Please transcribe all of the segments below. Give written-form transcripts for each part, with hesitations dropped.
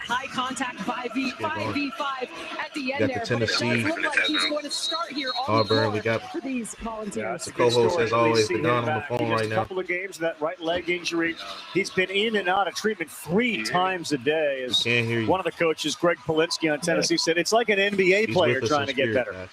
high contact 5v5 at the end there. The Tennessee, but it does look like he's going to start here on Auburn. We got for these volunteers. the co-host as always, the Don on the phone right now. A couple of games, that right leg injury. He's been in and out of treatment 3 times a day. As can't hear you. One of the coaches, Greg Polinsky on Tennessee, said it's like an NBA player trying to get better.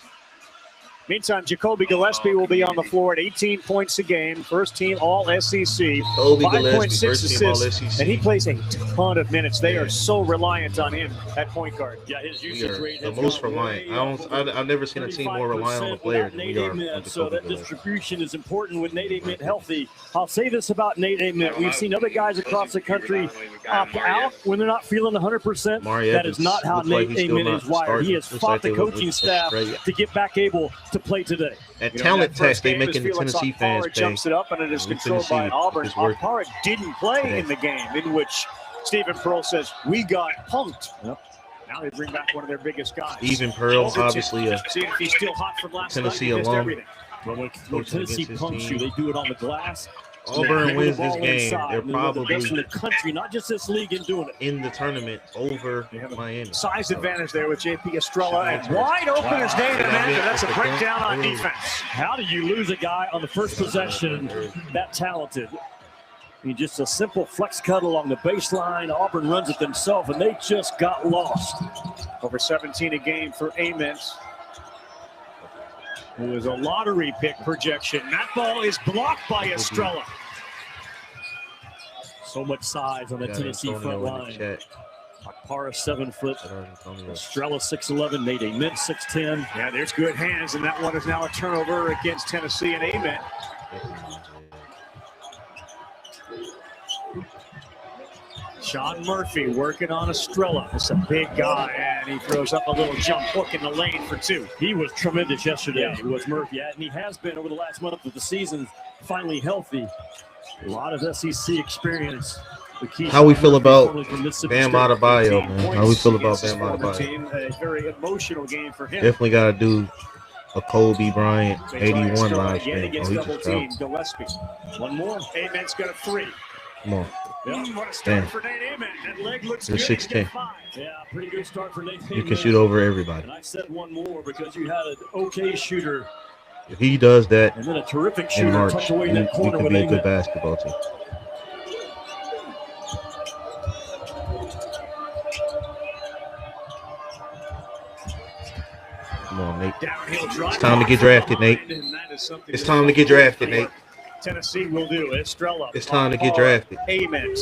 Meantime, Jacoby Gillespie will be on the floor at 18 points a game. First team All-SEC, 5.6 assists, and he plays a ton of minutes. They are so reliant on him at point guard. Yeah, his usage rate the most reliant. I've never seen a team more reliant on a player than we are. So that distribution is important with Nate Ament healthy. I'll say this about Nate Ament. We've seen other guys across the country opt out when they're not feeling 100%. That is not how Nate Ament is wired. He has fought the coaching staff to get back able to play today. At talent test, they making the Tennessee fans pay. Jumps it up and it is controlled by Auburn. Akpara didn't play in the game in which Stephen Pearl says we got punked. Yep. Now they bring back one of their biggest guys. Stephen Pearl, obviously see if he's still hot from last Tennessee night. alum. When Tennessee punks you, they do it on the glass. Auburn wins this game. They're probably the best in the country, not just this league, in doing it. In the tournament over Miami. Size advantage there with JP Estrella. And wide open as Nate Ament. That's a breakdown on defense. How do you lose a guy on the first possession that talented? I mean, just a simple flex cut along the baseline. Auburn runs it themselves, and they just got lost. Over 17 a game for Ament. It was a lottery pick projection. That ball is blocked by Estrella. So much size on the Tennessee front line. Akpara 7 foot. Estrella 6'11". Nate Ament 6'10". Yeah, there's good hands, and that one is now a turnover against Tennessee and Ament. Sean Murphy working on Estrella. It's a big guy, and he throws up a little jump hook in the lane for 2. He was tremendous yesterday. He was Murphy, and he has been over the last month of the season, finally healthy. A lot of SEC experience. How we feel about Bam Adebayo, man? How we feel about Bam Adebayo? A very emotional game for him. Definitely got to do a Kobe Bryant 81 last game. Gillespie. One more. Ament's got a 3. Come on. Yeah. What a start for Nate Ament. That leg looks good. 6'10". Yeah, pretty good start for Nate Ament. You can shoot over everybody. And I said one more because you had an okay shooter. If he does that and then a terrific shooter in March, tucked away in that corner he with can be a Ament. good basketball team. Come on, Nate. It's time to get drafted, Nate. It's time to get drafted, Nate. Tennessee will do. Estrella. It's time to get drafted. Ament.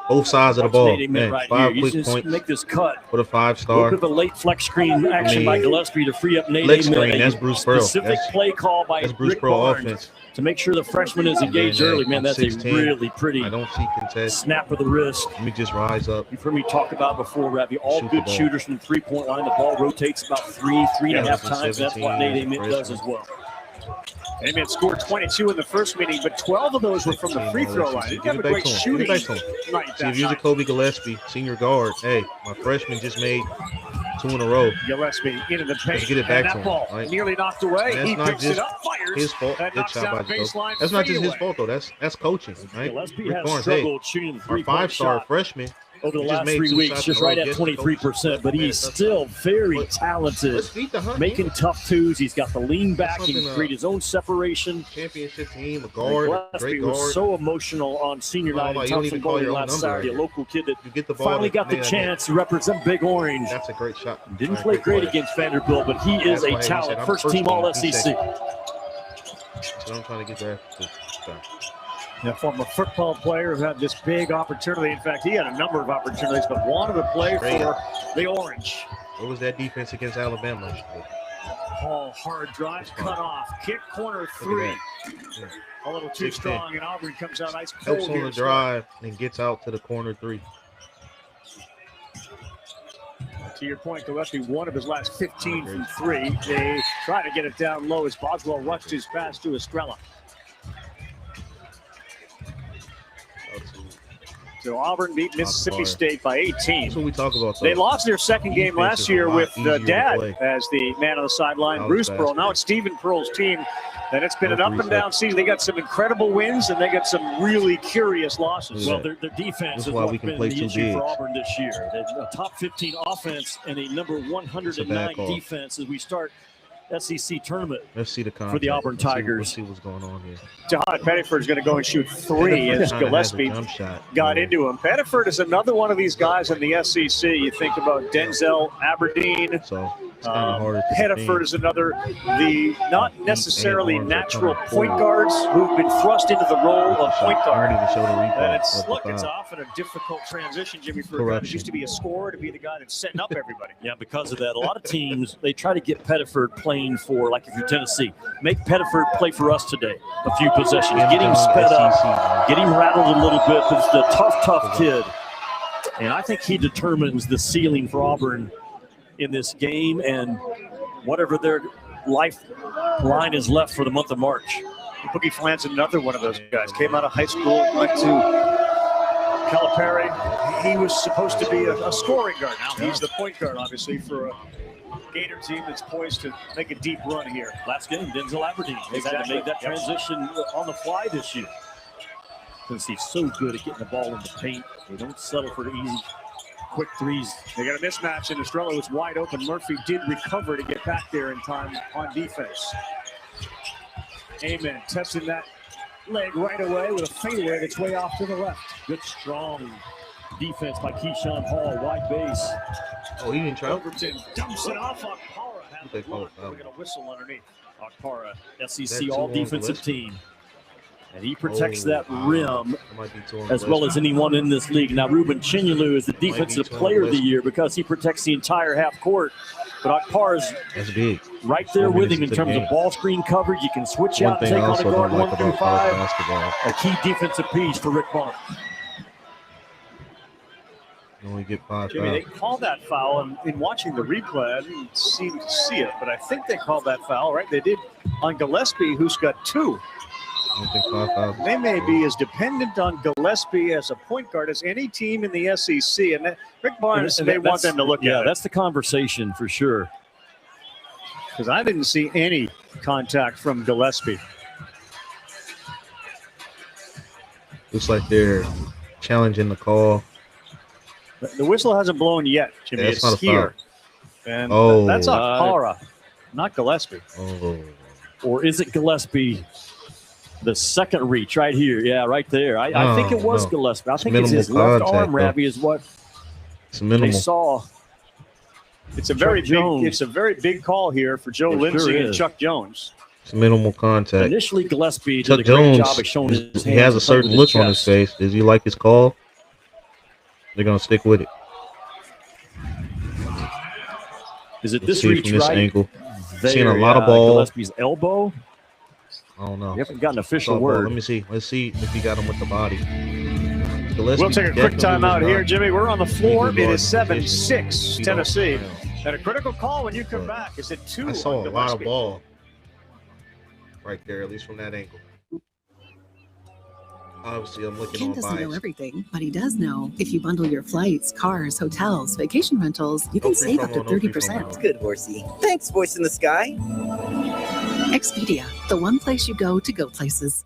Both sides of the ball. Man, right 5 here. quick points. Make this cut. For the 5-star. Look at the late flex screen action by Gillespie to free up Nate Flex Ament. screen, that's Bruce Pearl. Specific play call by Bruce Rick Pearl Barnes offense. to make sure the freshman is engaged early. Man, that's 6'10". a really pretty I don't see contest. snap of the wrist. Let me just rise up. You've heard me talk about before, Ravi. All good shooters from the three-point line. The ball rotates about 3.5 times. That's what Nate Ament does as well. Ament scored 22 in the first meeting, but 12 of those were from the free throw line. He had a great shooting night. See, if you're Jacoby Gillespie, senior guard, hey, my freshman just made 2 in a row. Gillespie into the paint. Let's get it back to him. Ball nearly knocked away. That's he not picks just it up, fires. His fault. Good shot by Jacoby. That's not just his fault, though. That's coaching, right? Gillespie Rick has Barnes, struggled shooting the our 3-point 5-star shot freshman. Over the just last made 3 2 weeks, shots just in a right row at against 23%, but he's still very talented, making tough twos. He's got the lean back. He can create his own separation. Championship team, a guard, Gillespie great guard. was so emotional on senior night in Thompson Bowling last Saturday. A local kid that finally got the chance to represent Big Orange. That's a great shot. Didn't play great against Vanderbilt, but he is a talent. First team All-SEC. So I'm trying to get drafted. A former football player who had this big opportunity. In fact, he had a number of opportunities, but wanted to play for the Orange. What was that defense against Alabama? Paul, hard drive, cut off, kick, corner 3. A little too strong, and Auburn comes out ice cold. Helps on the drive and gets out to the corner 3. To your point, Gillespie, one of his last 15 from 3. They try to get it down low as Boswell rushed his pass to Estrella. So Auburn beat Mississippi State by 18. That's what we talk about. They lost their second game last year with Dad as the man on the sideline, Bruce Pearl. Now it's Stephen Pearl's team And it's been an up and down season. They got some incredible wins, and they got some really curious losses. Well, their defense is what's been the issue for Auburn this year. A top 15 offense and a number 109 defense as we start SEC tournament. Let's see the for the Auburn Tigers. Let's see what's going on here. Jahan Pettiford is going to go and shoot 3 as Gillespie got into him. Pettiford is another one of these guys in the SEC. You think about Denzel Aberdeen. So Pettiford is another, the not necessarily natural point guards who've been thrust into the role of point guard. And it's often a difficult transition, Jimmy, for a guy who used to be a scorer to be the guy that's setting up everybody. Yeah, because of that, a lot of teams, they try to get Pettiford playing for, like if you're Tennessee, make Pettiford play for us today. A few possessions, get him sped up, get him rattled a little bit. Because he's a tough kid. And I think he determines the ceiling for Auburn in this game and whatever their lifeline is left for the month of March. Boogie Flans, another one of those guys. Came out of high school, went to Calipari. He was supposed to be a scoring guard. Now he's the point guard, obviously, for a Gator team that's poised to make a deep run here. Last game, Denzel Aberdeen has had to make that transition on the fly this year. Because he's so good at getting the ball in the paint. They don't settle for the easy quick threes. They got a mismatch, and Estrella was wide open. Murphy did recover to get back there in time on defense. Amen. Testing that leg right away with a fadeaway that's way off to the left. Good, strong defense by Keyshawn Hall, wide base. Oh, he didn't try. Overton dumps it off. Akpara had the block. We're going to whistle underneath. Akpara, SEC all-defensive team. And he protects that rim as well as anyone in this league. Now, Ruben Chinyelu is the defensive player of the year because he protects the entire half court. But Akpar is right there with him in terms of ball screen coverage. You can switch out and take on a guard 1 through 5. A key defensive piece for Rick Barnes. You only get 5 Jimmy, they called that foul, and in watching the replay, I didn't seem to see it, but I think they called that foul, right? They did on Gillespie, who's got 2. They may be as dependent on Gillespie as a point guard as any team in the SEC, and Rick Barnes may want them to look at it. Yeah, that's the conversation for sure. Because I didn't see any contact from Gillespie. Looks like they're challenging the call. The whistle hasn't blown yet, Jimmy. Yeah, it's here. And that's Akpara, not Gillespie. Or is it Gillespie? The second reach right here. Yeah, right there. I think it was Gillespie. I think it's his left arm, Ravi, is what they saw. It's a very big call here for Joe Lindsey and Chuck Jones. It's minimal contact. Initially, Gillespie did a great job of showing his hands. He has a certain look on his face. Does he like his call? They're going to stick with it. Is it this reach from this right? angle. Seeing a lot of ball. Gillespie's elbow. I don't know. We haven't gotten an official word. Let me see. Let's see if he got him with the body. We'll take a quick timeout here, Jimmy. We're on the floor. It is 7-6 Tennessee. And a critical call when you come back. Is it 2? I saw a lot of ball right there, at least from that angle. Obviously, I'm looking Ken on doesn't know everything, but he does know if you bundle your flights, cars, hotels, vacation rentals, you can save up to 30%. Good, Horsey. Thanks, voice in the sky. Expedia, the one place you go to go places.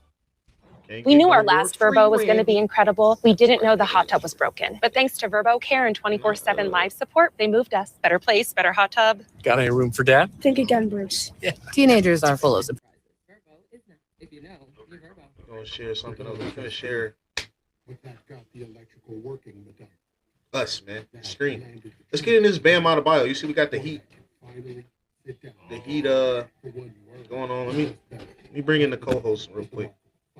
We knew our last Verbo was going to be incredible. We didn't know the hot tub was broken. But thanks to Verbo Care and 24/7 live support, they moved us. Better place, better hot tub. Got any room for Dad? Think again, Bruce. Yeah. Teenagers are full of surprises. I'm going to share something else. I'm going to share us, man. Screen. Let's get in this Bam Adebayo. You see we got the heat. The heat going on. Let me bring in the co-host real quick.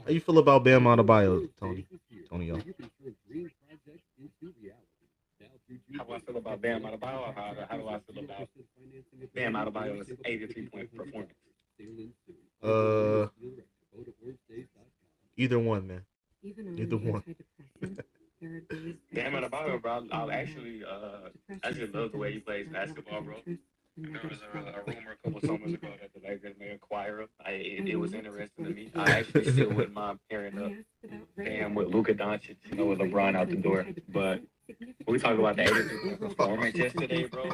How you feel about Bam Adebayo, Tony? Tony, How do I feel about Bam Adebayo? How do I feel about Bam Adebayo's 83-point performance? Either one, man. Either one. Bam Adebayo, bro. I actually love the way he plays basketball, bro. There was a rumor a couple summers ago that the Lakers may acquire him. It was interesting to me. I actually still wouldn't mind pairing up Bam with Luka Doncic, with LeBron out the door. But when we talk about the 83-point performance yesterday, bro,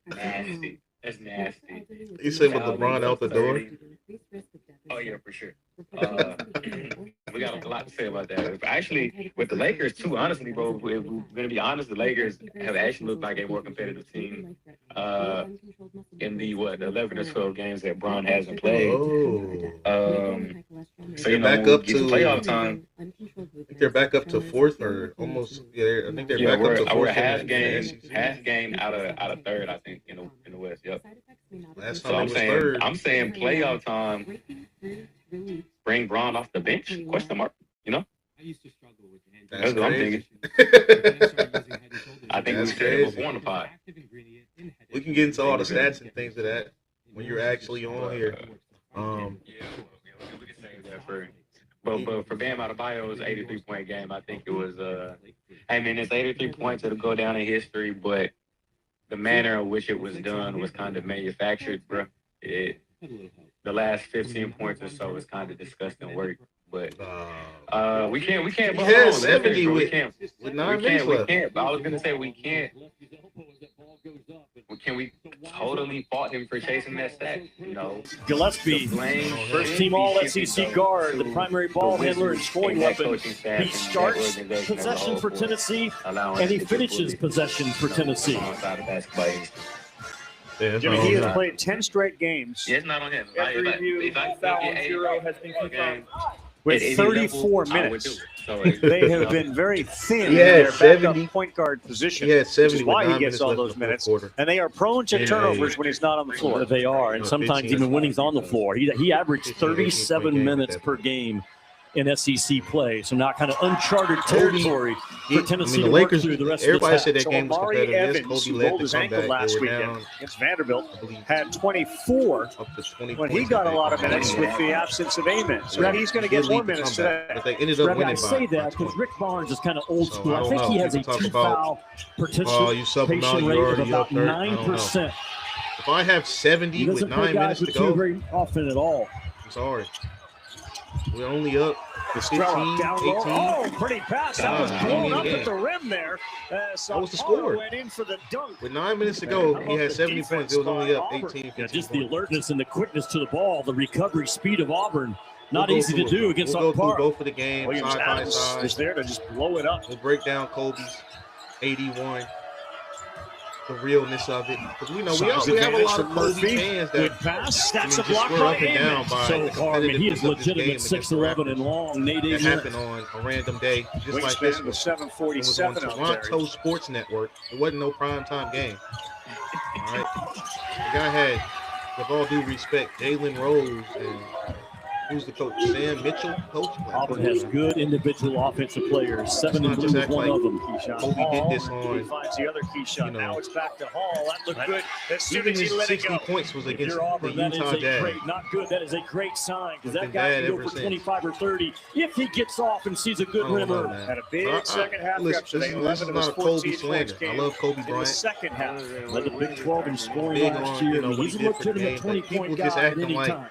nasty. That's nasty. You say with LeBron out the door? Oh yeah, for sure. We got a lot to say about that. Actually, with the Lakers too, honestly, bro, if we're gonna be honest, the Lakers have actually looked like a more competitive team in the 11 or 12 games that Bron hasn't played. So you know, back up to playoff time. I think they're back up to fourth or almost. Yeah, I think they're back up to fourth. We're half game out of third, I think, in the West. Yep. Last So time third. I'm saying playoff time. Bring Bron off the bench? Question mark. You know. That's what I'm thinking. I think we said it before on the pod. We can get into all the stats and things of that when you're actually on here. Yeah, we can say that for. But for Bam Adebayo's 83-point game, I think it was. I mean, it's 83 points. It'll go down in history, but the manner in which it was done was kind of manufactured, bro. The last 15 points or so was kind of disgusting work. But we can't. He had 70 with 9 minutes left. We can't. But I was gonna say we can't. We totally fought him for chasing that stat. You know, Gillespie, first team All SEC guard, the primary ball handler and scoring weapon. He starts possession for Tennessee, and he finishes possession for Tennessee. Jimmy, he has played 10 straight games. Yeah, it's not on him. If I foul on 0 has been confirmed. With At 34 minutes. They have been very thin in Yeah, their 70. backup point guard position, He had which 70 is with why 9 he gets minutes all left in those the minutes. fourth quarter. And they are prone to turnovers when he's not on the floor. They are, and sometimes even when he's on the floor. He averaged 37 minutes per game in SEC play, so not kind of uncharted territory for Tennessee to work through the rest of the Everybody said time. that game was Amari competitive. Yes, Evans, Kobe who led rolled the his ankle comeback. last They were weekend down, against Vanderbilt, I believe, had 24 up to 20 when he points, got I a lot of think. minutes with the absence of Amen. So Yeah. he's going to He get did more lead the minutes comeback, today. but they ended up Rabbi, winning I say by that because 20. Rick Barnes is kind of old So, school. I I don't think know. he has a People talk two about, foul you participation subbing out, you rate of already about up there. I don't know. 9%. If I have He 70 with doesn't 9 play minutes guys to with two go, very often at all. I'm sorry. We're only up 15, Estrella down 18. low. Oh, pretty pass. That was blown up game. at the rim there. That was the Zapata score. went in for the dunk. With 9 minutes to go, he had 70 points. It was only up 18, 15 Yeah, just the points. alertness and the quickness to the ball, the recovery speed of Auburn. Not We'll go easy to through do it. against We'll go through Park. both of the games, Williams side by Adams side. was there to just blow it up. We'll break down Kobe's 81, the realness of it. Because we know we have a lot of Kobe fans Good that pass. That's a just block swear by up and down Amen. by So the far, I mean, he is competitiveness of this game legitimate against the 6'11" and Raptors. long. Nate That Amen. happened on a random day, just like Wingspan this was one. It was 747 on out there. Toronto Sports Network. It wasn't no primetime game. All right. The guy had, with all due respect, Jalen Rose and who's the coach? Sam Mitchell, coach. Auburn has good individual offensive players. 7 and Let's Blue not is one just of them. Keyshawn Kobe Hall. did this He on, finds the other key shot. you know, Now it's back to Hall. That looked good as soon even as he his let it 60 go. points was If against you're Auburn, the that is Utah a Jazz. great, not good. That is a great sign because It's that been guy bad can go ever for since. 25 or 30 if he gets off and sees a good I don't know, rimmer. man. Had a big But second half listen, yesterday. this 11 is of his not a Kobe 14 slander. points I came love Kobe in the Bryant. second half. Led the Big 12 in scoring Big last on, year. you know, what He's he a did for the legitimate game, but 20-point people just guy at acting any like time.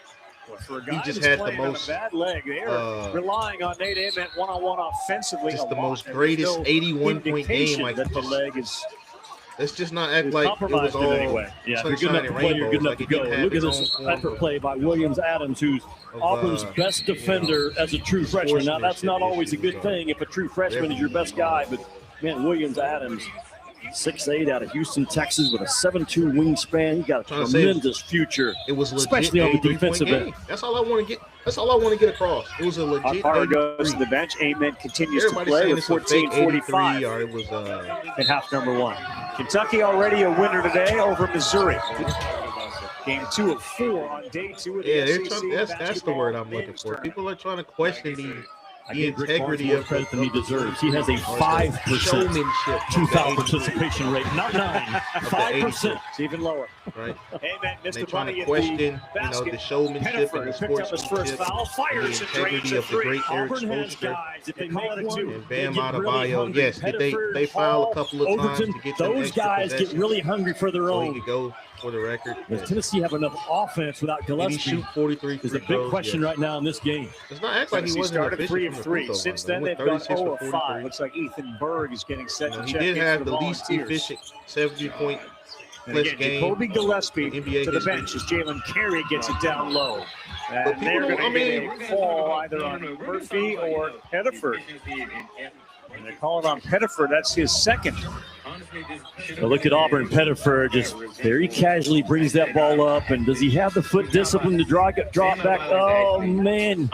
For a guy just that's had the playing on most, a bad leg, they are relying on Nate Ament one-on-one offensively. just a the lot. most There's greatest no 81-point game. indication Like, that the leg is let's just not act is like it was compromised in all any way. Yeah, if you're good sunshine enough to and play, you're rainbows. good enough Like to it go. didn't have Look at its this own form effort play by Williams Adams, who's Auburn's best defender as a true freshman. Now, that's not always a good thing if a true freshman is your best guy, but, man, Williams Adams, 6'8", out of Houston, Texas, with a 7'2" wingspan. He got a Trying to say tremendous future, It was legit especially on the 83-point defensive game. end. That's all I want to get. That's all I want to get across. It was a legit Akara goes to 83. the bench. Ament continues Everybody's to play saying with it's a fake 14:45 83 or it was in half number one. Kentucky already a winner today over Missouri. Game 2 of 4 on day 2 of the yeah. They're SEC trying, that's the basketball word I'm looking men's for. tournament. People are trying to question I the give Rick Barnes integrity more of credit than he the deserves. He has a 5% showmanship, two foul of the participation rate, not 9, 5%. It's even lower. 83, right? Ament missed They the trying money to at question, the you know, basket. the showmanship Pettiford, and the who picked up his first sportsmanship foul, and the fires and drains integrity a of the three. great Eric Auburn has Spoelstra guys. If they Call make it a one, two. and they Bam get really Adebayo. hungry. Yes, Pettiford, they foul a Hall, couple of times Overton, to get them those extra guys get possessions really hungry for their so he own. could go for the record. Does Tennessee have enough offense without Did he Gillespie? shoot 43 Is free a big throws? question Yes. right now in this game. Let's not act like he Tennessee wasn't started efficient 3 from of the 3. free throw Since line. then, He they've went gone 36 0 for of 5. 43. Looks like Ethan Berg is getting set You know, to he check did in have for the the least Volunteers. efficient 70-point And again, Jacoby Gillespie to the bench as Jalen Carey gets it down low. And they're going to get a call either on Murphy or Pettiford. And they call it on Pettiford. That's his second. Now look at Auburn. Pettiford just very casually brings that ball up. And does he have the foot discipline to drop back? Oh, man.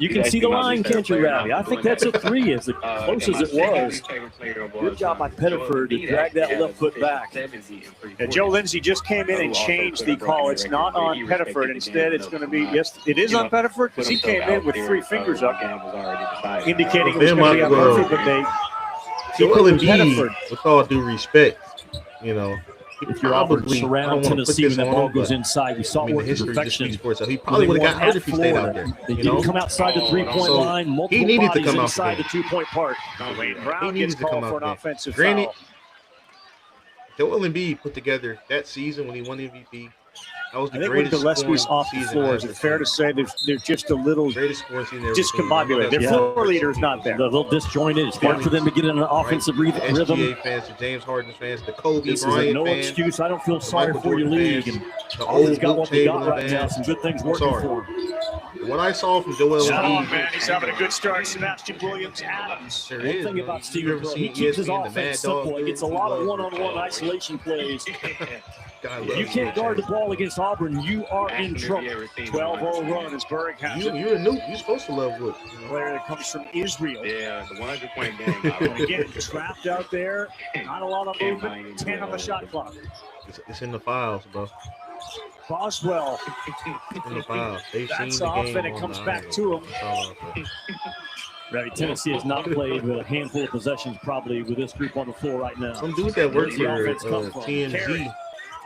You can see the line, can't you, Ravi? I think that's a 3 as close as it was. Good job by Pettiford to drag that left foot back. And Joe Lindsay just came in and changed the call. It's not on Pettiford. Instead, it's going to be, yes, it is on Pettiford because he came in with 3 fingers up, indicating it was going to be on Murphy, but they Joel Embiid, with all due respect, you know, if you're Auburn surround Tennessee when that ball goes inside, we saw it work to perfection. So he probably would have got hurt if he stayed out there. They didn't come outside the 3-point line. Multiple he needed to bodies come inside out the 2-point part. Brown gets called for an offensive Granted, foul. Joel Embiid put together that season when he won MVP. That was the I think when greatest Gillespie's off the floor, is it fair to say they're just a little discombobulated? Their floor leader is not there. They're a little disjointed. It's hard for them to get in an offensive rhythm. SGA fans, the James Harden fans, the Kobe This Bryant is no fans, excuse. I don't feel sorry Michael for your Jordan league. fans, And the Auburn's old got what they got Luke right now. fans. Some good things I'm working sorry. for them. What I saw from Joel Oh, Embiid, man, he's having a good start. Sebastian Williams Adams. there One is. thing about You Stephen ever Burrow, he seen keeps his ESPN, the offense Mad simple. Dog He gets a dude? lot of one-on-one isolation plays. God If you loves can't Will guard the Chamberlain. ball against Auburn, you are in trouble. 12-0 run as Berg has it. You're a noob. You're supposed to love Wood. Player that comes from Israel. Yeah, the 100-point game. And again, trapped out there. Not a lot of movement. 10 on the shot clock. It's in the files, bro. Boswell. In the files. They've That's seen the off, game and it on comes the back iron. to him. That's all I'm saying. Right, Tennessee has not played with a handful of possessions probably with this group on the floor right now. Some dude that works Where's the for offense come from? TMZ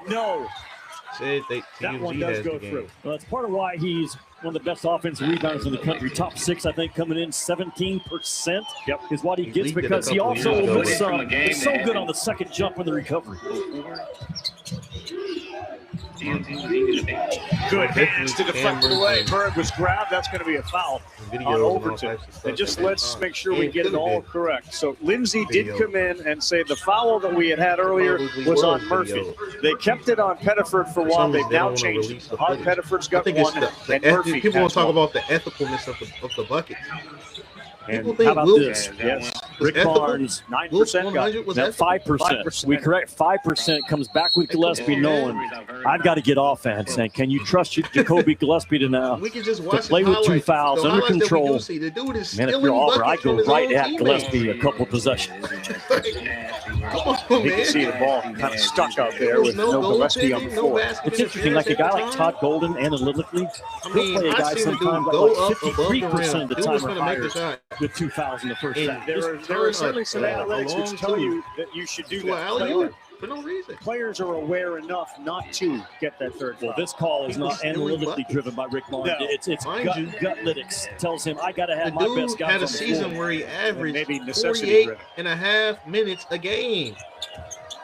No. said That one TMZ does has go the game. through. Well, that's part of why he's one of the best offensive rebounders in the country. Top 6, I think, coming in 17% is what he He gets leaked it a because he couple also years ago. looks so good on the second jump in the recovery. Good hands to deflect it away. Berg was grabbed. That's going to be a foul on Overton. And just let's make sure we get it all correct. So Lindsay did come in and say the foul that we had earlier was on Murphy. They kept it on Pettiford for a while. They've now changed it. Hard Pettiford's I got think it's one, and the Murphy people want has to talk one. about the ethicalness of the bucket. And People think how about Will this? Yes. was Rick ethical. Barnes, 9% got 100 was now ethical. 5%. We correct 5% comes back with Gillespie knowing I've got to get offense. And can you trust your Jacoby Gillespie to now We can just to watch play the with 2 highlights. fouls The under highlights that we do control? see, the dude is Man, if stealing you're Auburn, I buckets go from his right own at teammates. Gillespie a couple possessions. Come on, You man. can see the ball kind of stuck out there There was with no goal Gillespie on the taking, no floor. basket It's interesting, like a guy like Todd Golden, analytically, I he'll mean, play a I guy seen the dude sometimes go like up above the 53% rim. of the Dude time was or going to make the higher shot. with 2 fouls in the first And half. There are turn certainly up, some analytics along which tell to- you that you should do To an that. alley-oop for no reason. Players are aware enough not to get that third Well, foul. this call is not Stealing analytically buckets. driven by Rick Barnes. No. It's Mind you, gutlytics tells him I got to The have my dude best guys had on a the season floor. where he averaged maybe necessity 48 driven. and a half minutes a game.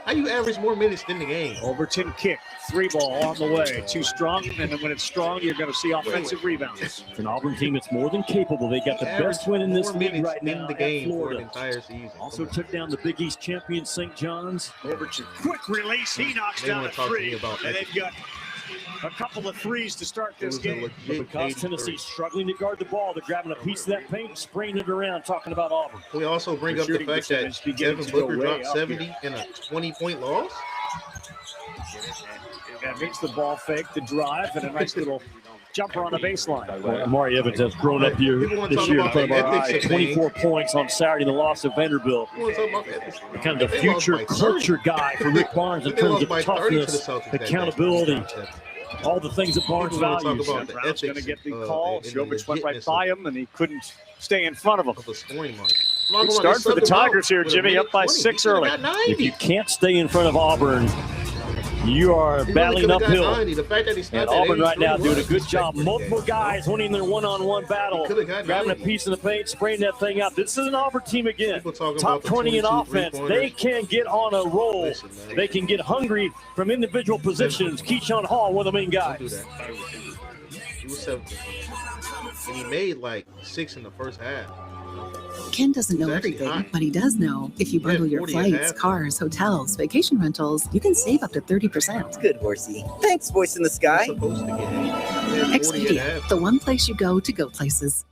How you average more minutes than the game? Overton kick, 3 ball on the way. Too strong, and then when it's strong, you're going to see offensive rebounds. It's an Auburn team that's more than capable. They got the Average best win in this more league minutes right in now the at game for an Florida. entire season. Also took down the Big East champion St. John's. Overton, quick release. He knocks They down wanna a talk to me 3, about and that. they've got a couple of threes to start It this was a game. But legit because 83. Tennessee's struggling to guard the ball, they're grabbing a piece of that paint and spraying it around, talking about Auburn. We also bring The up the shooting fact that percentage beginning Devin to go Booker way dropped up 70 here. in a 20-point loss. That makes the ball fake, the drive, and a nice little jumper on the baseline. Amari Evans has grown up here People wanna this talk year in about front of the our ethics eyes. of 24 points on Saturday in the loss of Vanderbilt. We wanna talk about ethics. Kind of the They lost future by 30. culture guy for Rick Barnes in They terms lost of by 30 to the toughness, Celtics that day. accountability, all the things that Barnes People wanna talk values. about the Brown's going to ethics, get the uh, call. and the Jovic went right legitness by him, and he couldn't stay in front of him. of the scoring mark. Good start for the Tigers here, Jimmy, up by 6 early. If you can't stay in front of Auburn, you are battling uphill. And Auburn right now doing a good job. Multiple guys winning their one-on-one battle, grabbing a piece of the paint, spraying that thing out. This is an Auburn team again. Top 20 in offense. They can get on a roll. They can get hungry from individual positions. Keyshawn Hall, one of the main guys. He was 17. And he made like 6 in the first half. Ken doesn't know It's actually everything, hot. but he does know if you He had bundle your 40 at flights, half. cars, hotels, vacation rentals, you can save up to 30%. Good, Horsey. Thanks, voice in the It's sky. supposed to get hit. He had 40 at Expedia, half. the one place you go to go places.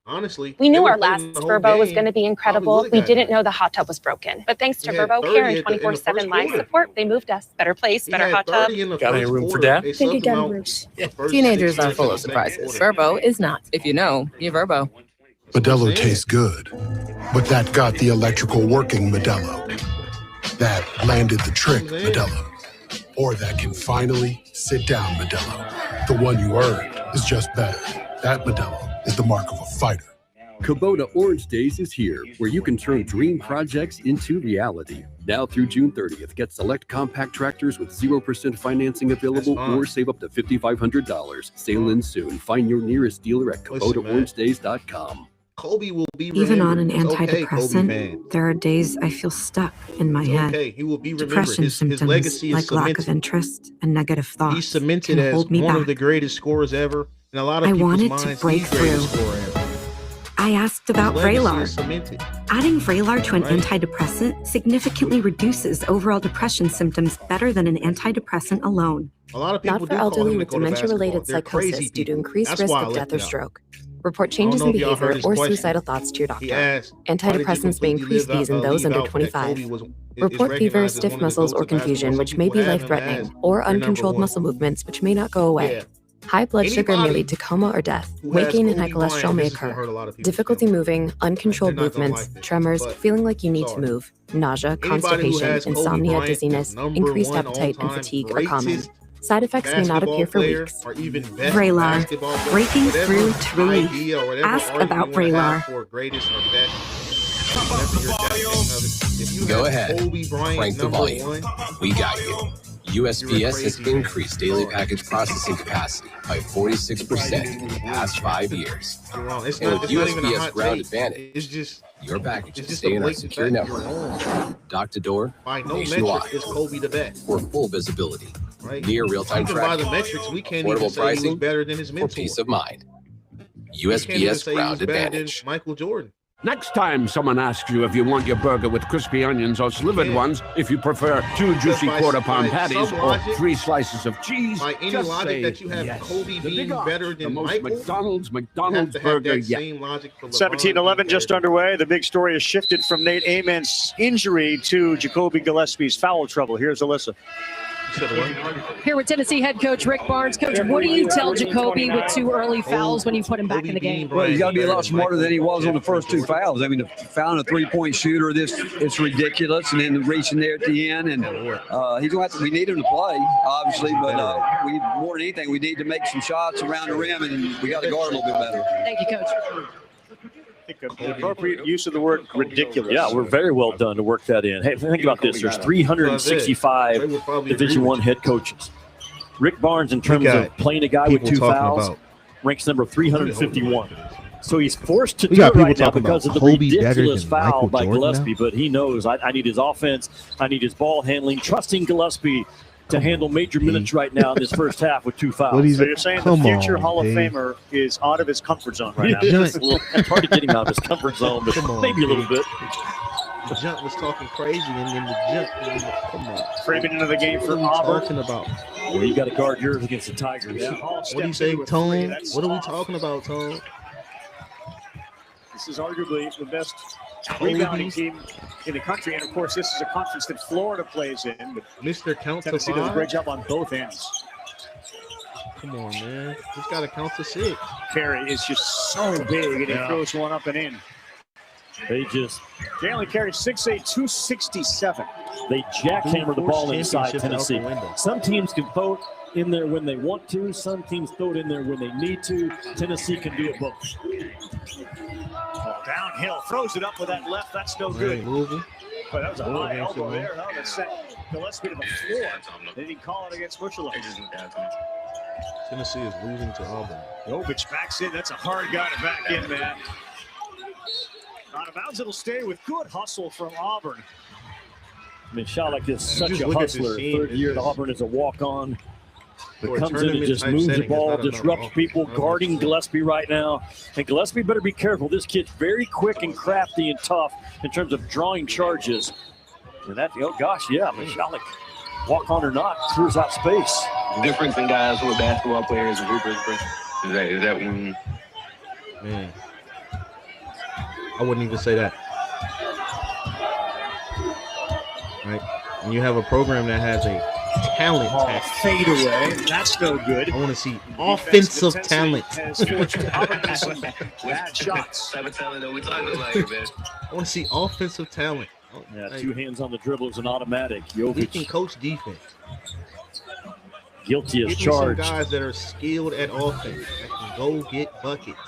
Honestly, We they knew were our playing last the whole Verbo was game, going to be incredible. would've We got didn't it. know the hot tub was broken. But thanks to He had Verbo 30 Care and in the first 24/7 live quarter. support, they moved us. Better place, He better had hot tub. 30 in the Got any first room for quarter. that? They Think subbed him again, out Bruce. the first Teenagers 6 are minutes full of of the second surprises. quarter. Verbo is not. If you know, you're Verbo. That's what I'm Modelo saying. tastes good, but that got the electrical working Modelo. That landed the trick Modelo. Or that can finally sit down Modelo. The one you earned is just better. That Modelo is the mark of a fighter. Kubota Orange Days is here, where you can turn dream projects into reality. Now through June 30th, get select compact tractors with 0% financing available That's fine. or save up to $5,500. Sale ends soon. Find your nearest dealer at Listen, man. KubotaOrangeDays.com. Kobe will be Even on an remembered. It's okay, Kobe antidepressant, fan. there are days I feel stuck in my It's head. okay. He will be remembered. Depression His symptoms, legacy is like lack of cemented. interest and negative thoughts, He's cemented can as hold me one back. of the greatest scorers ever. In a lot of I people's wanted minds, to break the greatest through. scorer ever. I asked about His legacy Vraylar. is cemented. Adding Vraylar to an Right. antidepressant significantly reduces overall depression symptoms better than an antidepressant alone. A lot of Not people for do call elderly him to with go to dementia-related basketball. They're crazy psychosis due to people. increased That's risk why I of left death or it out. stroke. Report I changes don't in know if y'all behavior heard his or question. suicidal thoughts to your He doctor. asked, why did you Antidepressants may completely increase these in leave those under out that 25. Kobe is Report fever, recognized as stiff one of the muscles, or GOATs of confusion, basketball. which Some may people be have him life-threatening, as or their number uncontrolled one. muscle movements, which may not go away. Yeah. High blood sugar may Anybody lead to coma or death. who Weight has gain and high Kobe Bryant, cholesterol may this is gonna occur. hurt a lot of people's Difficulty feelings. moving, uncontrolled They're not gonna movements, like this, tremors, but feeling like you need to sorry. move, nausea, Anybody who constipation, has Kobe insomnia, Bryant as dizziness, number increased one appetite, and all-time fatigue are common. greatest Side effects may not basketball appear for player, weeks. or even best Vraylar, basketball player, breaking whatever through to relief. idea or whatever Ask argument about you wanna have Vraylar. for greatest or best, whatever your definition of it. If you Go have ahead. Kobe Bryant Crank the number volume. one, We got you. USPS has crazy man. increased daily package processing capacity by 46% in the past 5 years. you're wrong. It's And not. with It's not even a USPS hot Ground take. Advantage, It's just. your package It's can just stay a in our blatant secure fact. You're network, wrong. dock to door, By no nationwide, metric is Kobe the best. for full visibility, Right? near real-time Even by the tracking, metrics, we can't even affordable say he was pricing, better than his for mentor. peace of mind. We can't even USPS say he was Ground better than Advantage. Michael Jordan. Next time someone asks you if you want your burger with crispy onions or slivered Yeah. ones, if you prefer 2 juicy by- quarter-pound by patties some or logic, 3 slices of cheese, By any just logic say that you have yes. Kobe The being big better the than most Michael, McDonald's you have to have burger that yet. same logic for LeBron 17-11 being just better. underway. The big story has shifted from Nate Amen's injury to Jacoby Gillespie's foul trouble. Here's Alyssa. Here with Tennessee head coach Rick Barnes. Coach, what do you tell Jacoby with 2 early fouls when you put him back in the game? Well, he's got to be a lot smarter than he was on the first 2 fouls. I mean, fouling a 3-point shooter, it's ridiculous. And then reaching there at the end, and he's going to have to. We need him to play, obviously, but we more than anything, we need to make some shots around the rim, and we got to guard a little bit better. Thank you, Coach. I think the appropriate use of the word ridiculous. Yeah, we're very well done to work that in. Hey, think about this. There's 365 Division I head coaches. Rick Barnes, in terms of playing a guy with 2 fouls, ranks number 351. So he's forced to do it right now because of the ridiculous foul by Gillespie. But he knows I need his offense. I need his ball handling. Trusting Gillespie to handle major minutes right now in this first half with 2 fouls. So you're saying the future Hall of Famer is out of his comfort zone right now? It's hard to get him out of his comfort zone, but maybe a little bit. The jump was talking crazy, and then the jump. Come on. Framing into the game for What are Auburn. we talking about? Well, you got to guard yours against the Tigers. Yeah, Hall What do you steps say, in with Tone? 3. That's What are we off. talking about, Tone? This is arguably the best rebounding team in the country. And, of course, this is a conference that Florida plays in. But Mr. Count to Tennessee does a 5. great job on both ends. Come on, man. Just got to count to 6. Carey is just so big, and he throws one up and in. They just Jalen Carey, 6'8", 267. they jackhammer the ball inside Championship out Tennessee. the window. Some teams can throw it in there when they want to. Some teams throw it in there when they need to. Tennessee can do it both. Downhill, throws it up with that left. That's no good. But that was a high elbow there. That would sent Gillespie to the floor. They didn't call it against Mushalo. Tennessee is losing to Auburn. Jovic backs in. That's a hard guy to back in, man. Out of bounds, it'll stay with good hustle from Auburn. I mean, a shot like this, such Just a look at this hustler. team. 3rd year at It's Auburn as a walk-on. But comes in and just moves the ball, disrupts people, guarding Gillespie right now. And Gillespie better be careful. This kid's very quick and crafty and tough in terms of drawing charges. And that, oh gosh, yeah, Michalek, walk on or not, clears out space. The difference in guys who are basketball players and hoopers is that when... Man, I wouldn't even say that. Right? When you have a program that has a talent test. Fade away. That's no good. I want to see offensive talent. Bad shots. I want to see offensive talent. Yeah, 2 hands on the dribble is an automatic. He Jovic can coach defense. Guilty as Give me charged. some guys that are skilled at offense that can go get buckets.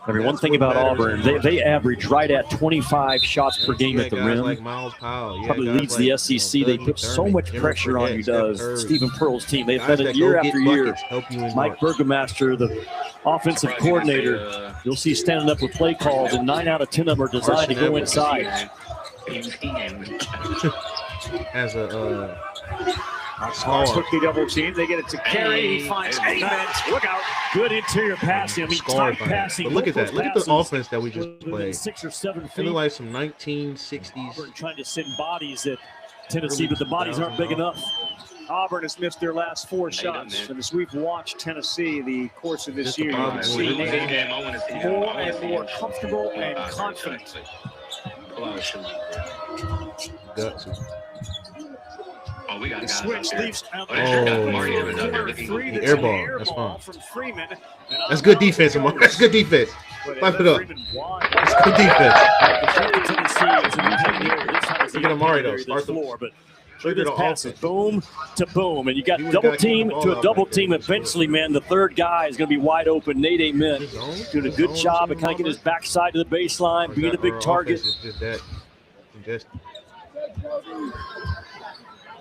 I mean, one thing about Auburn, they average right at 25 shots per game at the rim. Like Miles Powell. Probably leads the SEC. They put so much pressure on you, does Stephen Pearl's team. They've done it year after year. Mike Burgomaster, the offensive coordinator, you'll see standing up with play calls, and 9 out of 10 of them are designed to go inside. As a quickly double team. They get it to Carey. He finds Ament. Look out. Good interior passing. I mean, tight passing. But look at that. Look at the offense that we just played. 6 or 7 feet. It looked like some 1960s. We're trying to send bodies at Tennessee, but the bodies aren't big enough. Auburn has missed their last 4 shots. And as we've watched Tennessee the course of this year, you see more and more comfortable and confident. Oh, we got the switch leaves out. The air ball. That's fine. That's good defense, Amar. That's good defense. Pipe it up. That's good defense. Look at Amari, though. Start the floor, but this pass is boom to boom, and you got double team to a double team. Eventually, man, the third guy is going to be wide open. Nate Ament doing a good job of kind of getting his backside to the baseline, being a big target.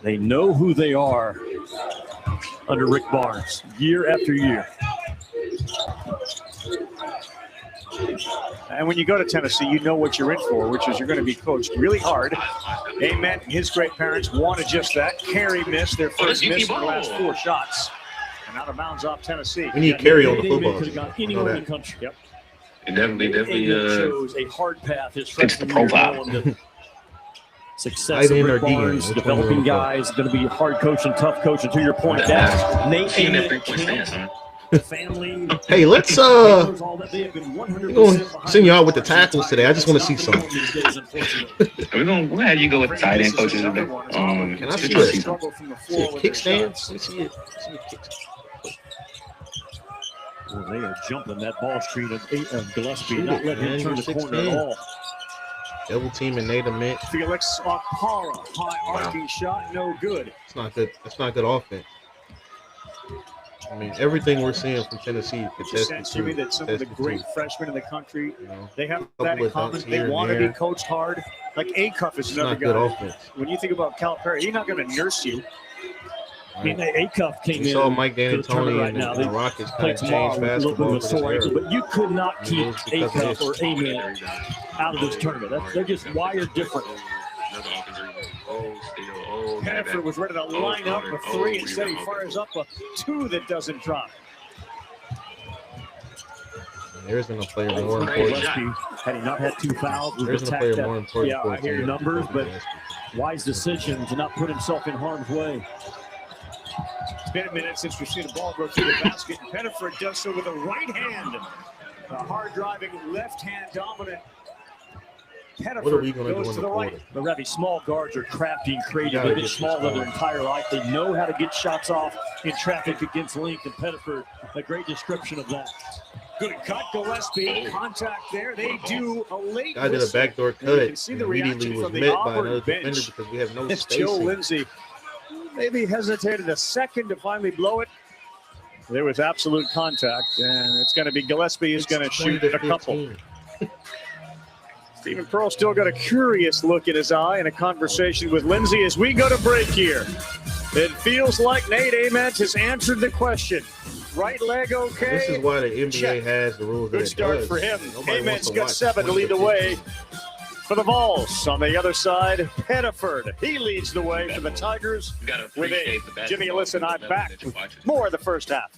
They know who they are under Rick Barnes, year after year. And when you go to Tennessee, you know what you're in for, which is you're going to be coached really hard. Ament and his great parents wanted just that. Carey missed their first miss in the last 4 shots. And out of bounds off Tennessee. We need Carey on the football. Could have gone anywhere in the country. Yep. It definitely shows a hard path. His fits the freshman year profile. going to success of Rick Barnes, developing guys, going to be hard coaching, tough coaching. To your point, that's Nate Ament. Family. Hey, let's we're gonna send you out with the tackles today. I just want to see some. We'll have you go with the tight end coaches today. Can I see a kickstand? Let me see it. Well, they are jumping that ball screen of Gillespie, not letting him turn the corner at all. Double team and Nate Ament. Felix Okpara, high arcing shot, no good. It's not good. That's not good offense. I mean, everything we're seeing from Tennessee. It just seems to me that some of the great freshmen in the country, they have that in common. They want to be coached hard. Like Acuff is another guy. When you think about Calipari, he's not going to nurse you. I mean, Acuff came in. Saw Mike D'Antoni right now. and the Rockets play kind of change basketball with a sore ankle, but you could not keep Acuff or Ament out of this tournament. They're just wired differently. Hannaford was ready to line up a 3. Instead, he fires up a 2 that doesn't drop. There isn't a player more important. Had he not had 2 fouls, there isn't a player more important. Yeah, I hear your numbers, but wise decision to not put himself in harm's way. It's been a minute since we've seen a ball go through the basket. Hannaford does so with a right hand. A hard driving, left hand dominant. What are we going to do in the quarter? But Ravi, small guards are crafty and creative. They've been small their entire life. They know how to get shots off in traffic against Link and Pettiford. A great description of that. Good cut, Gillespie. Contact there. They do a late. I did a backdoor cut. You can see the immediately was met by another defender because we have no spacing. Joe Lindsay maybe hesitated a second to finally blow it. There was absolute contact, and it's going to be Gillespie who's going to shoot a couple. Stephen Pearl still got a curious look in his eye and a conversation with Lindsay as we go to break here. It feels like Nate Ament has answered the question. Right leg okay. This is why the NBA has the rules. Good start for him. Ament's got 7 to lead the way. For the Vols on the other side, Pettiford. He leads the way for the Tigers with 8. Jimmy Ellis and I back with more of the first half.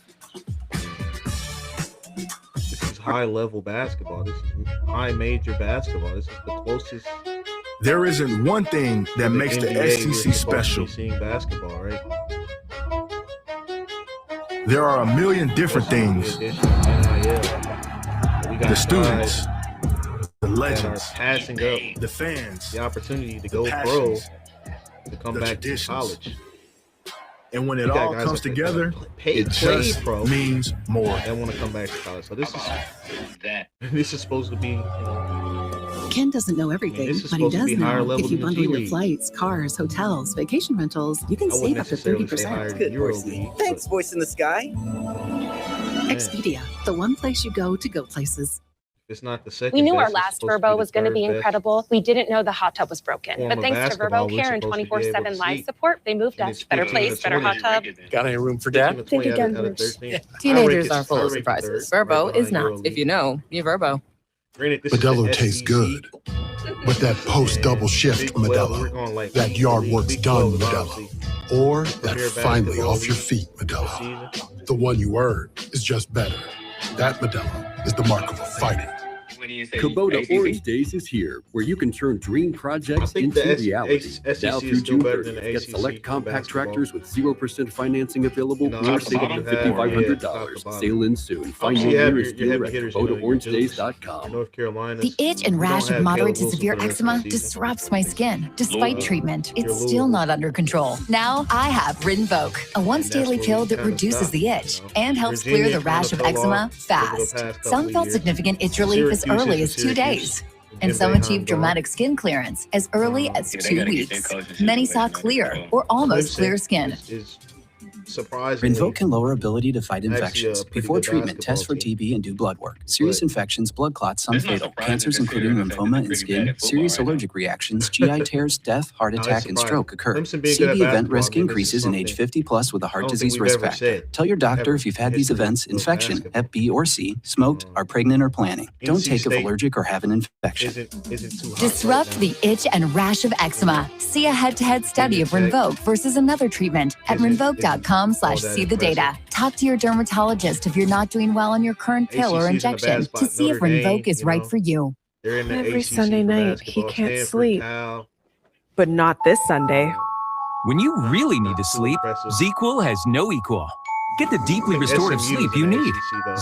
This is high-level basketball. This is high major basketball. This is the closest. There isn't one thing that makes the SEC special. Seeing basketball, right? There are a million different things. The students, the legends, passing up the fans, the opportunity to go pro, to come back to college. And when it all comes together, it just means more. They want to come back to college. So this is supposed to be. Ken doesn't know everything, but he does know if you bundle your flights, cars, hotels, vacation rentals, you can save up to 30%. Good, Voice. Thanks, Voice in the Sky. Expedia, the one place you go to go places. It's not the second. We knew our last Verbo was going to be incredible. We didn't know the hot tub was broken. But thanks to Verbo Care and 24/7 live support, they moved us. Better place, better hot tub. Got any room for dad? Think again. Teenagers are full of surprises. Verbo is not. If you know, you Verbo. Modelo tastes good, but that post-double shift Modelo, that yard work's done Modelo, or that finally off your feet Modelo. The one you earned is just better. That Modelo is the mark of a fighter. Kubota Orange Days is here, where you can turn dream projects into reality. Now through June 30th, get select compact tractors with 0% financing available or save up to $5,500. Sale in soon. Find your nearest dealer at KubotaOrangeDays.com. North Carolina. The itch and rash of moderate to severe eczema disrupts my skin. Despite treatment, it's still not under control. Now I have Rinvoq, a once daily pill that reduces the itch and helps clear the rash of eczema fast. Some felt significant itch relief as early as 2 days, and some achieved dramatic skin clearance as early as 2 weeks. Many saw clear or almost clear skin. Rinvoq can lower ability to fight infections. Before treatment, test for TB and do blood work. Serious infections, blood clots, some fatal. Cancers including lymphoma and skin, serious allergic reactions, GI tears, death, heart attack, and stroke occur. CV event risk increases in age 50 plus with a heart disease risk factor. Tell your doctor if you've had these events, infection, Hep B or C, smoked, are pregnant or planning. Don't take if allergic or have an infection. Disrupt the itch and rash of eczema. See a head-to-head study of Rinvoq versus another treatment at Rinvoq.com/see the data. Talk to your dermatologist if you're not doing well on your current pill or injection to see if Rinvoq is right for you. Every Sunday night, he can't sleep. But not this Sunday. When you really need to sleep, ZzzQuil has no equal. Get the deeply restorative sleep you need.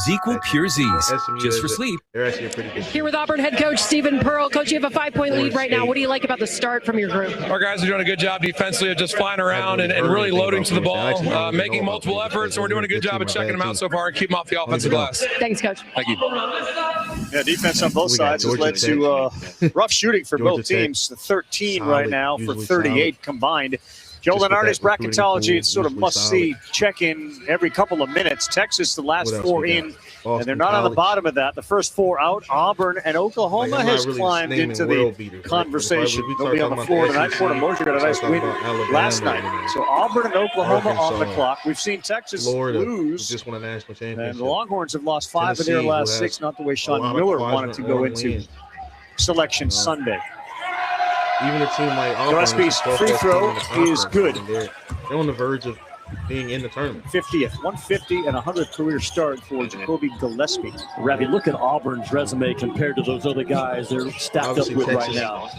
ZzzQuil Pure Z's, just for sleep. Here with Auburn head coach Stephen Pearl. Coach, you have a 5-point lead right now. What do you like about the start from your group? Our guys are doing a good job defensively of just flying around and really loading to the ball, making multiple efforts, and we're doing a good job of checking them out so far and keeping them off the offensive glass. Thanks, Coach. Thank you. Yeah, defense on both sides has led to rough shooting for both teams. 13 right now for 38 combined. Joe Lenardi's bracketology, it's sort of must-see check-in every couple of minutes. Texas, the last 4 in, and they're not on the bottom of that. The first 4 out, Auburn and Oklahoma has climbed into the conversation. They'll be on the floor tonight. Fort Moser got a nice win last night. So Auburn and Oklahoma on the clock. We've seen Texas lose, just won a national championship. and the Longhorns have lost 5 of their last 6, not the way Sean Miller wanted to go into Selection Sunday. Even a team like Auburn, Gillespie's free throw is good. They're on the verge of being in the tournament. 50th, 150 and 100th career start for Jacoby Gillespie. Ravi, look at Auburn's resume compared to those other guys they're stacked up with right now.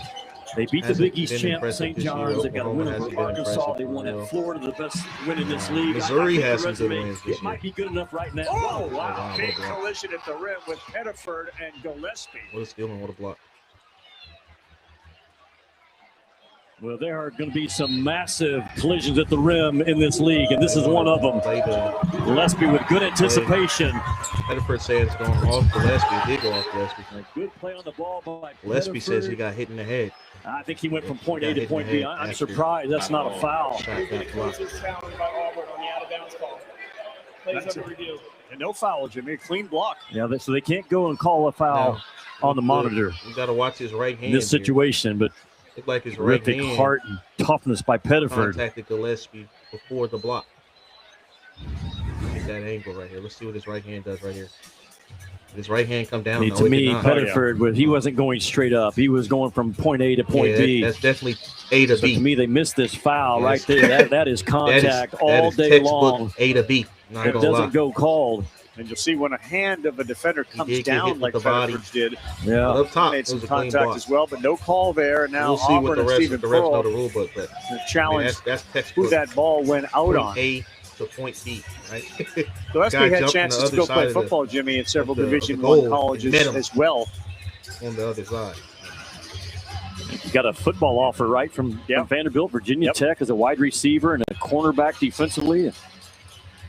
They beat the Big East champ, St. John's. They got a win over Arkansas. They won at Florida, the best win in this league. Missouri has some good wins this year. It might be good enough right now. Oh, wow. Big collision at the rim with Pettiford and Gillespie. What a steal and what a block. Well, there are going to be some massive collisions at the rim in this league, and this is one of them. Gillespie with good anticipation. Pettiford said it's going off Gillespie. It did go off Gillespie. Good play on the ball by Gillespie says he got hit in the head. I think he went from point A to point B. I'm surprised that's not a foul. And no foul, Jimmy. Clean block. Yeah, so they can't go and call a foul on the monitor. You got to watch his right hand in this situation, but looked like his terrific right hand heart and toughness by Pettiford. Contacted Gillespie before the block. Get that angle right here. Let's see what his right hand does right here. His right hand come down. To me, Pettiford, he wasn't going straight up. He was going from point A to point B. That's definitely A to B. To me, they missed this foul right there. That is contact all day long. A to B. It doesn't go called. And you'll see when a hand of a defender comes down like Pettiford did. Yeah, up top, made some contact as well, but no call there. And now Auburn and Stephen Pearl know the rule book, but challenge that's who that ball went out on. A to point B, right? Gillespie had chances to go play football, Jimmy, in several Division I colleges as well. On the other side. You got a football offer, right, from Vanderbilt, Virginia Tech as a wide receiver and a cornerback defensively. A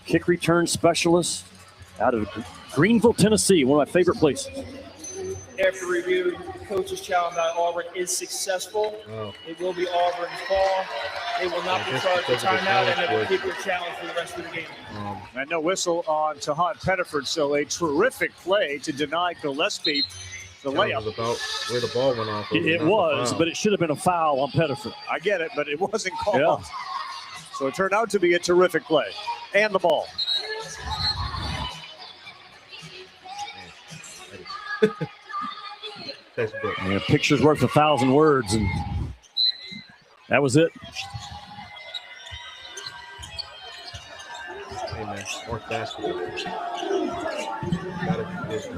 kick return specialist out of Greenville, Tennessee, one of my favorite places. After review, the coach's challenge on Auburn is successful. It will be Auburn's ball. They will not be charged with timeout, and they will keep their challenge for the rest of the game. And no whistle on Tahad Pettiford, so a terrific play to deny Gillespie the layup. Was about where the ball went off. It was, but it should have been a foul on Pettiford. I get it, but it wasn't called. Yeah. So it turned out to be a terrific play. And the ball. Yeah, picture's worth 1,000 words, and that was it. Hey man, more basketball.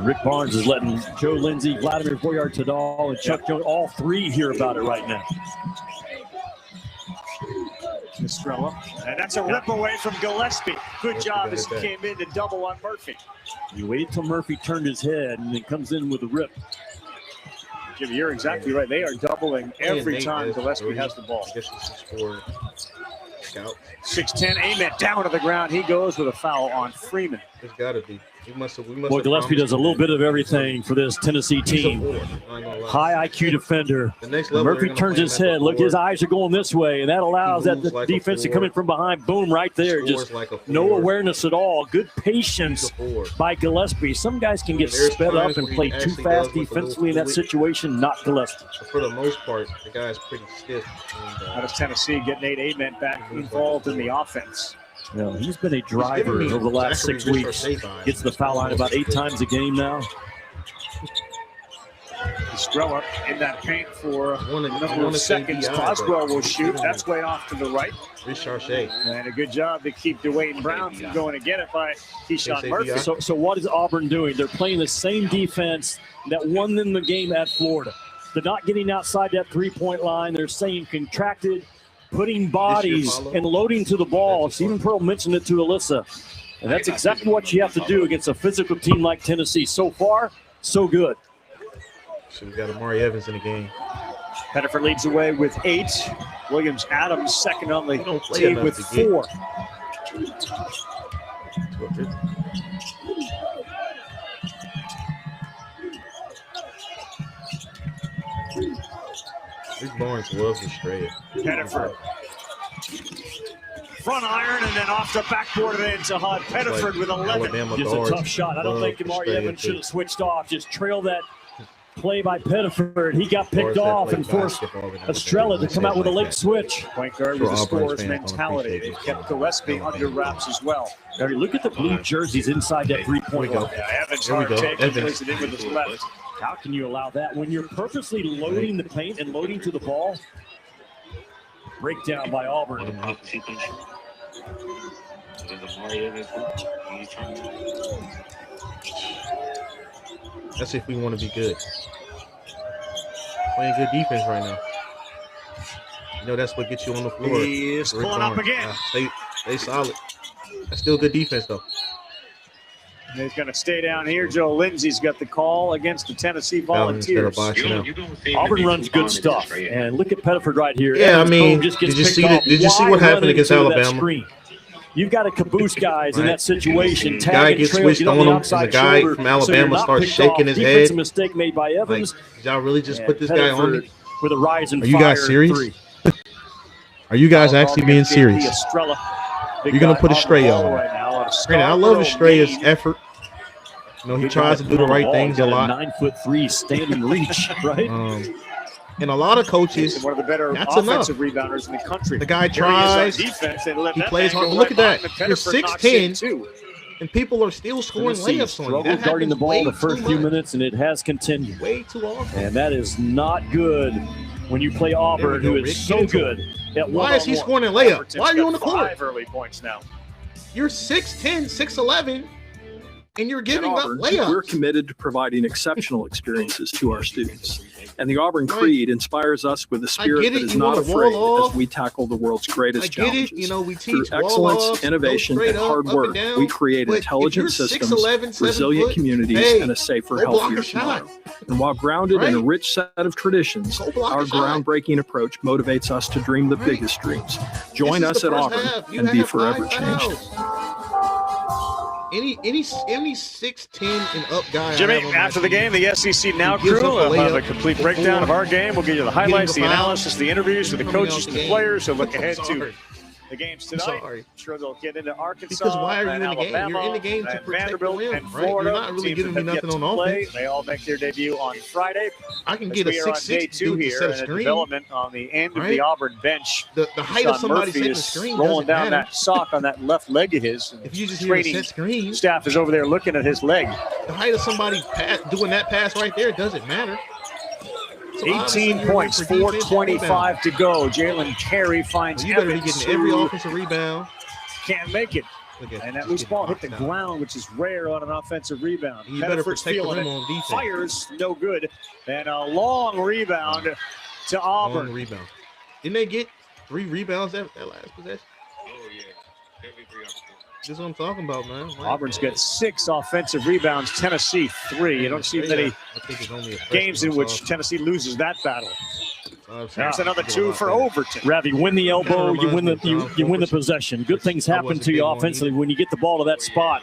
Rick Barnes is letting Joe Lindsay, Vladimir Boyard-Tadal, and Chuck Jones, all three, hear about it right now. Estrella. And that's a rip away from Gillespie. Good job as he came in to double on Murphy. You waited till Murphy turned his head and then comes in with a rip. Jimmy, you're exactly right. They are doubling every time Gillespie has the ball. 6'10", Ament down to the ground. He goes with a foul on Freeman. It's got to be. Boy, Gillespie does a little bit of everything for this Tennessee team. High IQ defender. Murphy turns his head. Look, his eyes are going this way, and that allows that defense to come in from behind. Boom, right there. Just no awareness at all. Good patience by Gillespie. Some guys can get sped up and play too fast defensively in that situation. Not Gillespie. For the most part, the guy's pretty stiff. How does Tennessee get Nate Ament back involved in the offense? Yeah, he's been a driver over the last 6 weeks. Gets the foul line about 8 times a game now. Estrella in that paint for a number of seconds. Boswell will shoot. That's way off to the right. And a good job to keep Dwayne Brown from going to get it by Keyshawn Murphy. So what is Auburn doing? They're playing the same defense that won them the game at Florida. They're not getting outside that three-point line. They're staying contracted, putting bodies and loading to the ball. Stephen Pearl mentioned it to Alyssa. And that's exactly what you have to do against a physical team like Tennessee. So far, so good. So we got Amari Evans in the game. Pettiford leads away with 8. Williams Adams second on the team with 4. Rick Barnes loves the straight. Pettiford. Front iron and then off the backboard and into Tahad Pettiford with 11. Just a tough shot. I don't think Amari Evans should have switched off. Just trail that play by Pettiford. He got picked off and forced Estrella to come out with a late switch. Point guard with a scorer's mentality. They kept Gillespie under wraps as well. Look at the blue jerseys inside that three-point line. Evans hard take and plays it in with his left. How can you allow that when you're purposely loading the paint and loading to the ball? Breakdown by Auburn. That's if we want to be good. Playing good defense right now. You know that's what gets you on the floor. He is pulling up again. Stay solid. That's still good defense though. He's going to stay down here. Joe Lindsay's got the call against the Tennessee Volunteers. Auburn runs good stuff. And look at Pettiford right here. Yeah, I mean, did you see what happened against Alabama? You've got to caboose guys in that situation. The guy gets switched on him, and the guy from Alabama starts shaking his head. Defensive mistake made by Evans. Did y'all really just put this guy on? With a rise in Are you guys serious? Are you guys actually being serious? You're going to put Estrella on. Granted, I love Estrella's effort. You know, he tries to do the right things a lot. 9'3" standing reach, right? And a lot of coaches, one of the better offensive rebounders in the country. The guy tries. Defense and he plays hard. Look at that. You're 6'10". And people are still scoring layups on you. Struggled guarding the ball the first few minutes, and it has continued. Way too often. And that is not good when you play Auburn, who is so good at one-on-one. Why is he scoring a layup? Why are you on the court? 5 early points now. You're 6'10", 6'11", and you're giving up Auburn, layups. We're committed to providing exceptional experiences to our students. And the Auburn Creed inspires us with a spirit that is not afraid as we tackle the world's greatest challenges. We teach Through excellence, innovation, and hard work, we create intelligent systems, resilient communities, and a safer, healthier tomorrow. And while grounded in a rich set of traditions, our groundbreaking approach motivates us to dream the biggest dreams. Join us at Auburn and be forever changed. Any 6'10" and up guy. Jimmy, after the game, the SEC Now crew will have a complete breakdown of our game. We'll give you the highlights, the analysis, the interviews with the coaches and the players. So look ahead to the games tonight. I'm sure they'll get into Arkansas. Because why are you in the game? Alabama, You're in the game to protect the rim, and right? Florida. You're not really giving me nothing on offense. They all make their debut on Friday. I can get a 6'6" dude to set a screen. Development on the end of the Auburn bench. The height of somebody setting the screen rolling doesn't down matter. that sock on that left leg of his. If you just hear a set screen, staff is over there looking at his leg. The height of somebody doing that pass right there doesn't matter. 18 points, 4:25 to go. Jalen Carey finds you better be getting every offensive rebound. Can't make it. And that loose ball hit the ground, which is rare on an offensive rebound. You better protect the rim on defense. Fires, no good. And a long rebound to Auburn. Long rebound. Didn't they get 3 rebounds that last possession? This is what I'm talking about, man. Auburn's got 6 offensive rebounds, Tennessee 3. You don't see many games in which Tennessee loses that battle. There's another 2 for Overton. Ravi, win the elbow, you win the possession. Good things happen to you offensively when you get the ball to that spot.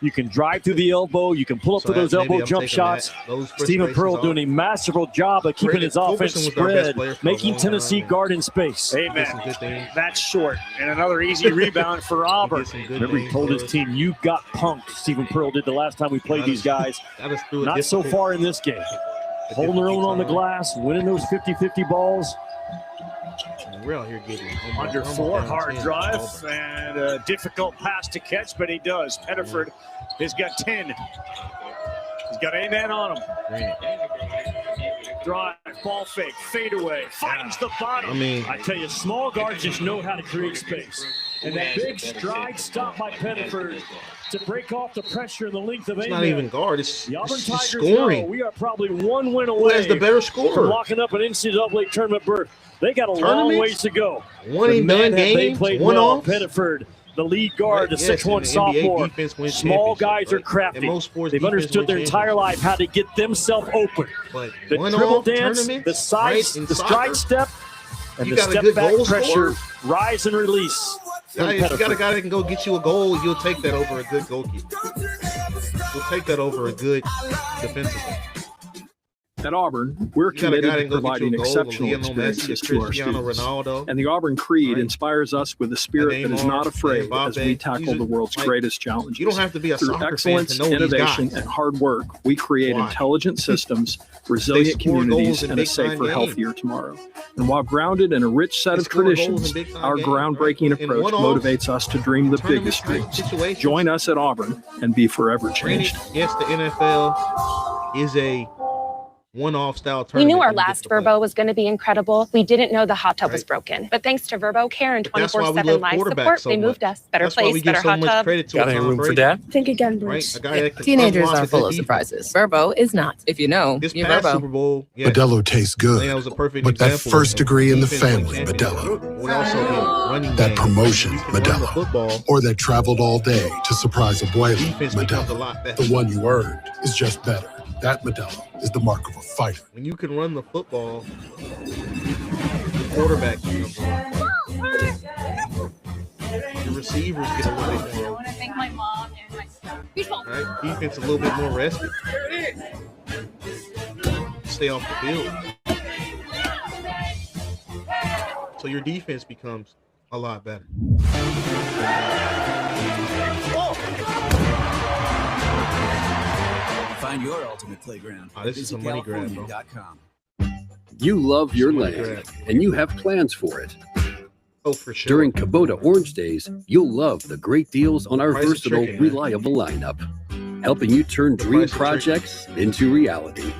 You can drive through the elbow. You can pull up to those elbow jump shots. Stephen Pearl doing a masterful job of keeping his offense spread, making Tennessee guard in space. Amen. That's short. And another easy rebound for Auburn. Remember, he told his team, you got punked. Stephen Pearl did the last time we played these guys. Not so far in this game. Holding their own on the glass, winning those 50-50 balls. We're out here getting under 4, hard drive, and a difficult pass to catch, but he does. Pettiford has got 10. He's got a man on him. Drive, ball fake, fade away, finds the bottom. I tell you, small guards just know how to create space. And that big stride stop by Pettiford to break off the pressure and the length of it's not even guard. It's the Auburn Tigers scoring. We are probably 1 win away. Who has the better scorer? From locking up an NCAA tournament berth. They got a long ways to go. 1 in 9 games. They played one well. off. Pettiford, the lead guard, the 6'1" sophomore. Small guys are crafty. They've understood their entire life how to get themselves open. But the dribble dance, the size, the stride step, and the step back pressure, rise and release. If you got a guy that can go get you a goal, you'll take that over a good goalkeeper. You'll take that over a good defensive one. At Auburn, we're committed to providing exceptional experiences to our students. And the Auburn Creed inspires us with a spirit that is not afraid as we tackle the world's greatest challenges. You don't have to be a Through excellence, innovation, and hard work, we create intelligent systems, resilient communities, and a safer, healthier tomorrow. And while grounded in a rich set of traditions, our groundbreaking approach motivates us to dream the biggest dreams. Join us at Auburn and be forever changed. Yes, the NFL is a one-off style We tournament. knew our last Verbo was going to be incredible. We didn't know the hot tub was broken. But thanks to Verbo Care and 24/7 live support, they moved us. Better place, better hot tub. Got any room for Dad? Think again, Bruce. Teenagers are full of surprises. Verbo is not. If you know, This you're past Verbo. Super Bowl, Modelo tastes good, that was a perfect but that example first of degree in the defense family, winning Modelo. would also be running That game. promotion, You can run the Modelo. football. Or that traveled all day to surprise Abuela, Defense becomes a lot better. Modelo. The one you earned is just better. That Modelo is the mark of a fighter. When you can run the football, the quarterback becomes a lot. The receivers get a little bit more. I want to thank my mom and my son. Right? Defense a little bit more rested. Stay off the field. So your defense becomes a lot better. Find your ultimate playground. Oh, this is a money grab, bro. You love your land, and you have plans for it. Oh, for sure. During Kubota Orange Days, you'll love the great deals on our versatile, reliable lineup, helping you turn dream projects into reality.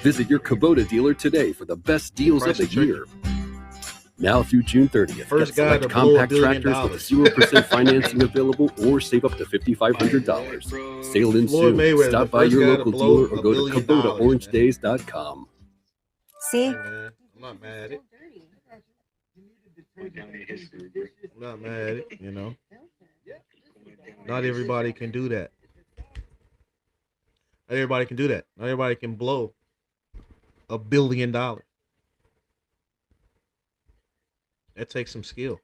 Visit your Kubota dealer today for the best deals of the year. Now through June 30th, First get select compact tractors with 0% financing available or save up to $5,500. Sale ends soon. Stop by your local dealer or go to KubotaOrangeDays.com. See? I'm not mad at it. I'm not mad at it, you know. Not everybody can do that. Not everybody can do that. Not everybody can blow $1 billion. That takes some skill.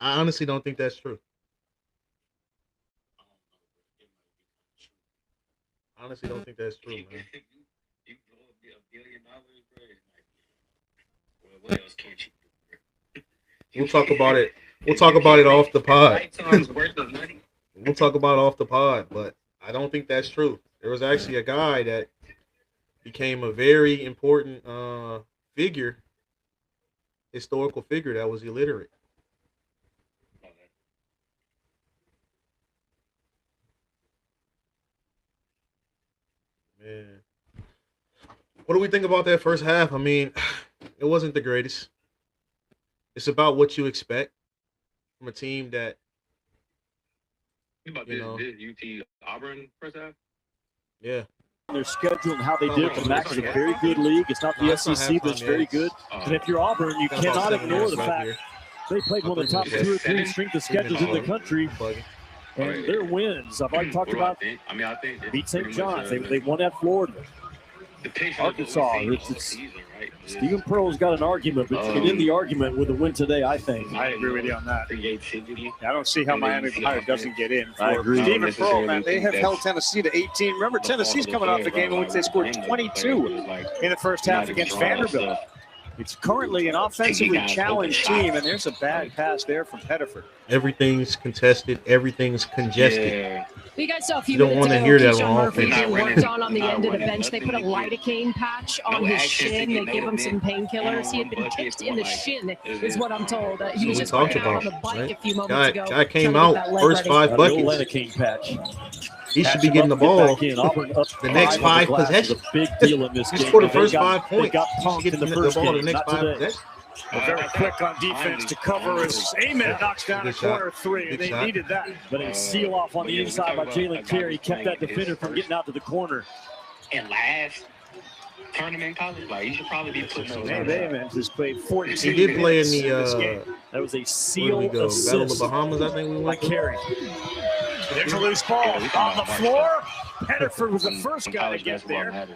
I honestly don't think that's true. I honestly don't think that's true, man. We'll talk about it. We'll talk about it off the pod. We'll talk about it off the pod, but I don't think that's true. There was actually a guy that became a very important figure, historical figure that was illiterate. Man. What do we think about that first half? I mean, it wasn't the greatest. It's about what you expect from a team that, you know, UT Auburn first half? Yeah. Their schedule and how they did. The MAC is a very good league. It's not the SEC, but it's very good. And if you're Auburn, you cannot ignore the fact they played one of the top 2 or 3 strength of schedules in the country. And their wins, I've already talked about, beat St. John's. They won at Florida. Arkansas, Stephen Pearl's got an argument, but you can end the argument with a win today, I think. I agree with you on that. I don't see how Miami doesn't get in. I agree. Stephen Pearl, man, they have held Tennessee to 18. Remember, Tennessee's coming off a game in which they scored 22 in the first half against Vanderbilt. It's currently an offensively challenged team, and there's a bad pass there from Pettiford. Everything's contested. Everything's congested. Yeah. You guys saw a few you don't want to hear that on offense. Murphy worked on the end of the bench. They put a lidocaine patch on his shin. They gave him some painkillers. He had been kicked in the shin, is what I'm told. He was just out on the bike a few moments ago. Guy came out first 5 buckets. Lidocaine patch. He should be getting the ball the next 5 possessions. Big deal in this game. He scored the first 5 points. They got punked in the first ball game. the next 5 possessions. Very quick on defense to cover as Amen knocks down a corner 3, and they needed that. But a seal off on the inside by Jalen Carey kept that defender from getting out to the corner. And last tournament college, like you should probably be putting those. Amen just played 14. He did play in the that was a seal assist. Battle of the Bahamas, I think we went by Carey. There's a loose ball on the floor. Pettiford was the first guy to get there.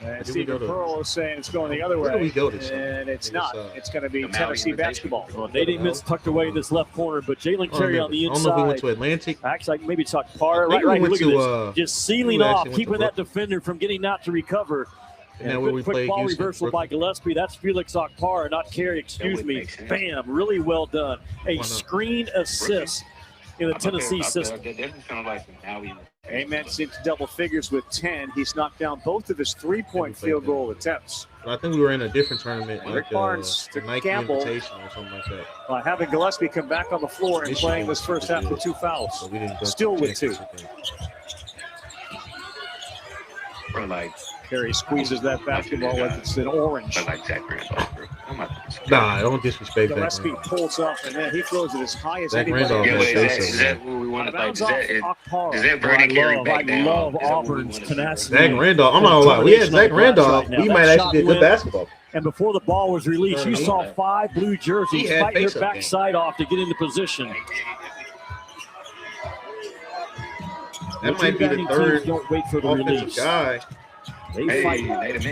And Stephen Pearl is saying it's going the other way. Where do we go this and it's not. It's going to be Tennessee basketball. Well, they didn't miss tucked away in this left corner, but Jalen Carey on the inside. I don't know if we went to Atlantic. Actually, maybe it's Akpar. Right. Look at this. Just sealing off, keeping that defender from getting out to recover. And a quick ball reversal by Gillespie. That's Felix Akpar, not Carey, excuse me. Bam, really well done. A screen assist in the Tennessee system. Amen into double figures with 10. He's knocked down both of his 3-point field goal attempts. I think we were in a different tournament, Rick Barnes to Nike gamble Invitation or something like that. By having Gillespie come back on the floor and playing this first half with 2 fouls. So we didn't go still with 2. Carey squeezes that basketball like it's an orange. Nah, don't disrespect that. Gillespie pulls up and then he throws it as high as Zach anybody. Is that what we want to like? Is that Brady Carey back down? I love Auburn's tenacity. Zach Randolph, I'm not gonna lie. We had Zach Randolph. We might actually be a good basketball. And before the ball was released, you saw 5 blue jerseys fighting their backside off to get into position. That might be the third don't wait for the release. Guy. They fight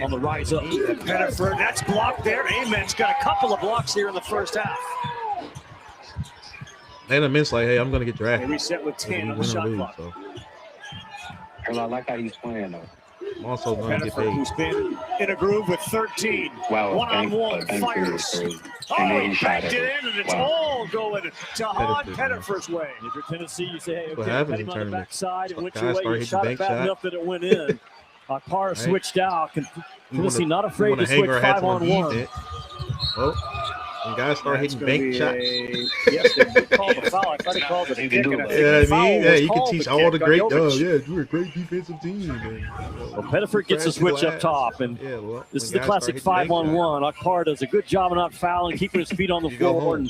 on the rise up. Pettiford, that's blocked there. Amen's got a couple of blocks here in the first half. And Amen's like, hey, I'm going to get drafted. They reset with 10 on the shot clock. So. I like how he's playing, though. I'm also going to get paid. Who's been in a groove with 13. Wow, one-on-one fires. Oh, he backed it in, and it's all going to Han Pettiford's way. If you're Tennessee, you say, hey, what okay, happens him in on the tournaments? backside and went your way. You shot it bad enough that it went in. Akpara switched out. Tennessee not afraid to switch 5-on-1. When guys start hitting bank shots. Yes, they did call the foul. I thought he called it a kick. You can teach all the great dogs. Yeah, you're a great defensive team. Well, Pettiford gets a switch up top, and this is the classic 5-on-1. Akpara does a good job of not fouling, keeping his feet on the floor, and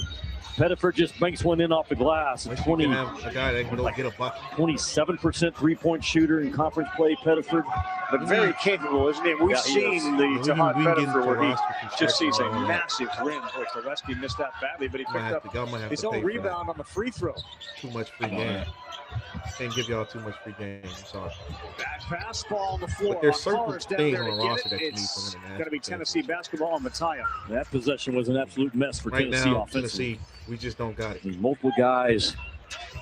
Pettiford just banks one in off the glass. 27% three-point shooter in conference play, Pettiford. But very capable, isn't he? We've seen the Jahad Pettiford where he just sees a massive rim. Boy, Gillespie missed that badly, but he picked up his own rebound on the free throw. Too much free game. Can't give y'all too much free game. I'm sorry. Back pass ball on the floor. But there's certain things on the roster that you need from it's going to be Tennessee basketball on Mattia. That possession was an absolute mess for Tennessee offensively. We just don't got it. There's multiple guys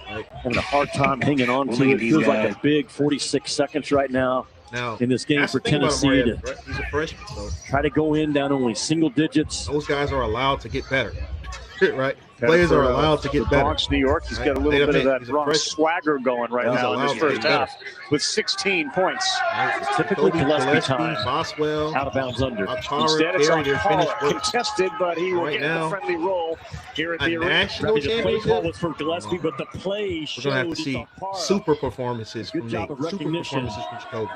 having a hard time hanging on to it. It feels like a big 46 seconds right now in this game for Tennessee to he's a freshman, so try to go in down only single digits. Those guys are allowed to get better, right? Players are allowed to get better. Bronx, New York, he's got a little bit of that Bronx swagger going right now in his first half with 16 points. Typically Gillespie time. Boswell, out of bounds under. Instead, it's contested, but he will get the friendly roll here at the arena. The play call was for Gillespie, but the play showed. We're going to have to see super performances from Nate. Super performances from Jacoby.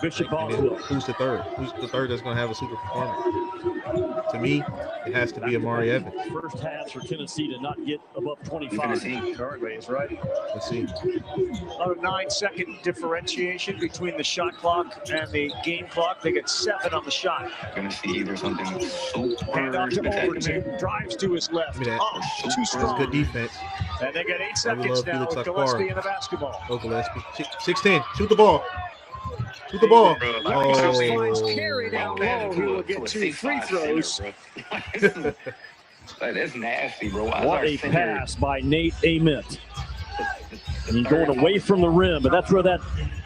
Bishop Boswell. Who's the third? Who's the third that's going to have a super performance? To me, it has to be Amari Evans. First half for Tennessee to not get above 25. Currently is right. Let's see. About a 9-second differentiation between the shot clock and the game clock. They get 7 on the shot. Going to see either something super hand off to Overton. Drives to his left. Too strong. That's good defense. And they get 8 seconds now with Gillespie in the basketball. Oh, Gillespie. 16. Shoot the ball. Shoot the ball. Finds Carey down low. He will get 2 free throws. That's nasty, bro. What a pass by Nate Ament. And he's going away from the rim, but that's where that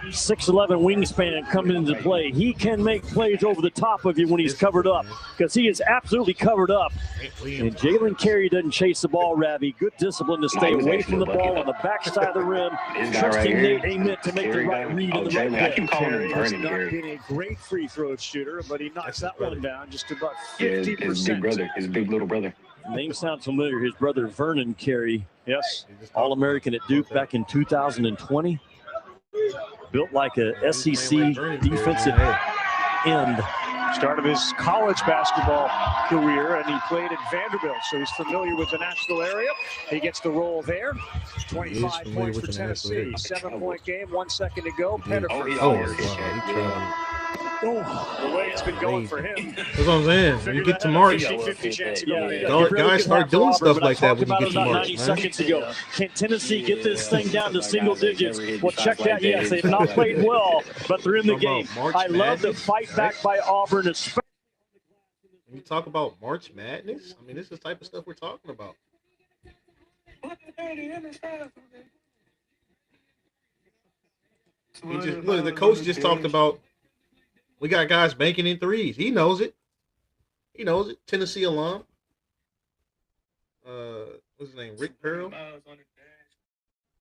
6'11" wingspan comes into play. He can make plays over the top of you when he's covered up, because he is absolutely covered up. And Jalen Carey doesn't chase the ball, Ravi. Good discipline to stay away from the ball on the backside of the rim, trusting Nate Ament to make the right read in the right place. Carey has not been a great free throw shooter, but he knocks that one down just about 50%. His big little brother. Name sounds familiar. His brother Vernon Carey, yes, All-American at Duke back in 2020. Built like a SEC defensive end. Start of his college basketball career, and he played at Vanderbilt, so he's familiar with the national area. He gets the roll there. 25 points for Tennessee. 7-point game, 1 second to go. Pettiford. The way it's been going for him. That's what I'm saying. When you get to March, guys start doing stuff like that when you get to March. 90 seconds ago. Can Tennessee get this thing down to single digits? Well, check that. Yes, they've not played well, but they're in the game. I love the fight back by Auburn. When you talk about March Madness, I mean, this is the type of stuff we're talking about. Look, the coach just talked about we got guys banking in threes. He knows it. He knows it. Tennessee alum. What's his name? Rick Pearl?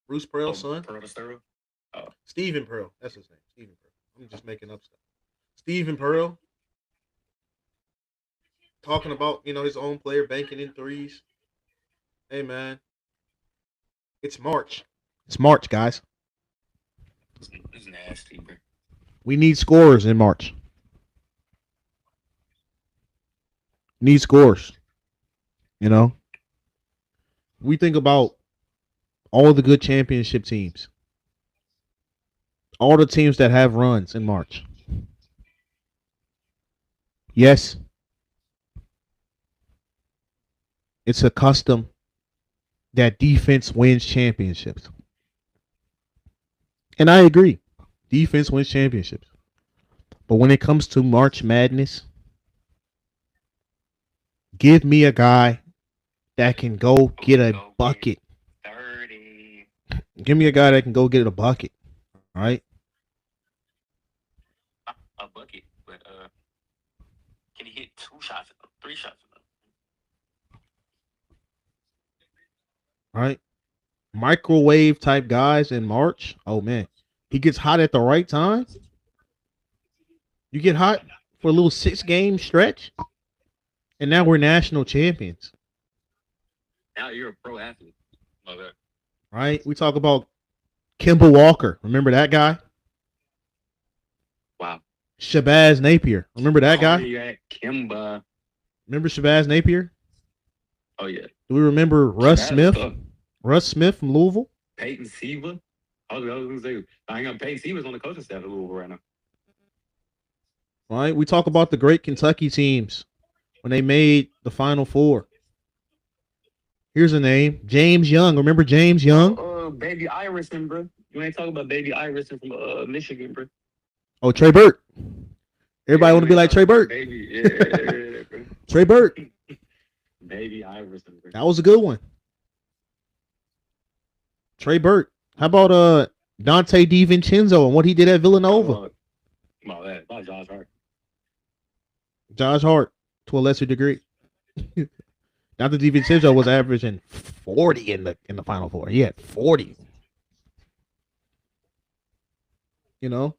Bruce Pearl's son? Stephen Pearl. That's his name. Stephen Pearl. I'm just making up stuff. Stephen Pearl. Talking about, his own player banking in threes. Hey, man. It's March. It's March, guys. It's nasty, bro. We need scorers in March. Need scores. We think about all the good championship teams. All the teams that have runs in March. Yes. It's a custom that defense wins championships. And I agree. Defense wins championships. But when it comes to March Madness, give me a guy that can go get a bucket. 30. Give me a guy that can go get a bucket. All right? A bucket, but can he hit 2 shots, 3 shots? All right? Microwave type guys in March. Oh, man. He gets hot at the right time. You get hot for a little 6-game stretch, and now we're national champions. Now you're a pro athlete. Okay. Right? We talk about Kemba Walker. Remember that guy? Wow. Shabazz Napier. Remember that guy? Yeah, Kemba. Remember Shabazz Napier? Oh, yeah. Do we remember Russ Smith? Russ Smith from Louisville? Peyton Siva. I was going to say, Peyton Siva's on the coaching staff of Louisville right now. Right? We talk about the great Kentucky teams when they made the Final Four. Here's a name. James Young. Remember James Young? Baby Iverson, bro. You ain't talking about Baby Iverson from Michigan, bro. Oh, Trey Burke. Everybody want to be like Trey Burke. Baby, yeah, bro. Trey Burke. Baby Iverson, bro. That was a good one. Trey Burke. How about Dante DiVincenzo and what he did at Villanova? About Josh Hart. Josh Hart, to a lesser degree. Dante DiVincenzo was averaging 40 in the Final Four. He had 40. You know,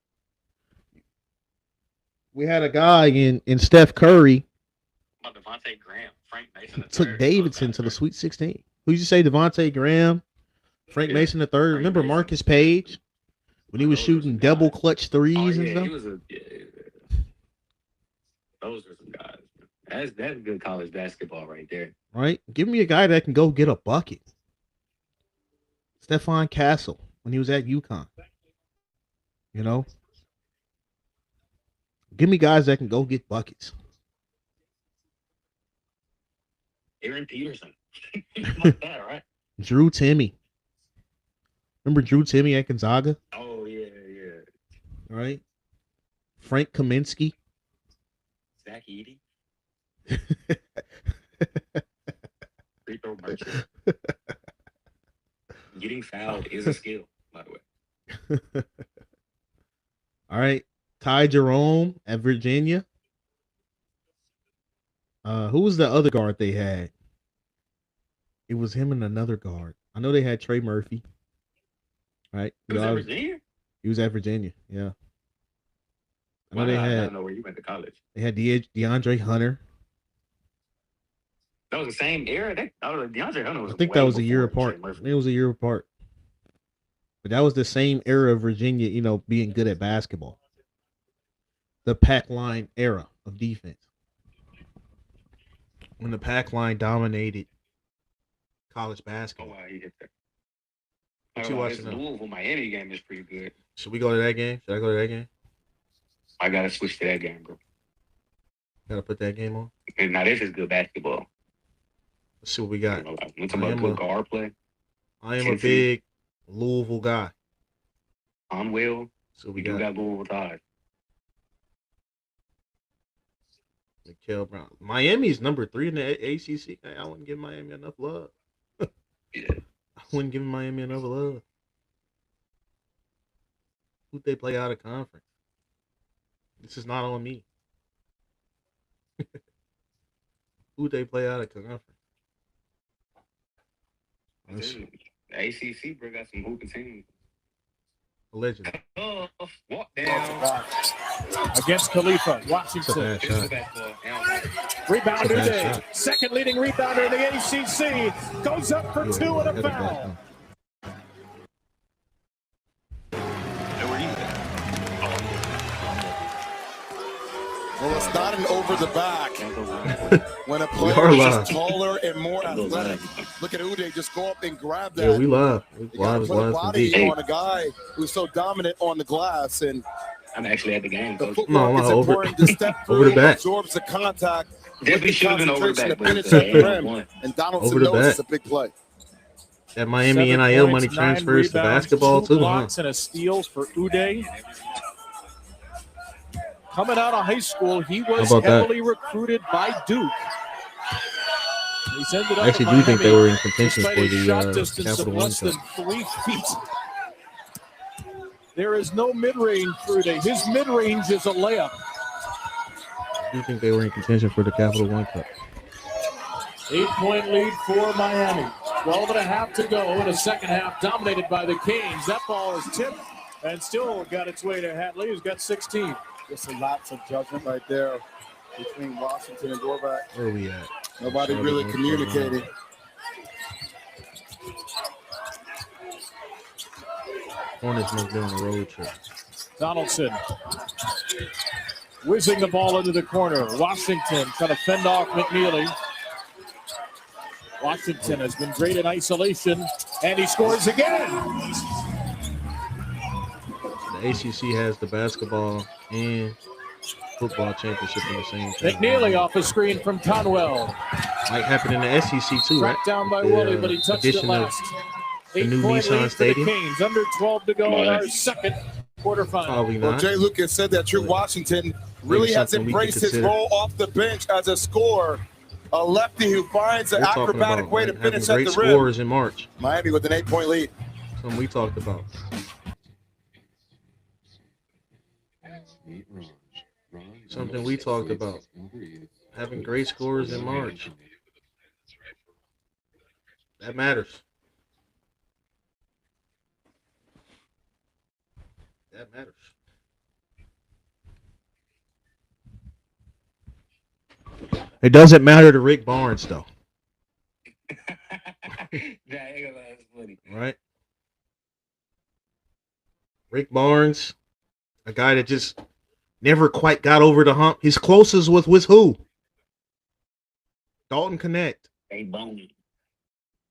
we had a guy in Steph Curry. Devontae Graham, Frank Mason took Davidson to the Sweet 16. Who did you say? Devontae Graham, Frank Mason III. Remember Marcus Page when he was shooting double clutch threes and stuff? He was those are some guys. That's good college basketball right there. Right? Give me a guy that can go get a bucket. Stephon Castle when he was at UConn. You know? Give me guys that can go get buckets. Aaron Peterson. Like that, right? Drew Timme. Remember Drew Timme at Gonzaga? Oh, yeah. Right? Frank Kaminsky. Zach Edey. Free throw merchant. Getting fouled is a skill, by the way. All right. Ty Jerome at Virginia. Who was the other guard they had? It was him and another guard. I know they had Trey Murphy. Right? He was at Virginia? He was at Virginia, yeah. I know I they had. don't know where you went to college. They had DeAndre Hunter. That was the same era. DeAndre Hunter was. I think that was a year apart. It was a year apart. But that was the same era of Virginia, you know, being good at basketball. The pack line era of defense. When the pack line dominated college basketball. Oh, wow, he hit that. What you watching? This Louisville Miami game is pretty good. Should we go to that game? Should I go to that game? I gotta switch to that game, bro. Gotta put that game on. And now this is good basketball. Let's see what we got. We're talking about good guard play. I am a big Louisville guy. I'm Will. So we do got Louisville ties. Mikael Brown. Miami's number 3 in the ACC. Hey, I wouldn't give Miami enough love. Yeah. I wouldn't give Miami enough love. Who'd they play out of conference? This is not on me. Who'd they play out of conference? The ACC, bro, got some hooping teams. Legend. Walk down. Against Khalifa, Washington. Rebound today. Second leading rebounder in the ACC. Goes up for 2 and a foul. Well, it's not an over the back. When a player is taller and more athletic, look at Uday just go up and grab that. Yeah, we live. You gotta put a body on a guy who's so dominant on the glass, and I'm actually at the game. The footwork is important to step through, over the back. Absorbs the contact. Definitely should have been over the back. Finish at the rim, and Donaldson knows it's a big play. That Miami NIL money transfers to basketball too, huh? Blocks and a steals for Uday. Coming out of high school, he was heavily recruited by Duke. He's ended up I actually do think they were in contention for the Capital One less than 3 feet. There is no mid-range for Uday. His mid-range is a layup. I do think they were in contention for the Capital One Cup. 8-point lead for Miami. 12 and a half to go in the second half, dominated by the Canes. That ball is tipped and still got its way to Hatley, who's got 16. Just a lapse of judgment right there between Washington and Dorvac. Where are we at? Nobody really communicating. Hornets must be on a road trip. Donaldson whizzing the ball into the corner. Washington trying to fend off McNeely. Washington has been great in isolation, and he scores again. The ACC has the basketball and football championship in the same time. McNeely off a screen from Conwell. Might happen in the SEC too, right? Tracked down by Woolley, but he touched it last. The new Nissan Stadium. Canes, under 12 to go in our second quarterfinal. Probably not. Well, Jay Lucas said that True Washington really has embraced his role off the bench as a scorer. A lefty who finds an acrobatic way to finish at the rim. Scores in March. Miami with an 8-point lead. Something we talked about. Something we talked about. Having great scores in March. That matters. That matters. It doesn't matter to Rick Barnes, though. Right? Rick Barnes, a guy that just never quite got over the hump. His closest was who? Dalton Connect.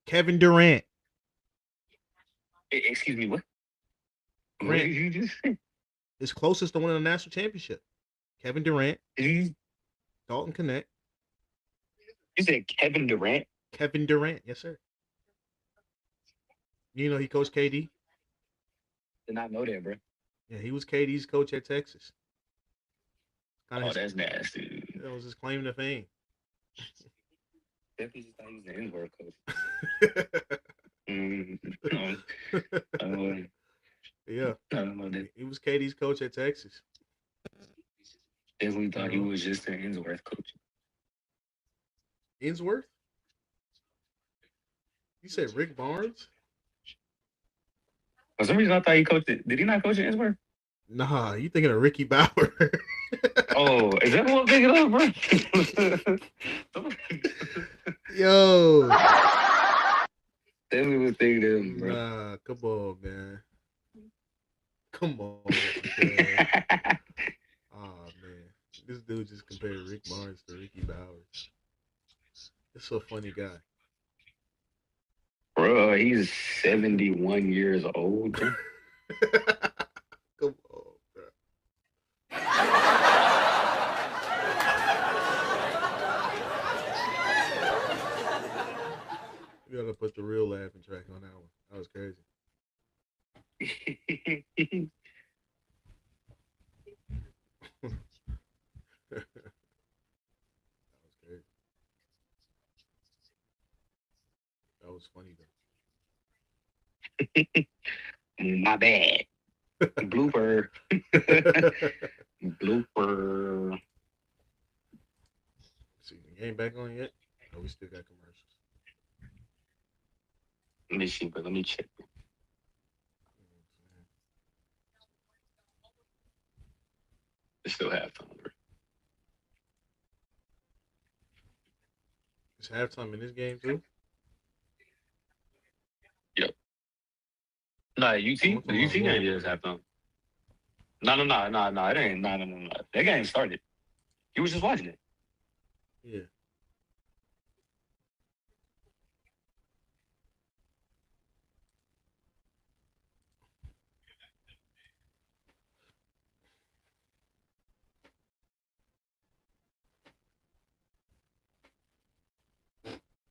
Kevin Durant. Excuse me, what? What did you just say? His closest to winning a national championship. Kevin Durant. Dalton Connect. You said Kevin Durant? Kevin Durant, yes, sir. You know he coached KD? Did not know that, bro. Yeah, he was KD's coach at Texas. That's nasty. That was his claim to fame. Definitely just thought he was the N-word coach. Yeah. He was KD's coach at Texas. Definitely thought he was just an Ainsworth coach. Ainsworth? You said Rick Barnes? For some reason, I thought he coached it. Did he not coach at Ainsworth? Nah, you thinking of Ricky Bauer. Oh, is that what I'm thinking of, bro? Yo. Definitely was thinking of him, bro. Nah, come on, man. Come on, man. Oh, man. This dude just compared Rick Barnes to Ricky Bowers. It's a funny guy. Bro, he's 71 years old. Come on, bro. You gotta put the real laughing track on that one. That was crazy. That was funny though. My bad. Blooper. Blooper. See, you ain't back on yet? No, we still got commercials. Let me see, but let me check. It's still halftime, bro. It's halftime in this game too? Yep. No, UT game is halftime. No. It ain't. No. That game started. You was just watching it. Yeah.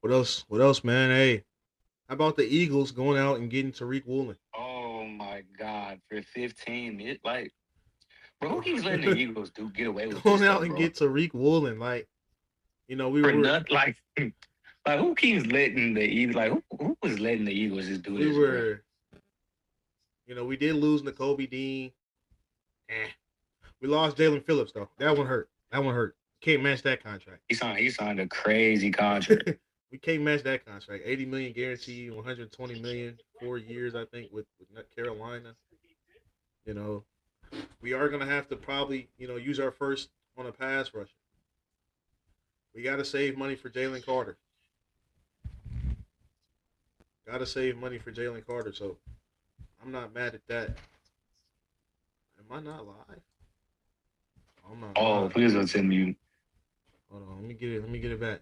What else, man? Hey, how about the Eagles going out and getting Tariq Woolen? Oh my God, for 15, like, bro, who keeps letting the Eagles get away with going out and get Tariq Woolen? Like, you know, we were like who keeps letting the Eagles? Like, who was letting the Eagles just do this? We were, you know, we did lose Nakobe Dean. We lost Jalen Phillips though. That one hurt. Can't match that contract. He signed a crazy contract. We can't match that contract. $80 million guaranteed, $120 million, 4 years, I think, with Carolina. You know, we are gonna have to probably, use our first on a pass rusher. We got to save money for Jalen Carter. Got to save money for Jalen Carter. So I'm not mad at that. Am I not live? I'm not. Oh, live. please don't send me. Hold on. Let me get it back.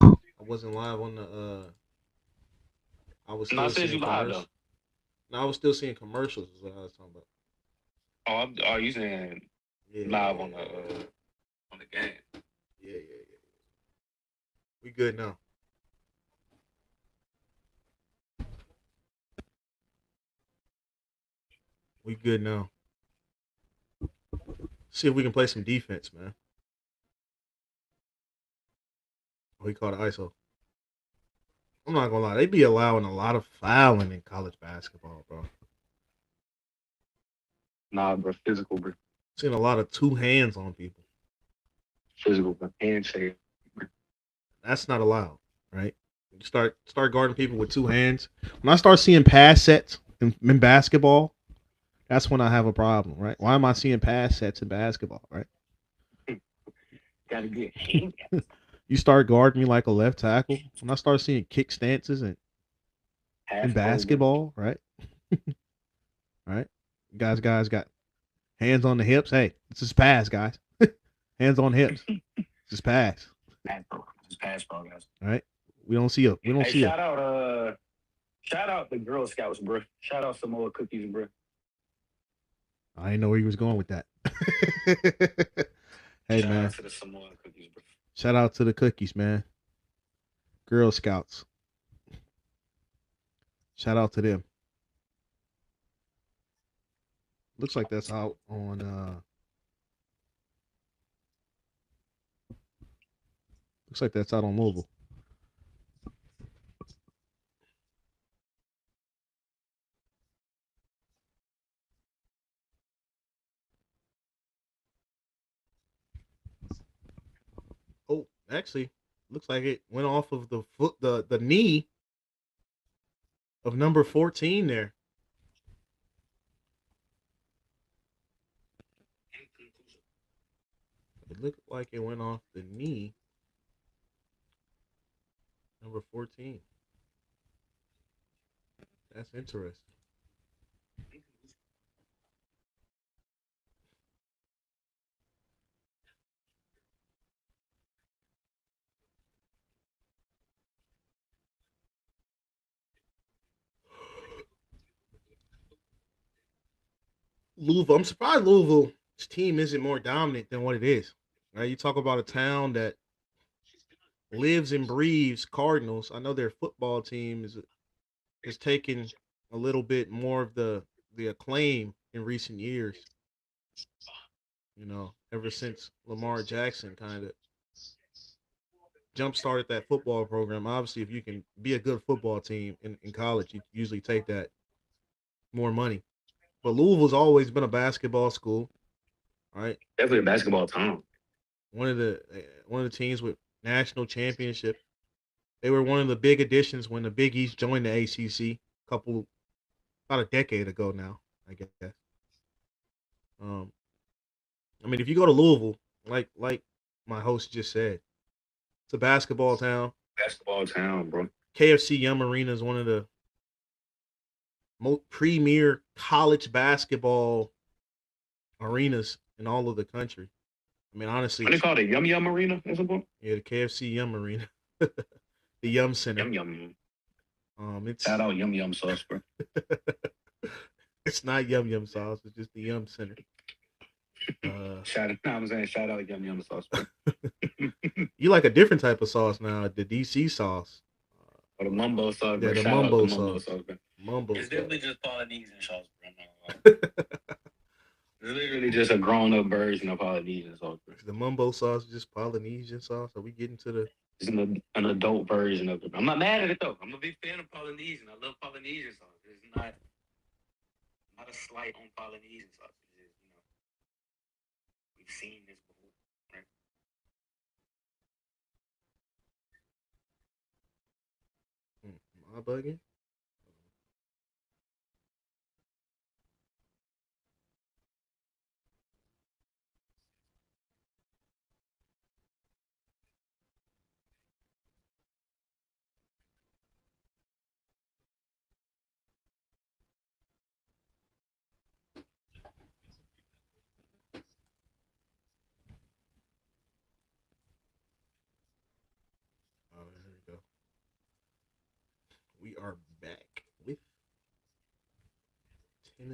I wasn't live on the. I was still seeing commercials. No, I was still seeing commercials. Is what I was talking about. Oh, you saying live on the game? Yeah. We good now. We good now. See if we can play some defense, man. Oh, he called it ISO. I'm not gonna lie, they be allowing a lot of fouling in college basketball, bro. Nah, bro, physical, bro. Seen a lot of two hands on people. Physical, bro. Handshake. That's not allowed, right? You start guarding people with two hands. When I start seeing pass sets in basketball, that's when I have a problem, right? Why am I seeing pass sets in basketball, right? Gotta get hands. You start guarding me like a left tackle. When I start seeing kick stances in basketball, right? Right? Guys got hands on the hips. Hey, this is pass, guys. Hands on hips. This is pass. Just pass ball, guys. All right. We don't see a. Shout out the Girl Scouts, bro. Shout out Samoa Cookies, bro. I didn't know where he was going with that. Hey, Shout man. out to the Samoa Cookies, bro. Shout out to the cookies, man. Girl Scouts. Shout out to them. Looks like that's out on looks like that's out on mobile. Oh, actually, looks like it went off of the foot, the knee of number 14 there. It looked like it went off the knee. Number 14. That's interesting. Louisville. I'm surprised Louisville's team isn't more dominant than what it is. Right? You talk about a town that lives and breathes Cardinals. I know their football team is taking a little bit more of the acclaim in recent years. Ever since Lamar Jackson kind of jump-started that football program. Obviously, if you can be a good football team in college, you usually take that more money. But Louisville's always been a basketball school, right? Definitely a basketball town. One of the teams with national championship. They were one of the big additions when the Big East joined the ACC about a decade ago now, I guess. I mean, if you go to Louisville, like my host just said, it's a basketball town. Basketball town, bro. KFC Yum Arena is one of the most premier college basketball arenas in all of the country. I mean, honestly, What they call it, Yum Yum Arena or something? yeah, the KFC Yum Arena, the Yum Center. Yum Yum. It's Shout out Yum Yum sauce, bro. it's not Yum Yum sauce. It's just the Yum Center. Shout out Yum Yum sauce, bro. You like a different type of sauce now, the DC sauce. Or the mumbo sauce, Yeah, bro. the Shout out mumbo the sauce. bro. Mumbo It's sauce. definitely just Polynesian sauce, bro. It's literally just a grown-up version of Polynesian sauce, bro. The mumbo sauce is just Polynesian sauce. Are we getting to the? It's an adult version of it. I'm not mad at it though. I'm a big fan of Polynesian. I love Polynesian sauce. It's not a slight on Polynesian sauce. It's just, we've seen this before, right? Am I bugging?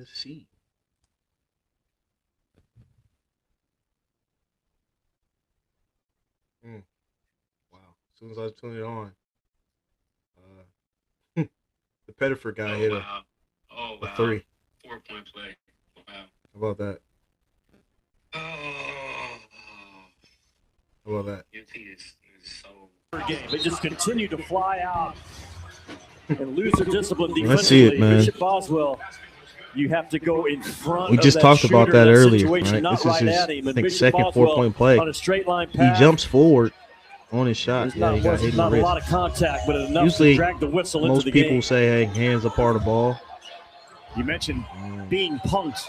Tennessee. Wow. As soon as I turned it on, the Pettiford guy hit a 3. 4-point play. Wow. How about that? How about that? UT is so. Game. They just continue to fly out and lose their discipline defensively. Let's see it, man. Bishop Boswell, you have to go in front. We just talked about that earlier, right? This is his, I think, second 4-point play. On a straight line pass. He jumps forward on his shot. There's not, he got hit in the not a wrist. lot of contact, but enough Usually, to drag the whistle most into the game. people say, hey, hands are part of the ball. You mentioned being punked.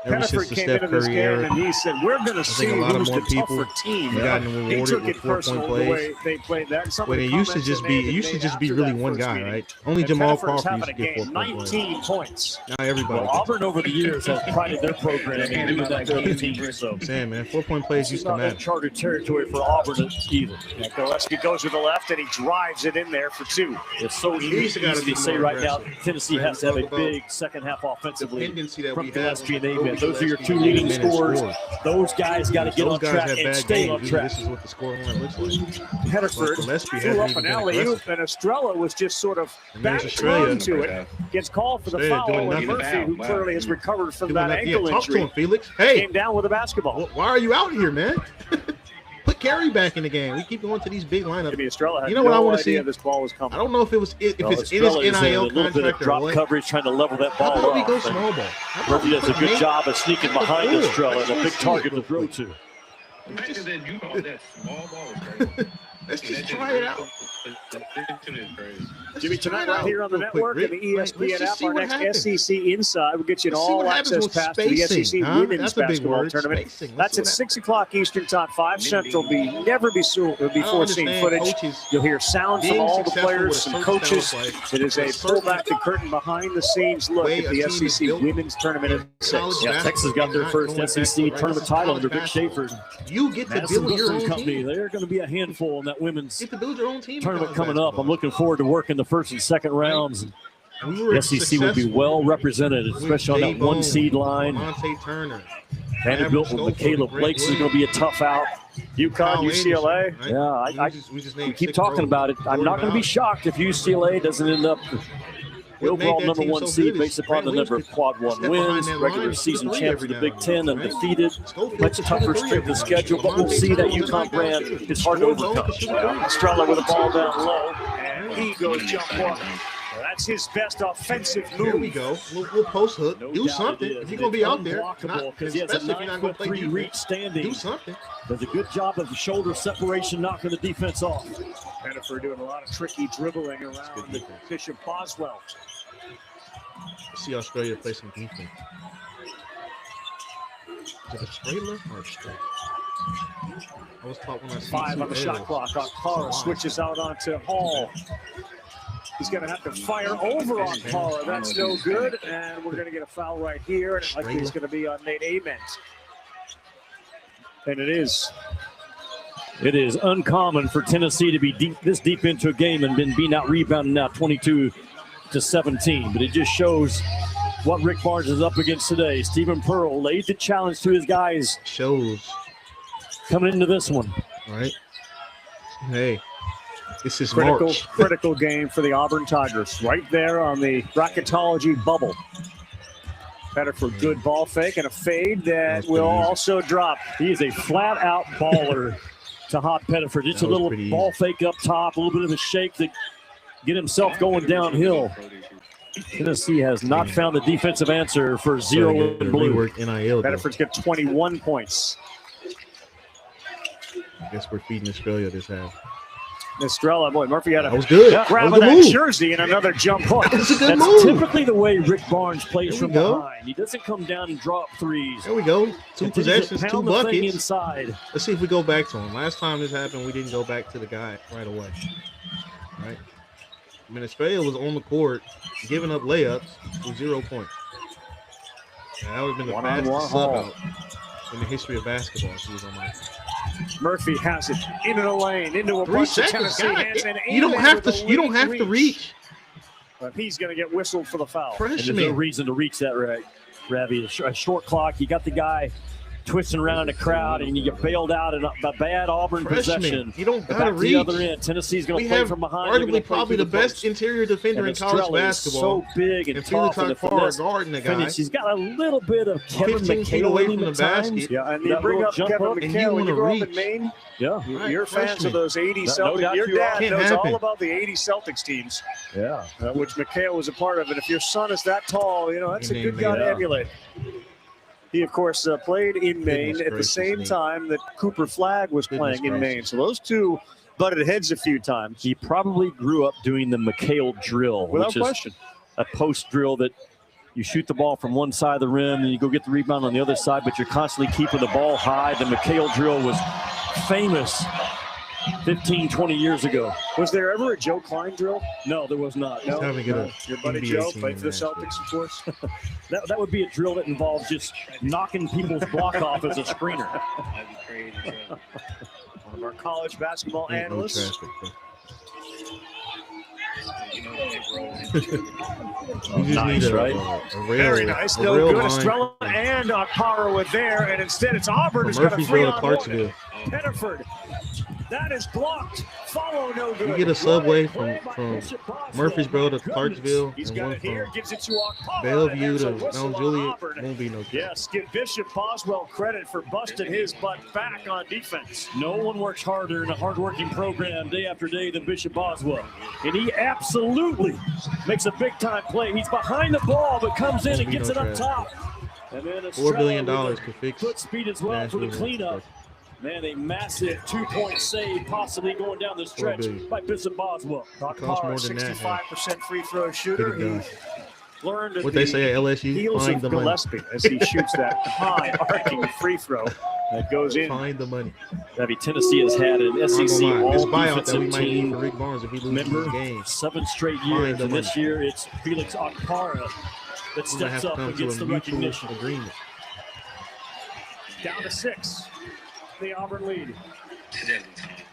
Ever since Pettiford the came Steph into this Curry game era, and he said, we're going to see a lot who's of more the people tougher team. have gotten He rewarded took with it 4-point personal the plays. way they played that. Some When of it the used to comments just that be, they it used to made just be after really that one first guy, meeting. right? Only And Jamal Pettiford's Crawford used to having a get game, 4-point plays. 19 points. Now everybody. Well, Auburn over the years has prided their program in doing that to other teams. So I'm saying, man, 4-point plays used to not matter. uncharted territory for Auburn either. Gillespie goes to the left and he drives it in there for 2. It's so easy to say right now. Tennessee has to have a big second half offensively from Gillespie and Amen. Those are your 2 leading scorers. Those guys got to get on track and stay on track. This is what the scoreline looks like. Pettiford threw up an alley-oop, and Estrella was just sort of back to it. Gets called for the foul, and Murphy, who clearly has recovered from that ankle Talk to him, injury, Felix. Hey, came down with a basketball. Why are you out here, man? Put Carey back in the game. We keep going to these big lineups. Jimmy Estrella had you know what I want to see? This ball was coming. I don't know if it's in his NIL contract or drop what. coverage, trying to level that How ball about we off. go small ball? Murphy does a good job of sneaking behind Estrella and a big target to throw to. Imagine that you call that small ball is crazy. Let's just try it out. Jimmy, tonight right here on the network and the ESPN app, our next SEC Inside. We'll get you an all-access pass to the SEC Women's Basketball Tournament. That's at 6 o'clock Eastern Time, 5 Central. Never before seen footage. You'll hear sounds from all the players, some coaches. It is a pull back the curtain behind-the-scenes look at the SEC Women's Tournament at 6. Yeah, Texas got their first SEC tournament title under Rick Schaefer. You get to Madison build your Brooklyn own Company. team. They're going to be a handful in that women's Get to build your own team. tournament coming up. I'm looking forward to working the first and second rounds. The SEC will be well represented, especially on that 1 seed line. Monte Turner. Vanderbilt with Michaela Blakes is going to be a tough out. UConn, UCLA. Right? Yeah, we keep talking about it. I'm not going to be shocked if UCLA doesn't end up the overall number 1 seed based upon the number of quad 1 wins, regular season champs of the Big Ten, undefeated. Much tougher strength of schedule, but we'll see that UConn brand is hard to overcome. Estrella with the ball down low, and he goes jump ball. That's his best offensive move. Here we go. We'll post hook. No Do doubt something. it is. If you're going to be out there, Because he has a especially if you're not going to play 9'3" reach defense, standing. do something. Does a good job of the shoulder separation, knocking the defense off. Pettiford doing a lot of tricky dribbling around the Bishop Boswell. Let's see Australia play some defense. Is it a straight left or a straight? I was taught when I see 5 on the shot clock. Carr switches out onto Hall. He's going to have to fire over on Carr. That's no good. And we're going to get a foul right here. And it likely is going to be on Nate Ament. And it is. It is uncommon for Tennessee to be this deep into a game and been being out rebounded now 22-17. But it just shows what Rick Barnes is up against today. Stephen Pearl laid the challenge to his guys. Shows. Coming into this one. All right. Hey. This is critical game for the Auburn Tigers. Right there on the bracketology bubble. Pettiford, good ball fake and a fade that will also drop. He is a flat-out baller to Hot Pettiford. Just a little ball fake up top, a little bit of a shake to get himself going downhill. Tennessee has not found the defensive answer for 0 and blue. Pettiford's got 21 points. I guess we're feeding Australia this half. Estrella, boy, Murphy had a grab of that jersey and another jump hook. That's typically the way Rick Barnes plays from behind. He doesn't come down and drop threes. There we go. 2 possessions, 2 buckets. Inside. Let's see if we go back to him. Last time this happened, we didn't go back to the guy right away. Right? I mean, Australia was on the court, giving up layups with 0 points. That would have been the fastest sub out in the history of basketball if he was on my team. Murphy has it into the lane, into a bunch of Tennessee hands, and you don't have to reach. But he's going to get whistled for the foul. There's no reason to reach that right. Ravi. A short clock. You got the guy twisting around a crowd, and you get bailed out in a bad Auburn possession. You don't got to reach. The other end. Tennessee's going to play from behind. Arguably probably the best interior defender in college basketball. So big and tough. And guarding the guy. He's got a little bit of Kevin 15 feet away from the basket. Yeah, and you bring up Kevin McHale when you grow up in Maine. Yeah, you're fans of those 80 Celtics. Your dad knows all about the 80 Celtics teams. Yeah, which McHale was a part of. And if your son is that tall, that's a good guy to emulate. He, of course, played in Maine at the same time that Cooper Flagg was playing in Maine. So those two butted heads a few times. He probably grew up doing the McHale drill, without question. A post drill that you shoot the ball from one side of the rim and you go get the rebound on the other side, but you're constantly keeping the ball high. The McHale drill was famous 15, 20 years ago. Was there ever a Joe Klein drill? No, there was not. No. Your buddy Joe played for the Celtics, of course. that would be a drill that involves just knocking people's block off as a screener. One of our college basketball analysts. Nice, right? Very nice. No good. Estrella and Okpara were there, and instead it's Auburn who's got a free on Clarksville. Pettiford. That is blocked. Follow no good. You get a subway from Murfreesboro to Clarksville. He's got it here. Gives it to Okpara. Bellevue to Mount Juliet. Won't be no good. Yes, give Bishop Boswell credit for busting his butt back on defense. No one works harder in a hardworking program day after day than Bishop Boswell. And he absolutely makes a big-time play. He's behind the ball, but comes in and gets it up top. And then $4 billion could fix foot speed as well for the cleanup. Man, a massive two-point save possibly going down the stretch by Bishop Boswell. Okpara, 65% free throw shooter. He learned what they say at LSU, find the Gillespie as he shoots that high arcing free throw that goes in. Find the money. Tennessee has had an SEC all-defensive team. For Rick Barnes if he loses member, the game. 7 straight years, and this year it's Felix Okpara that steps up and gets the recognition. Agreement. Down to 6. The Auburn lead.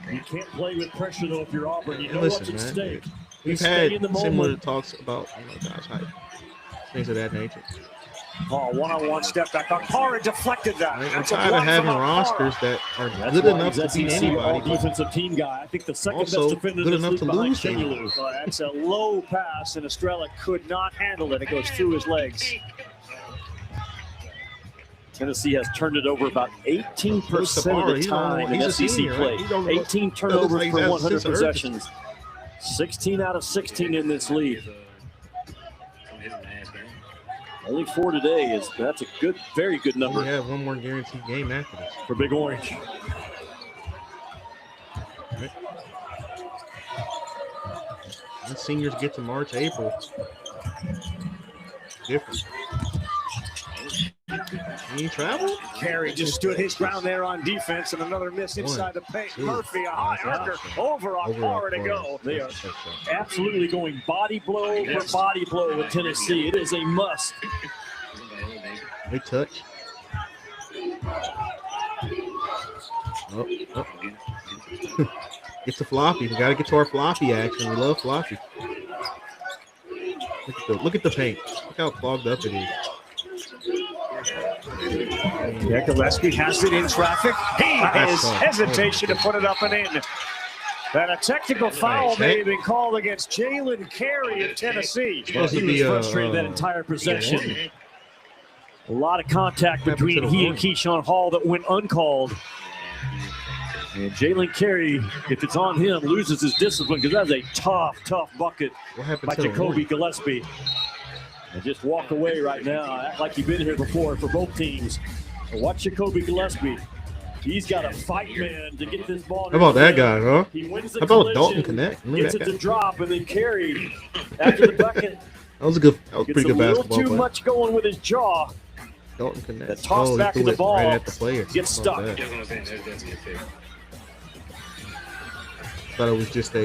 You can't play with pressure, though, if you're Auburn. You know what's at stake. We've had similar talks about Josh Hyde, things of that nature. One-on-one step back. Okpara deflected that. I'm tired of having rosters that are good enough to beat anybody. Defensive team guy. I think the second best defender good enough to lose. That's a low pass, and Estrella could not handle it. It goes through his legs. Tennessee has turned it over about 18% of the time in SEC play. 18 turnovers per 100 possessions. 16 out of 16 in this league. Only 4 today. That's a good, very good number. We have one more guaranteed game after this for Big Orange. Right. When seniors get to March, April, different. Can you travel? Carey just stood his ground there on defense, and another miss inside the paint. Murphy, a high archer over Okpara to go. They are absolutely going body blow for body blow with Tennessee. It is a must. They touch. Get to floppy. We got to get to our floppy action. We love floppy. Look at the paint. Look how clogged up it is. Yeah, Gillespie has it in traffic. He has hesitation to put it up and in. And a technical foul may have been called against Jalen Carey of Tennessee. He was frustrated that entire possession. A lot of contact between he and Keyshawn Hall that went uncalled. And Jalen Carey, if it's on him, loses his discipline because that's a tough bucket by Jacoby Gillespie. And just walk away right now. Act like you've been here before for both teams. But watch Jacoby Gillespie. He's got a fight, man, to get this ball. How about that guy, huh? He wins the How about Dalton Connect? Gets it to drop, and then Carey after the bucket. That was pretty good basketball. Gets a little too much going with his jaw. Dalton Connect. The toss back of the ball right at the player. Gets stuck. Thought it was just a.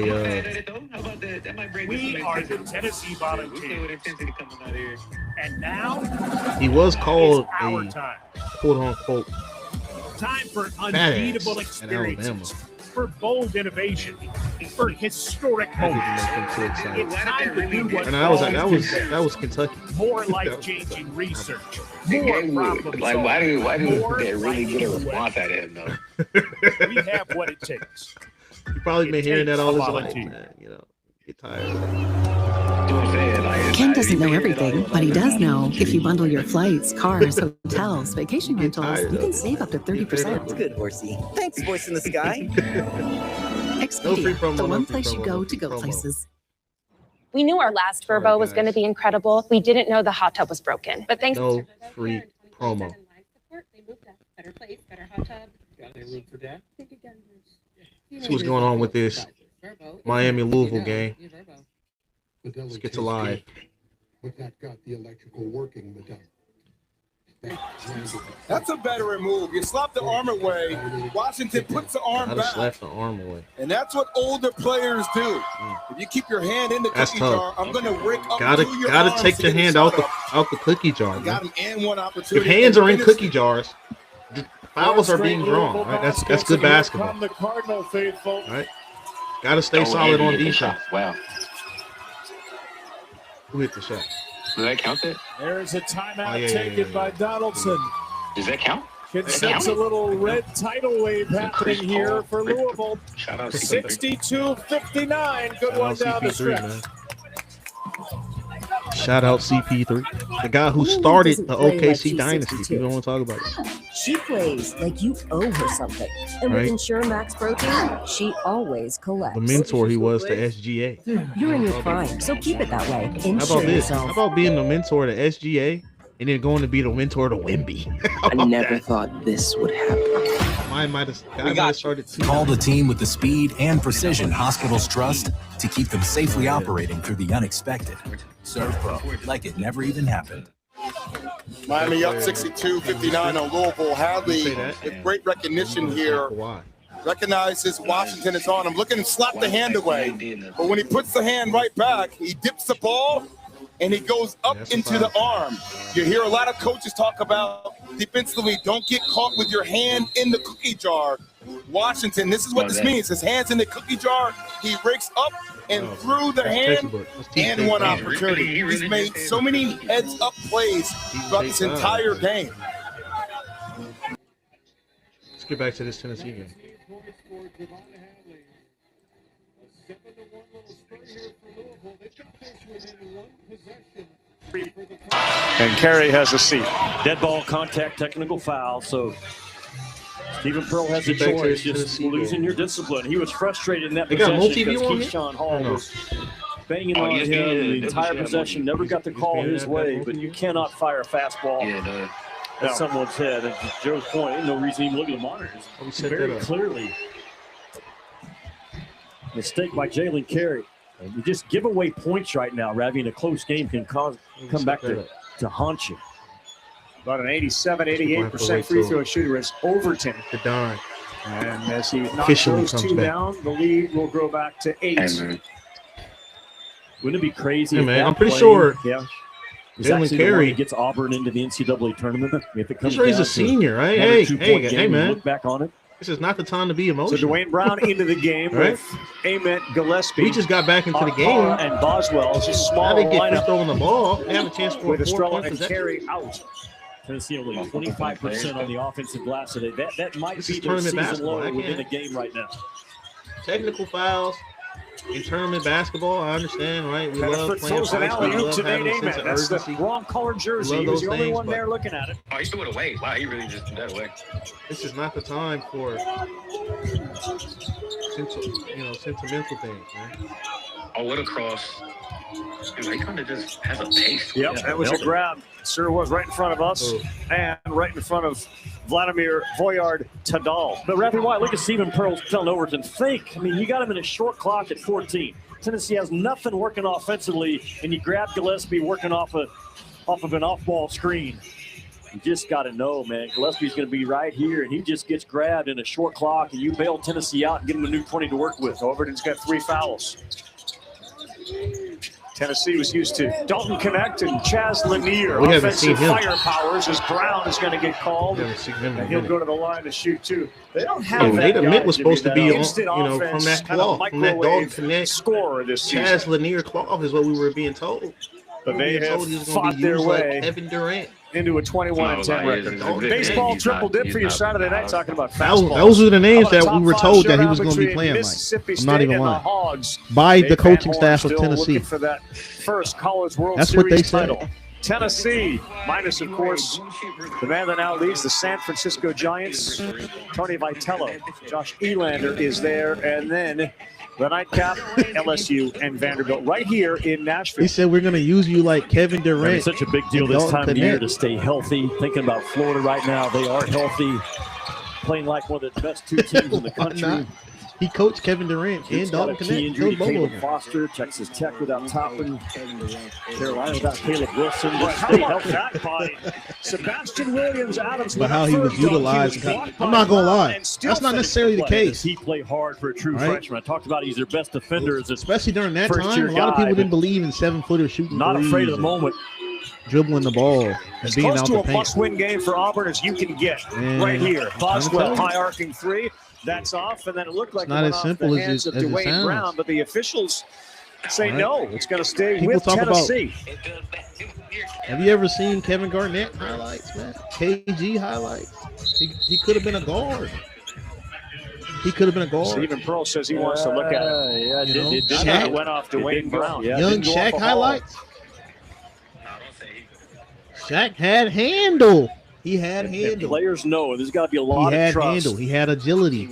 We are the Tennessee Volunteers. And now he was called a quote-unquote time for unbeatable experiences, for bold innovation, for historic moments. It's time to do what that was Kentucky. More life-changing research. More problem Like, why do they really get a response out of him, though? We have what it takes. You probably been hearing that all his life, man. You know, get tired of it. Ken doesn't know everything, but he does know if you bundle your flights, cars, hotels, vacation rentals, you can save up to 30%. That's good, Horsey. Thanks, voice in the sky. Expedia, the one place you go to go places. We knew our last Vrbo was going to be incredible. We didn't know the hot tub was broken. But thanks no to Vrbo free promo. they moved us. Better place, better hot tub. See what's going on with this Miami Louisville game. Let's get to live. But that got the electrical working Medella. That's a veteran move. You slap the arm away. Washington puts the arm back. Slap the arm away. And that's what older players do. If you keep your hand in the cookie jar, I'm going to rake up gotta take your hand out the cookie jar. Got him and one opportunity. If hands are in cookie jars, fouls are being drawn. Right? That's good basketball. The Cardinal faithful. Right? Got to stay solid on defense. Wow. Who hit the shot? Does that count it? There's a timeout taken by Donaldson. Does that count? It sets a little red tidal wave happening here for Louisville. 62-59. Good one down the stretch. Shout out CP3, the guy who started the OKC dynasty. People don't want to talk about it. She plays like you owe her something. And with Ensure Max Protein, she always collects. The mentor he was to SGA. You're in your prime, so keep it that way. How about this? How about being the mentor to SGA and then going to be the mentor to Wemby? I never thought this would happen. I might have started too. Call the team with the speed and precision hospitals trust to keep them safely operating through the unexpected. ServPro, like it never even happened. Miami up 62-59 on Louisville. Hadley with great recognition here. Recognizes Washington is on him. Look at him slap the hand away. But when he puts the hand right back, he dips the ball and he goes up into the arm. You hear a lot of coaches talk about defensively, don't get caught with your hand in the cookie jar. Washington, this is what this means. His hand's in the cookie jar. He breaks up and through the hand and one opportunity. He's made so many heads-up plays throughout this entire game. Let's get back to this Tennessee game. And Carey has a seat. Dead ball, contact, technical foul. So Stephen Pearl has a choice, just losing your discipline. He was frustrated in that possession because Keyshawn Hall was banging on him the entire possession. Never got the call his way, but you cannot fire a fastball at someone's head. And to Joe's point, ain't no reason to even look at the monitors. Very clearly, mistake by Jalen Carey. And you just give away points right now, Ravi, in a close game can come back to haunt you. About an 87-88% free throw shooter is Overton. The darn. And as he knocks those two down, the lead will grow back to 8. Wouldn't it be crazy? Yeah, man, I'm pretty sure. Yeah. Jalen Carey gets Auburn into the NCAA tournament. If it comes he's a senior, right? Hey, man. Look back on it. This is not the time to be emotional. So Dwayne Brown into the game with Ament Gillespie. We just got back into the game. And Boswell. It's a small lineup. Throwing the ball. They have a chance for with Estrella and Carey out. Tennessee only 25% on the offensive glass today. That might be their season low within the game right now. Technical fouls in tournament basketball, I understand, right? We love playing fights. We love having a sense of That's urgency. the wrong color jersey. He was the only one there looking at it. Oh, he threw it away. Wow, he really just threw that away. This is not the time for sentimental things, man. Oh, what a cross. He kind of just has a pace. Yep, that was a grab. Sure was right in front of us and right in front of Vladimir Voyard Tadal. But Rafi White, look at Stephen Pearl telling Overton, think. I mean, you got him in a short clock at 14. Tennessee has nothing working offensively, and you grab Gillespie working off of an off-ball screen. You just got to know, man. Gillespie's going to be right here, and he just gets grabbed in a short clock, and you bail Tennessee out and give him a new 20 to work with. Overton's got 3 fouls. Tennessee was used to Dalton Connect and Chaz Lanier. We haven't seen Offensive him. firepowers as Brown is going to get called. And he'll go to the line to shoot too. They don't have And that Nate guy, Mint was Jimmy, supposed to that be on, instant from offense, that kind of cloth, from that Dalton microwave Connect. scorer this season. Chaz Lanier cloth is what we were being told. But they have he was gonna fought be their used like way Kevin Durant into a 21-10 record. Baseball triple dip for your Saturday night talking about fastballs. Those were the names that Top we were five told that he showdown was going to be between playing like. Mississippi I'm not State even and the lying. Hogs. By the Dave coaching Van staff Horn of still Tennessee. looking for that first College World That's what they Series said. title. Tennessee, minus, of course, the man that now leads the San Francisco Giants, Tony Vitello. Josh Elander is there, and then the nightcap, LSU and Vanderbilt right here in Nashville. He said we're going to use you like Kevin Durant. It's such a big deal and this Dalton time of year Connect. to stay healthy. Thinking about Florida right now, they are healthy, playing like one of the best two teams in the Why country. not? He coached Kevin Durant and It's got Dalton a key Connect. injury to Coached both of Caleb them. Foster, Texas Tech without Toppin, Carolina without Caleb Wilson. But But how stay about healthy. that by Sebastian Williams Adams? But how he was utilized. I'm not going to lie. That's not necessarily the case. He played hard for a true Right. freshman. I talked about he's their best defender as a Especially during that first-year time, a lot of guy, people didn't but believe in 7-footer shooting not threes afraid of the and moment. dribbling the ball and As being close out to the a paint. must-win game for Auburn as you can get Man, right here. I'm Boswell, telling you. high arcing three. That's off, and then it looked like It's not it as went simple off the as hands it- of as it Dwayne sounds. Brown, but the officials say Right. no. It's going to stay People with talk about- Tennessee. Have you ever seen Kevin Garnett highlights, man? KG highlights. He could have been a guard. He could have been a guard. Stephen Pearl says he wants to look at it. Yeah, You know, It Shaq. went off Dwayne Brown. Yeah, Young didn't go off Shaq a ball. highlights. Shaq had handle. He had And handle. players know there's got to be a He lot of had trust handle. He had agility.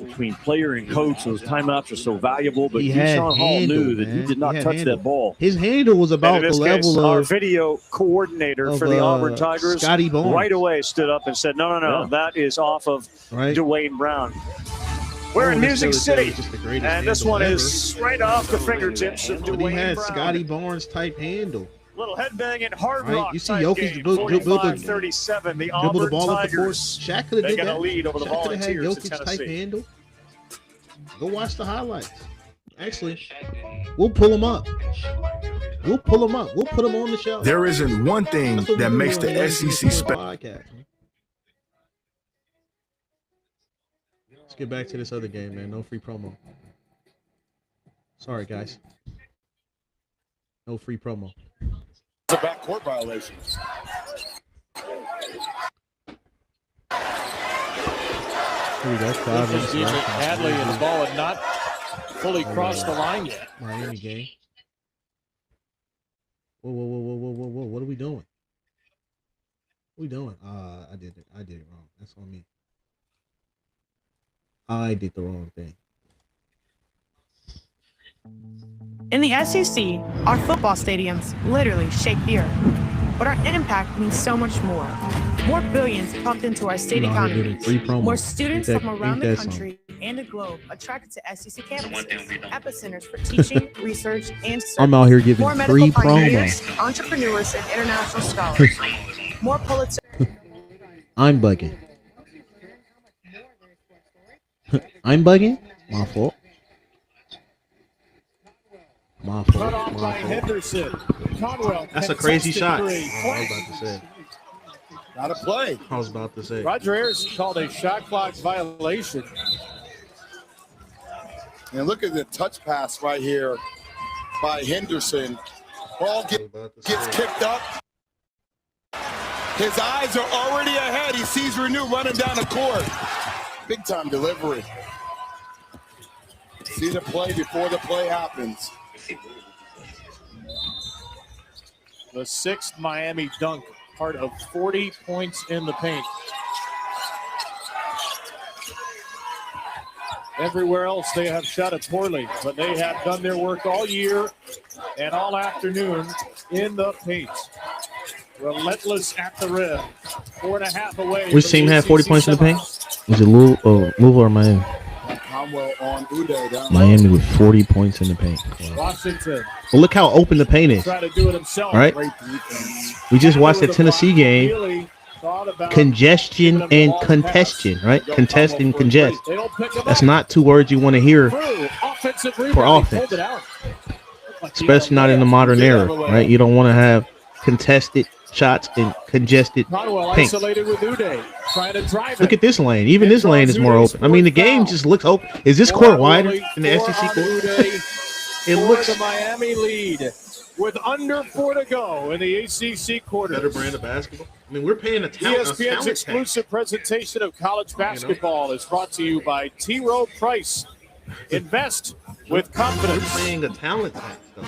between player and coach. Those timeouts are so valuable, but He had Keyshawn Hall handle, knew that man. he did not He had touch handle. that ball. His handle was And about in the this case, level our of video coordinator of, for the Auburn Tigers Scotty Barnes. right away stood up and said, no, Yeah. that is off of right. Dwayne Brown. We're in this Music illustrates City, just the greatest and this handle one ever. is right off the fingertips of But he Dwayne had Brown. Scotty Barnes type handle. Little headbanging hard Right, rock you see type Jokic game, build the- 45-37. The Dribble Auburn the ball up the court. Tigers, Shaq could have they did got that. a lead over the Shaq could have had Volunteers of Jokic type Tennessee. handle. Go watch the highlights. Actually, we'll pull them up. We'll pull them up. We'll put them on the show. There isn't one thing That's what that we makes do on the SEC special. podcast, man. Let's get back to this other game, man. No free promo. Sorry, guys. No free promo. It's a backcourt violation. Here we go. 5 minutes left. Hadley and the ball had not fully crossed the line yet. Miami game. Whoa. What are we doing? What are we doing? I did it wrong. That's on me. I did the wrong thing. In the SEC, our football stadiums literally shake the earth. But our impact means so much more. More billions pumped into our state You know, I'm economy. getting free promo. More students Ain't from that- around ain't the that something? country and the globe attracted to SEC campuses, epicenters for teaching, research, and service. I'm out here giving More free medical pioneers, promo. entrepreneurs, and international scholars. More Pulitzer. I'm bugging. I'm bugging? My fault. My Cut fault. off by My fault. Henderson. Conwell. That's a crazy shot. contested three. I was about to say. Not a play. I was about to say. Roger Ayers called a shot clock violation. And look at the touch pass right here by Henderson. Ball gets kicked up. His eyes are already ahead. He sees Renew running down the court. Big time delivery. See the play before the play happens. The sixth Miami dunk, part of 40 points in the paint. Everywhere else they have shot it poorly, but they have done their work all year and all afternoon in the paint. Relentless at the rim. 4.5 away. Which from team the had 40 ACC points in the paint? semis. Was it Louisville or Miami? Conwell on Uday down Miami with 40 points in the paint. Wow. Washington Well, look how open the paint is. try to do it himself. All right. Great defense. We just watched the Tennessee game. Really thought about Congestion and congestion, right? Contest and congest. They don't pick him That's up. not two words you want to hear Through offensive for rebound. He offense. pulled it out. especially not in the modern era, right? You don't want to have contested shots and congested Conwell paint. isolated with Uday, trying to drive Look it. at this lane. Even this lane is more open. I mean, the game just looks open. Is this court wider than the SEC court? It looks the Miami lead with under 4 to go in the ACC quarters. Better brand of basketball. I mean, we're paying a talent. ESPN's exclusive presentation of college basketball is brought to you by T. Rowe Price. Invest with confidence. We're paying a talent tax, though.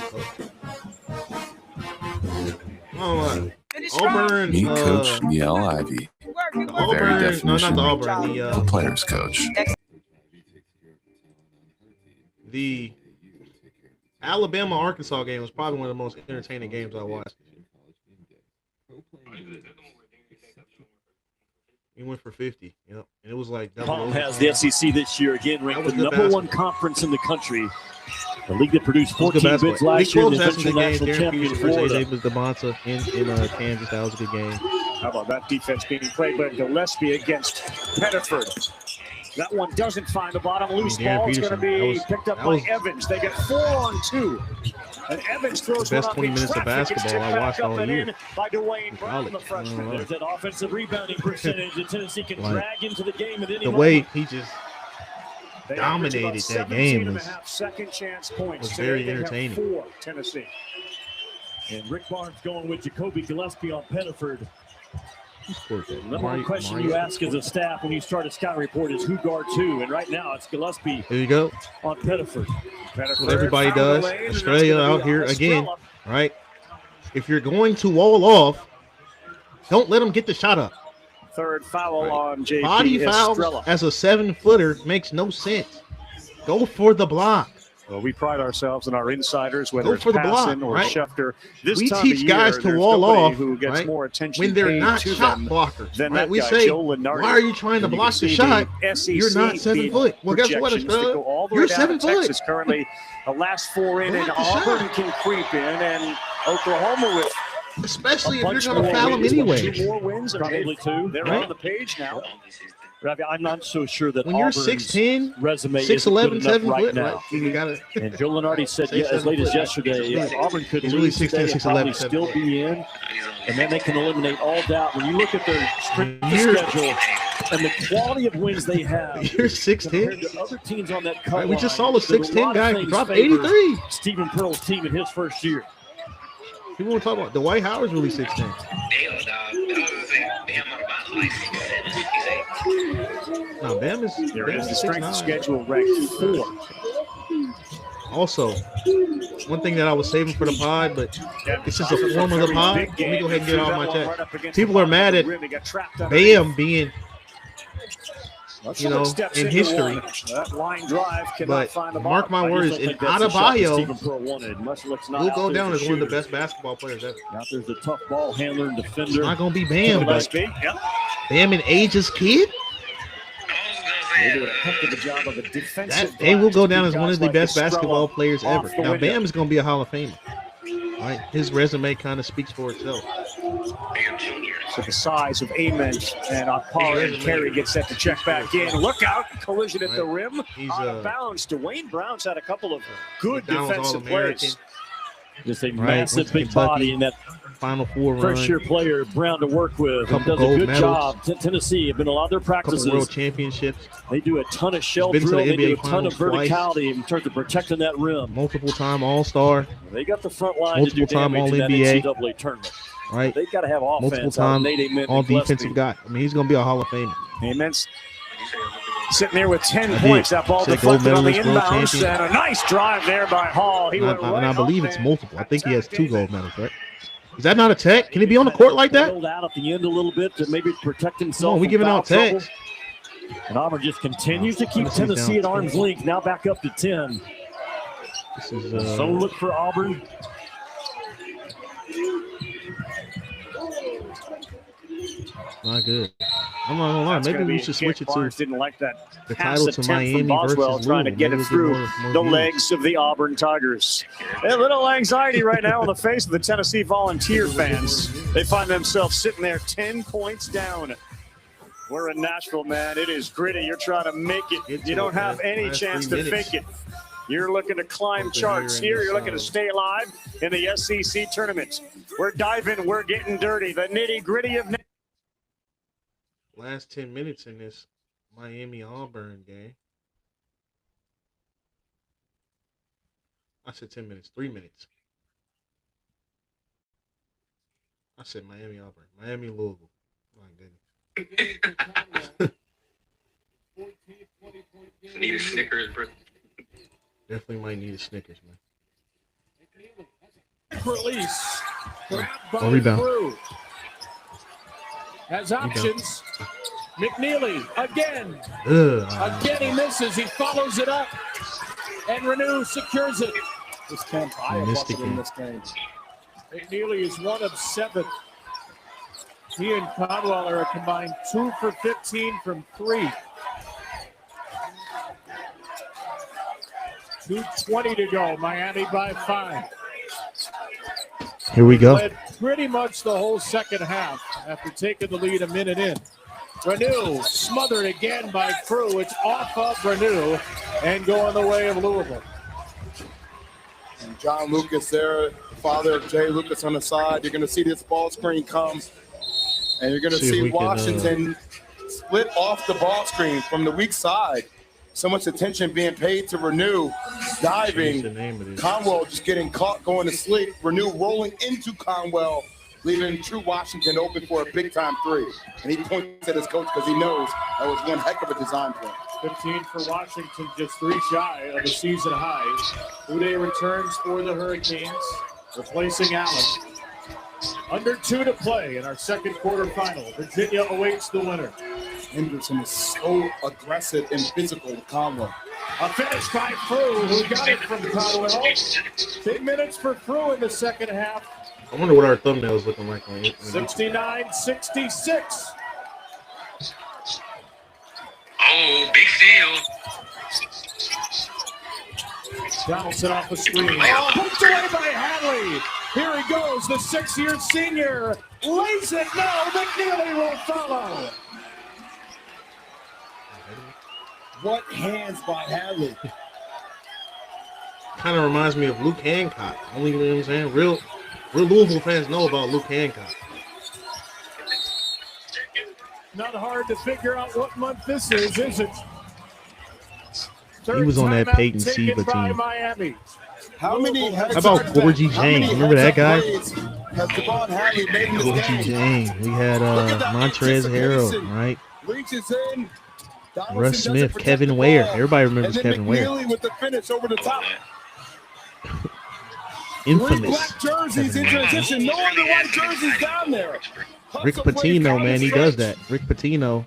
Auburn. Meet Coach Neil Ivey. The very definition not the Auburn. the player's coach. The Alabama-Arkansas game was probably one of the most entertaining games I watched. He went for 50. Yep. And it was like Palm has the SEC this year again, ranked the number one conference in the country. The league that produced 14 bids last year, the eventual national champion Florida. Was DeMonta in Kansas. That was a good game. How about that defense being played by Gillespie against Pettiford? That one doesn't find the bottom. Loose ball. It's going to be picked up by Evans. They get 4 on 2. And Evans throws the best 20 minutes of basketball I watched all year. By Dwayne Brown, the freshman. There's that offensive rebounding percentage that Tennessee can drag into the game at any moment. The way he just dominated that game was very entertaining. 4, Tennessee. And Rick Barnes going with Jacoby Gillespie on Pettiford. Number one question Mario. you ask as a staff when you start a scouting report is who guard 2, and right now it's Gillespie. There you go. On Pettiford. That's what everybody does. Australia out here again, right? If you're going to wall off, don't let them get the shot up. Third foul on JP Body foul Estrella. as a 7-footer makes no sense. Go for the block. Well, we pride ourselves in our insiders, whether Go it's for the Passon block, or right? Schefter. This We time teach of guys year, to there's wall nobody off, who gets right? more attention When they're paid not to shot them blockers. than Right? that We guy, say, Joe Lenardi. why are you trying to And you block can the see shot? SEC You're not 7 beat foot. Well, guess what, projections that Australia? go all the You're way down 7 to foot. Texas currently. The last 4 in, and Block the Auburn shot. can creep in, and Oklahoma with especially if you're bunch going to more foul them wins, anyway. 2 more wins, Probably 2. They're Right. on the page now. Ravi, I'm not so sure that When you're Auburn's 6'10", resume 6'11", isn't good 7 enough right foot, now. right? You gotta, And Joe Lenardi said Say as late 7 as foot. yesterday, if Auburn could He's really lose 6'10", today, and probably 6'11", still be in, and then they can eliminate all doubt. When you look at their strength of You're- schedule and the quality of wins they have You're 6'10". compared to other teams on that cut Right, we just line, saw a that 6'10" lot of guy things drop favor 83. Stephen Pearl's team in his first year. People want to talk about Dwight Howard's really 6'10". No, Bam is. There Bam is the is strength of 6'9". schedule ranked 4. Also, one thing that I was saving for the pod, but this is a form of the pod. Let me go ahead and get it off my chest. People are mad at Bam being, you know, in history. That line drive cannot But find the mark bottom. my I just words, don't in think that's the shot that Adebayo Stephen Pearl wanted. Much looks not will out go there down for as one of the shooters. best basketball players ever. Out there's a tough ball handler and defender. It's not going to be Bam, but Gillespie, yep. Bam and Age's kid, They do a heck of a job of a defensive. they will drive go to down keep as one guys of the like best Estrella basketball players off ever. the Now, window. Bam is going to be a Hall of Famer. Right? His resume kind of speaks for itself. So the size of Ament and Akpara and Carey get set to check back in. Look out, collision at the rim. He's Out of bounds. Dwayne Brown's had a couple of good McDonald's defensive All-American. plays. Just a Right, massive went to big Kentucky. body and that Final Four run. first year player Brown to work with. And Couple does a gold good medals. job. Tennessee have been a lot of their Couple practices. world championships. They do a ton of shell Been to the drill. They do a NBA ton of Finals twice. verticality in terms of protecting that rim. Multiple-time All-Star. They got the front line to do Multiple-time damage in that All-NBA. NCAA tournament. Right? They've got to have offense. Multiple-time Nate Ament and all-defensive Gillespie. guy. I mean, he's going to be a Hall of Famer. Ament's sitting there with 10 I points. did. That ball Said gold deflected on the medalist, world inbounds. champion. And a nice drive there by Hall. He And went right I believe up it's and multiple. I think he has 2 gold medals, right? Is that not a tech? Can he be on the court like that? Pulled out at the end a little bit to maybe protect himself. Come on, we from giving foul out techs. trouble. And Auburn just continues to keep Tennessee's Tennessee at down arm's 10. length. Now back up to 10. This is So look for Auburn. not good. I'm not gonna lie. That's Maybe gonna we be should Kent switch it Barnes to didn't like that the pass title to attempt Miami from Boswell versus trying to Louisville. get Maybe it we'll through more the views. legs of the Auburn Tigers. A little anxiety right now on the face of the Tennessee Volunteer fans. They find themselves sitting there 10 points down. We're in Nashville, man. It is gritty. You're trying to make it. You don't have any chance to fake it. You're looking to climb charts here. You're looking to stay alive in the SEC tournament. We're diving. We're getting dirty. The nitty-gritty of last 10 minutes in this Miami-Auburn game. I said 10 minutes, 3 minutes. I said Miami-Auburn. Miami-Louisville. My goodness. Need a Snickers, bro. Definitely might need a Snickers, man. Release. Rebound. Through. Has options. McNeely again. Again he misses. He follows it up. And Renew secures it. Just can't buy a bucket in this game. McNeely is 1 of 7. He and Conwell are a combined 2 for 15 from 3. 2:20 to go. Miami by 5. Here we go. Led pretty much the whole second half after taking the lead a minute in. Renew smothered again by Crew. It's off of Renew and going the way of Louisville. And John Lucas there, father of Jay Lucas on the side. You're going to see this ball screen come, and you're going to see Washington split off the ball screen from the weak side. So much attention being paid to Renew, diving. Conwell just getting caught going to sleep. Renew rolling into Conwell, leaving True Washington open for a big-time 3. And he points at his coach because he knows that was one heck of a design play. 15 for Washington, just 3 shy of a season high. Uday returns for the Hurricanes, replacing Allen. Under 2 to play in our second quarterfinal. Virginia awaits the winner. Henderson is so aggressive and physical with Conwell. A finish by Frew, who got it from Conwell. Big minutes for Frew in the second half. I wonder what our thumbnail's looking like on it. 69-66. Oh, big steal. Donaldson off the screen. Oh, hooked away by Hadley. Here he goes, the 6-year senior. Lays it now. McNeely will follow. What hands by Hadley. Kind of reminds me of Luke Hancock. Only, you know what I'm saying? Real Louisville fans know about Luke Hancock. Not hard to figure out what month this is it? He was on that Peyton Siva team. Miami. How many? How about Gorgie Jang? Remember that guy? Gorgie Jang. We had Montrezl Harrell, right? Reaches in. Russ Smith, Kevin Ware. Everybody remembers Kevin Ware. With the finish over the top. Infamous. 3 black jerseys in transition. No other white jerseys down there. Rick Pitino, man, he does that. Rick Pitino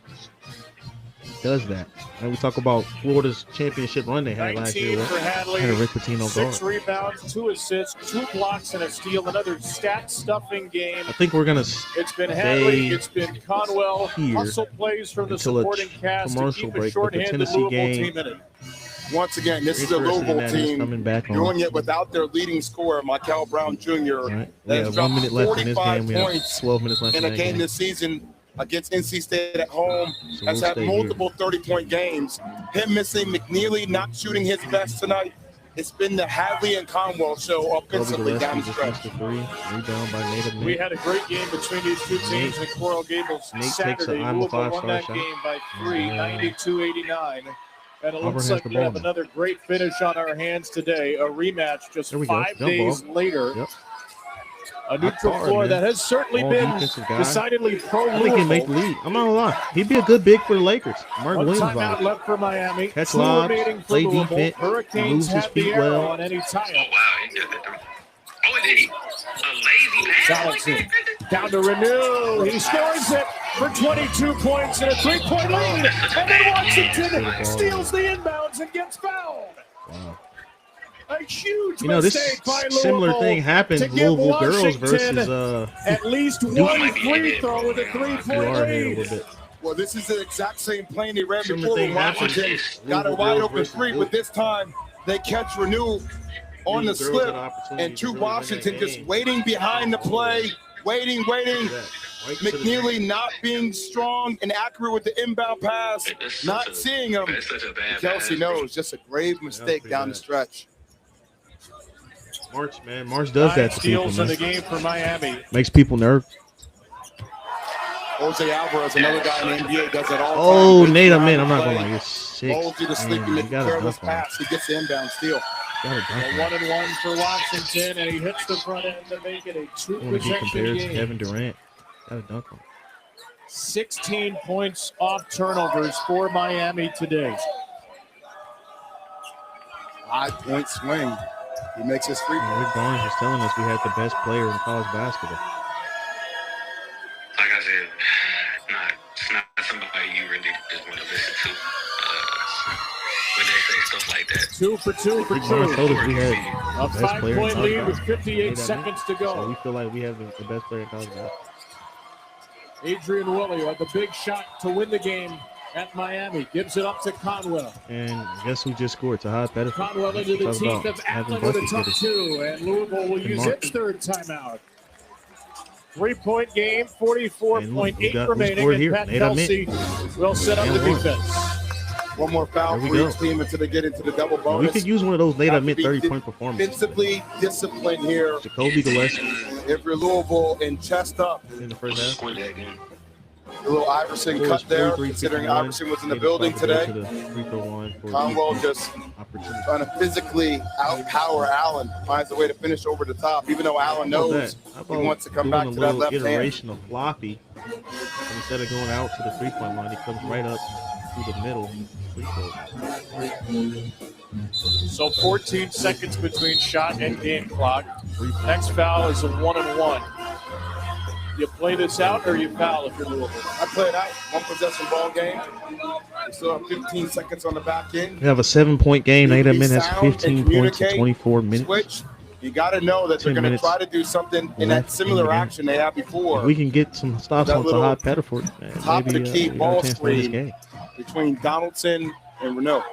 does that. And we talk about Florida's championship run they had last year. For Hadley, had a Rick Pitino 6 rebounds, 2 assists, 2 blocks, and a steal. Another stat-stuffing game. I think we're gonna. It's been Hadley. It's been Conwell. Hustle plays from the supporting cast to keep a short-handed Louisville team in it. Once again, this is a Louisville team doing it without their leading scorer, Michael Brown Jr. Right. Yeah, 1 minute left in this game. We have 12 minutes left in a game this season against NC State at home. So has had multiple 30-point games. Him missing, McNeely not shooting his best tonight. It's been the Hadley and Conwell show offensively down the stretch. Rebound by Nate. We had a great game between these two teams in Coral Gables Saturday. Louisville won that game by 3, 92-89. And it looks like we have another great finish on our hands today. A rematch just 5 days later. Yep. A neutral floor that has certainly been decidedly pro-Louisville. I think he'd make the lead. I'm not gonna lie. He'd be a good big for the Lakers. Mark Williams timeout left for Miami. Catch lobs, play defense, Hurricanes lose his feet well. On any tie-up. Oh, wow. He did it. Oh, did he? A lazy pass. Down to Renew. He scores it for 22 points and a 3-point lead. And then Washington steals the inbounds and gets fouled. Wow. A huge this similar thing happened Louisville girls versus at least one free throw with a 3-point lead. Well, this is the exact same play they ran before when Washington got a wide open 3, but this time they catch Renew on the slip, and True Washington just waiting behind the play, waiting. McNeely not being strong and accurate with the inbound pass, not seeing him. Kelsey knows, just a grave mistake down the stretch. March, man. March does that to people, steals in the game for Miami. Makes people nervous. Jose Alvarez, another guy in the NBA, does it all. Oh, Nate, I'm not going to lie. You're sick. Holds you to sleep and make a careless pass. He gets the inbound steal. A 1-and-1 for Washington, and he hits the front end to make it a two-possession game. Kevin Durant. Got a dunk on. 16 points off turnovers for Miami today. 5-point swing. He makes his free throw. Rick Barnes was telling us we had the best player in college basketball. Like I said, it's not somebody you really just want to listen to when they say stuff like that. 2 for 2 for 2. Told us we had A 5-point lead with 58 seconds to go. So we feel like we have the best player in college basketball. Adrian Willie had the big shot to win the game at Miami. Gives it up to Conwell. And guess who just scored? Tahad Pettiford. Conwell into the teeth of Allen with a tough 2. And Louisville will use its third timeout. 3-point game, 44.8 remaining. And Pat Kelsey will set up the defense. One more foul for each team until they get into the double bonus. We could use one of those late mid 30-point performances. Defensively disciplined here. Jacoby Gillespie. If you're Louisville and chest up. In the first half. A little Iverson cut there, considering Iverson was in the building today. Conwell just trying to physically outpower Allen. Finds a way to finish over the top, even though Allen knows he wants to come back to that left hand. Iteration of floppy. Instead of going out to the three-point line, he comes right up through the middle. So 14 seconds between shot and game clock. Next foul is a 1-and-1. You play this out or you foul if you're Louisville? I play it out. One possession ball game. We still have 15 seconds on the back end. We have a 7-point game. Nate Edmond has 15 points in 24 minutes. Switch. You got to know that they're going to try to do something in that similar action they had before. If we can get some stops on Tahad Pettiford. Top of the key ball screen between Donaldson and Renault.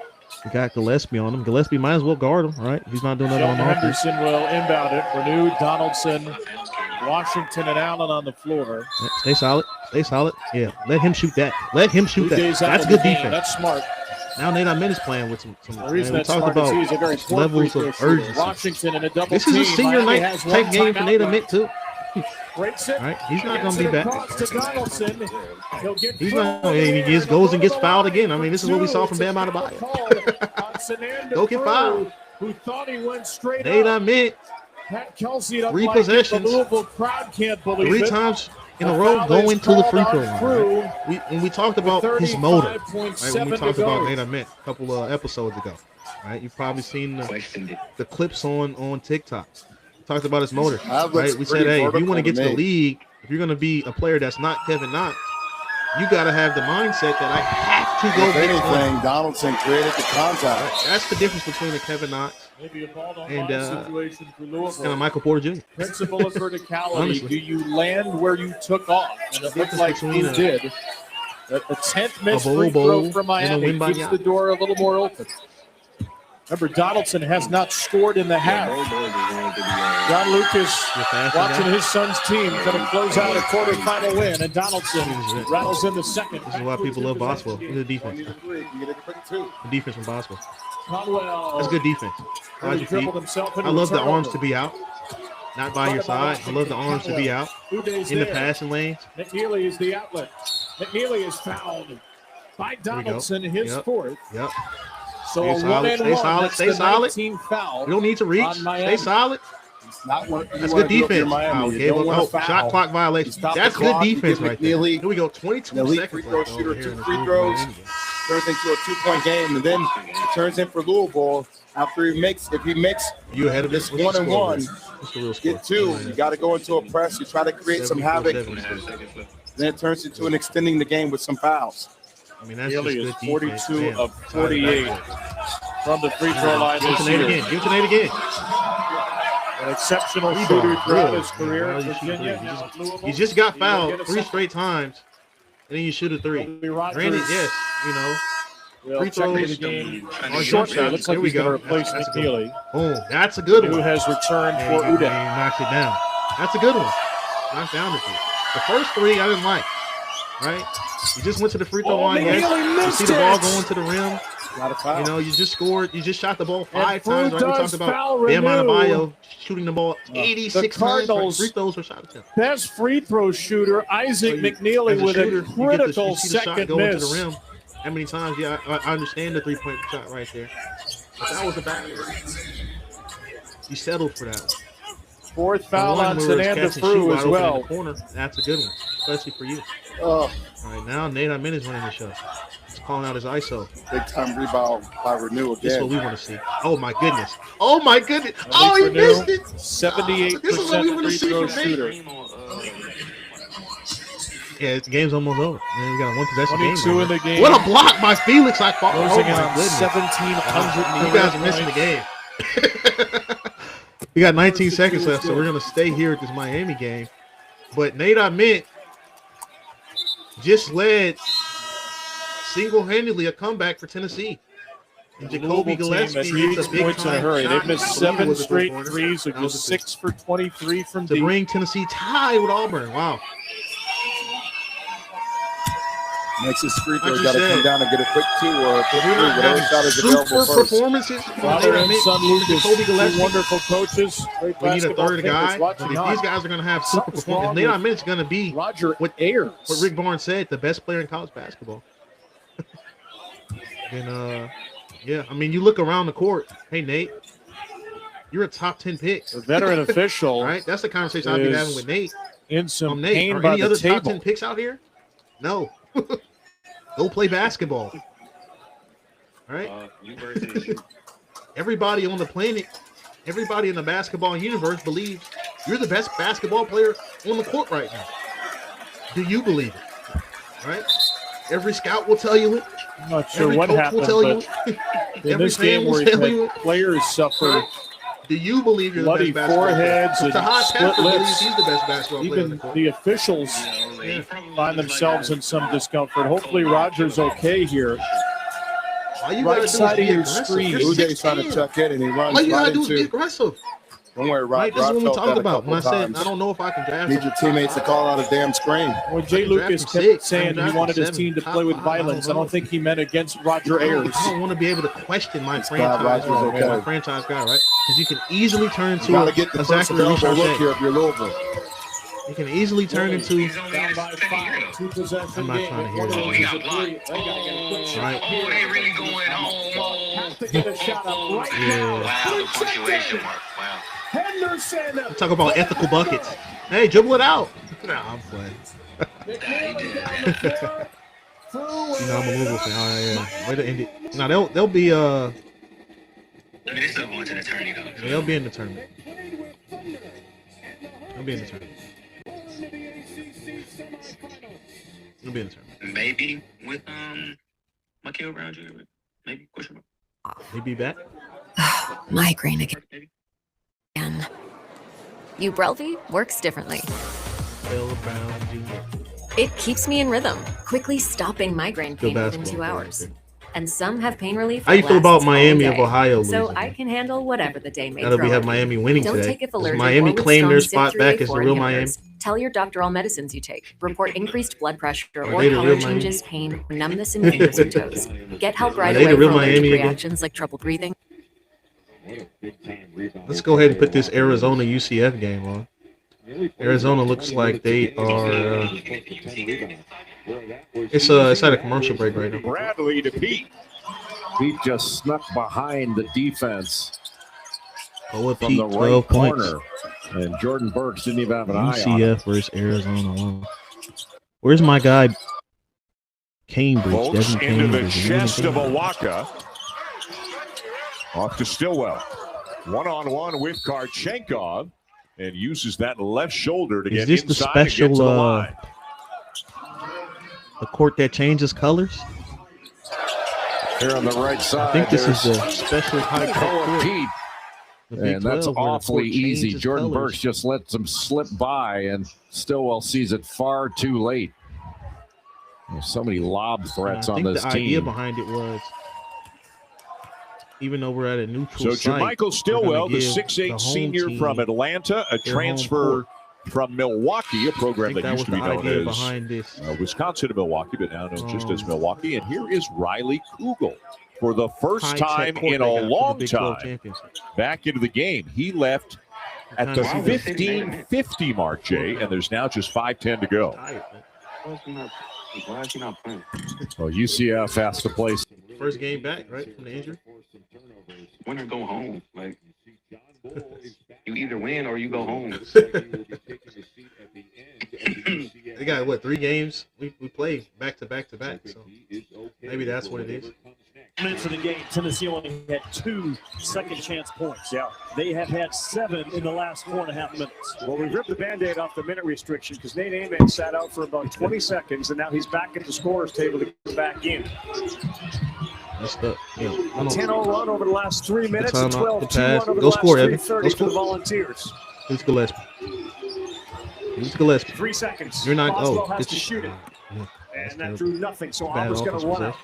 We got Gillespie on him. Gillespie might as well guard him, right? He's not doing that on offense. Henderson will inbound it. Renew, Donaldson, Washington, and Allen on the floor. Yeah, stay solid. Stay solid. Yeah, let him shoot that. Let him shoot that. That's good defense. That's smart. Now Nate Edmond is playing with some the reason we talked about he's a very levels of urgency. Washington in a double this is a senior night type game for Nate Edmond too. Breaks it. Right, he's not going to be back. He'll get he's not. He just goes and gets fouled again. I mean, this is what we saw from Bam Adebayo. Go get fouled. Who thought he went straight Nate Edmond. Pat Kelsey 3 possessions. The Louisville crowd can't believe 3 times in a row going to the free throw line. Right? We talked about his motor. Right? When we talked about Nate Edmond a couple of episodes ago. Right? You've probably seen the clips on TikTok. Talked about his motor, right? We said, hey, if you want to get to the league, if you're going to be a player that's not Kevin Knox, you got to have the mindset that I have to go. If anything, Donaldson created the contact. Right? That's the difference between a Kevin Knox and a Michael Porter Jr. Principle of verticality. Do you land where you took off? And it looked like you did. The 10th missed free throw from Miami keeps the door a little more open. Remember, Donaldson has not scored in the half. John Lucas watching his son's team kind of close out a quarterfinal win, and Donaldson rattles in the second. This is why people love Boswell. Look at the defense. The defense from Boswell. Conwell. That's good defense. I love the arms to be out, not by your side. I love the arms to be out in the passing lanes. McNeely is the outlet. McNeely is fouled by Donaldson, his fourth. Yep. So stay solid. Stay solid. Stay solid. Foul you don't need to reach. Stay solid. That's good defense. Shot clock violation. That's good defense right there. Here we go. 22 seconds. Free throw shooter, 2 free throws. Turns into a 2-point game, and then it turns in for Louisville after he makes. If he makes you ahead of this 1-and-1, get 2. You got to go into a press. You try to create some havoc. Then it turns into an extending the game with some fouls. I mean, that's Haley is 42 of 48 from the free throw line this year. Give it to Nate again. An exceptional shooter throughout his career. He just got fouled 3 straight times, and then you shoot a 3. Granted, yes, you know, free throws on short shot. Looks like he's going to replace McNeely. Oh, that's a good one. Who has returned for Uday. Knocks it down. That's a good one. Knocks down the 2. The first three I didn't like. Right? You just went to the free throw line. You see the ball going to the rim. You know, you just scored. You just shot the ball 5 times. Right? We talked about Bam Adebayo shooting the ball 86 times. Free throws were shot at him. Best free throw shooter, Isaac McNeely, with a critical second miss. To the rim. How many times? Yeah, I understand the 3-point shot right there. But that was a bad one. You settled for that. Fourth foul on Sananda as well. Corner. That's a good one, especially for you. All right, now Nate Amin is running the show. He's calling out his ISO. Big time rebound by Renew again. This is what we want to see. Oh my goodness. Oh my goodness. Oh, he missed it. 78% free throw shooter. Yeah, the game's almost over. Man, we got a 1 possession game. 22 in the game. What a block by Felix! I thought. Closing in on 1,700. You guys are missing the game. We got 19 seconds left, so we're gonna stay here at this Miami game. But Nate Amin just led single-handedly a comeback for Tennessee. And Jacoby Gillespie needs points in a hurry. They've missed 7 straight threes, so just 6 for 23 from to bring Tennessee tied with Auburn. Wow. Makes his free throw. Got to come down and get a quick 2 or a quick 3. Whatever shot is available first. Performances. Father and son Lucas, two wonderful coaches. We need a third guy. If these guys are going to have super performance, Nate Amin is going to be Roger Ayers. What Rick Barnes said, the best player in college basketball. And yeah, I mean, you look around the court. Hey, Nate, you're a top 10 pick. The veteran official, right? That's the conversation I've been having with Nate. In some Nate, pain are by any the other table. top 10 picks out here? No. Go play basketball. All right. Everybody on the planet, everybody in the basketball universe believes you're the best basketball player on the court right now. Do you believe it? All right. Every scout will tell you it. I'm not sure what happened, but in this game where players suffer do you believe you're the best basketball foreheads player? and split lips. He's the best basketball player. Even the officials find themselves in some discomfort. Hopefully Roger's okay here. Right side of your screen. Uday's trying to check in, and he runs all you right gotta do into. is be aggressive. Don't worry, Right, this is what we talked about when I said I don't know if I can draft. Need your teammates to call out a damn screen. Well, Jay Lucas kept saying he wanted his team to play with violence. I don't think he meant against Roger Ayers. I don't want to be able to question my franchise, my franchise guy, right? Because you can easily turn into a Zachary look here if you're Louisville. You can easily turn into. Down by 5, 2 possession I'm not trying to hear that. Right. Oh, they really going home. Have to get a shot up right now. Wow, punctuation mark. Wow. Henderson. Talk about ethical buckets. Hey, dribble it out. Nah, I'm playing. You know, I'm a Louisville fan. Yeah. Way to end it. Now they'll be I mean, they still going to the tournament though. They'll be in the tournament. They'll be in the tournament. They'll be in the tournament. Maybe with Mikael Brown Jr. Maybe question mark. He'll be back. Migraine again. Ubrelvy works differently. It keeps me in rhythm, quickly stopping migraine pain within 2 hours. And some have pain relief. How you feel about Miami of Ohio? So I can handle whatever the day may now that throw. we have Miami winning Don't today, take if does allergic Miami or with claim their strong spot back as the CYP4 real inhibitors. Miami? Tell your doctor all medicines you take. Report increased blood pressure Are or they the color real Miami? changes, pain, or numbness in fingers and toes. Get help right Are they away the real for allergic Miami again? reactions like trouble breathing. Let's go ahead and put this Arizona UCF game on. Arizona looks like they are. It's at a commercial break right now. Bradley to Pete. Pete just snuck behind the defense from Pete, the 12 right corner. And Jordan Burks didn't even have an eye on UCF it. versus Arizona. Wow. Where's my guy? Cambridge. Bolts Devin into the Cambridge. chest of Awaka. Off to Stillwell. One-on-one with Karchenkov. And uses that left shoulder to Is get this the inside and get to the special line. the court that changes colors? Here on the right side, I think this is there's the special high Koa court. Pete. The Big And that's 12 where the awfully court easy. changes Jordan colors. Burks just lets him slip by, and Stillwell sees it far too late. There's so many lob threats I on think this the team. idea behind it was, even though we're at a neutral So site, Jermichael Stillwell, we're the gonna give 6'8 home senior team from Atlanta, a their home transfer from Milwaukee, a program that used to be known as behind this. Wisconsin to Milwaukee, but now known just as Milwaukee. And here is Riley Kugel for the first time in a long time back into the game. He left at the 15:50 mark, Jay, and there's now just 5:10 to go. Why is he not playing? Well, UCF has to play. First game back, right, from the injury? Win or go home. Like, you either win or you go home. They got, what, 3 games? We play back to back to back, so maybe that's what it is. Minutes of the game, Tennessee only had 2 second-chance points. Yeah. They have had 7 in the last 4.5 minutes. Well, we ripped the Band-Aid off the minute restriction because Nate Ament sat out for about 20 seconds, and now he's back at the scorer's table to come back in. That's the, A 10-0 run over the last 3 minutes, a 12-2 run over the Go last score, Evan. 3:30 for the Volunteers. Who's Gillespie? Who's Gillespie? 3 seconds. You're not. Boswell Oh, has to shoot it. And that drew nothing, so Auburn's going to run out.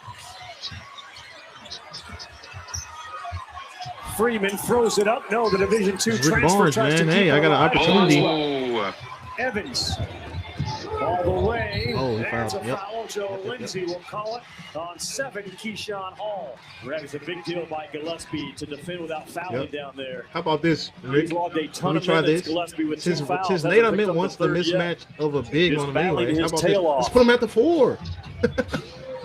Freeman throws it up. No, the Division II transfer Barnes, tries to man. keep Hey, I got an opportunity. Evans all the way. Oh, he There's fouled. a Yep. foul. Joe Lindsay will call it on 7. Keyshawn Hall. That was a big deal by Gillespie to defend without fouling down there. How about this, Rick? He's logged a ton Let me of try minutes, this. Gillespie with 2 fouls. Since That's Nate a Ament wants the mismatch of a big Just on him battling anyway. How his about tail this? off. Let's put him at the 4.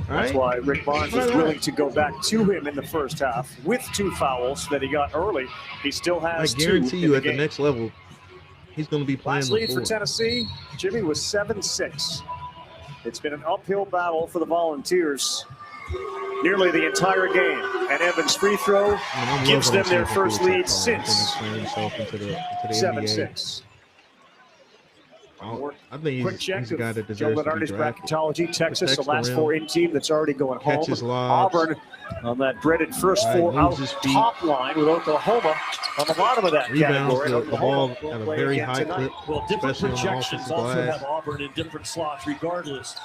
That's why Rick Barnes was willing to go back to him in the first half with 2 fouls that he got early. He still has 2. I guarantee you at the next level, he's going to be playing Last the lead 4. for Tennessee, Jimmy, was 7-6. It's been an uphill battle for the Volunteers nearly the entire game. And Evans' free throw gives them their first lead since 7-6. I think Quick check he's a guy of that Joe deserves to be Lenardi's drafted. bracketology. Texas, the Protects last the 4 rim. in team that's already going home. Catches lobs. Auburn on that dreaded first Right, 4 out moves his feet. top line with Oklahoma on the bottom of that Rebounds category. the ball Oklahoma will at a play very again high tonight. clip, Well, different especially on the projections offensive also glass. have Auburn in different slots regardless.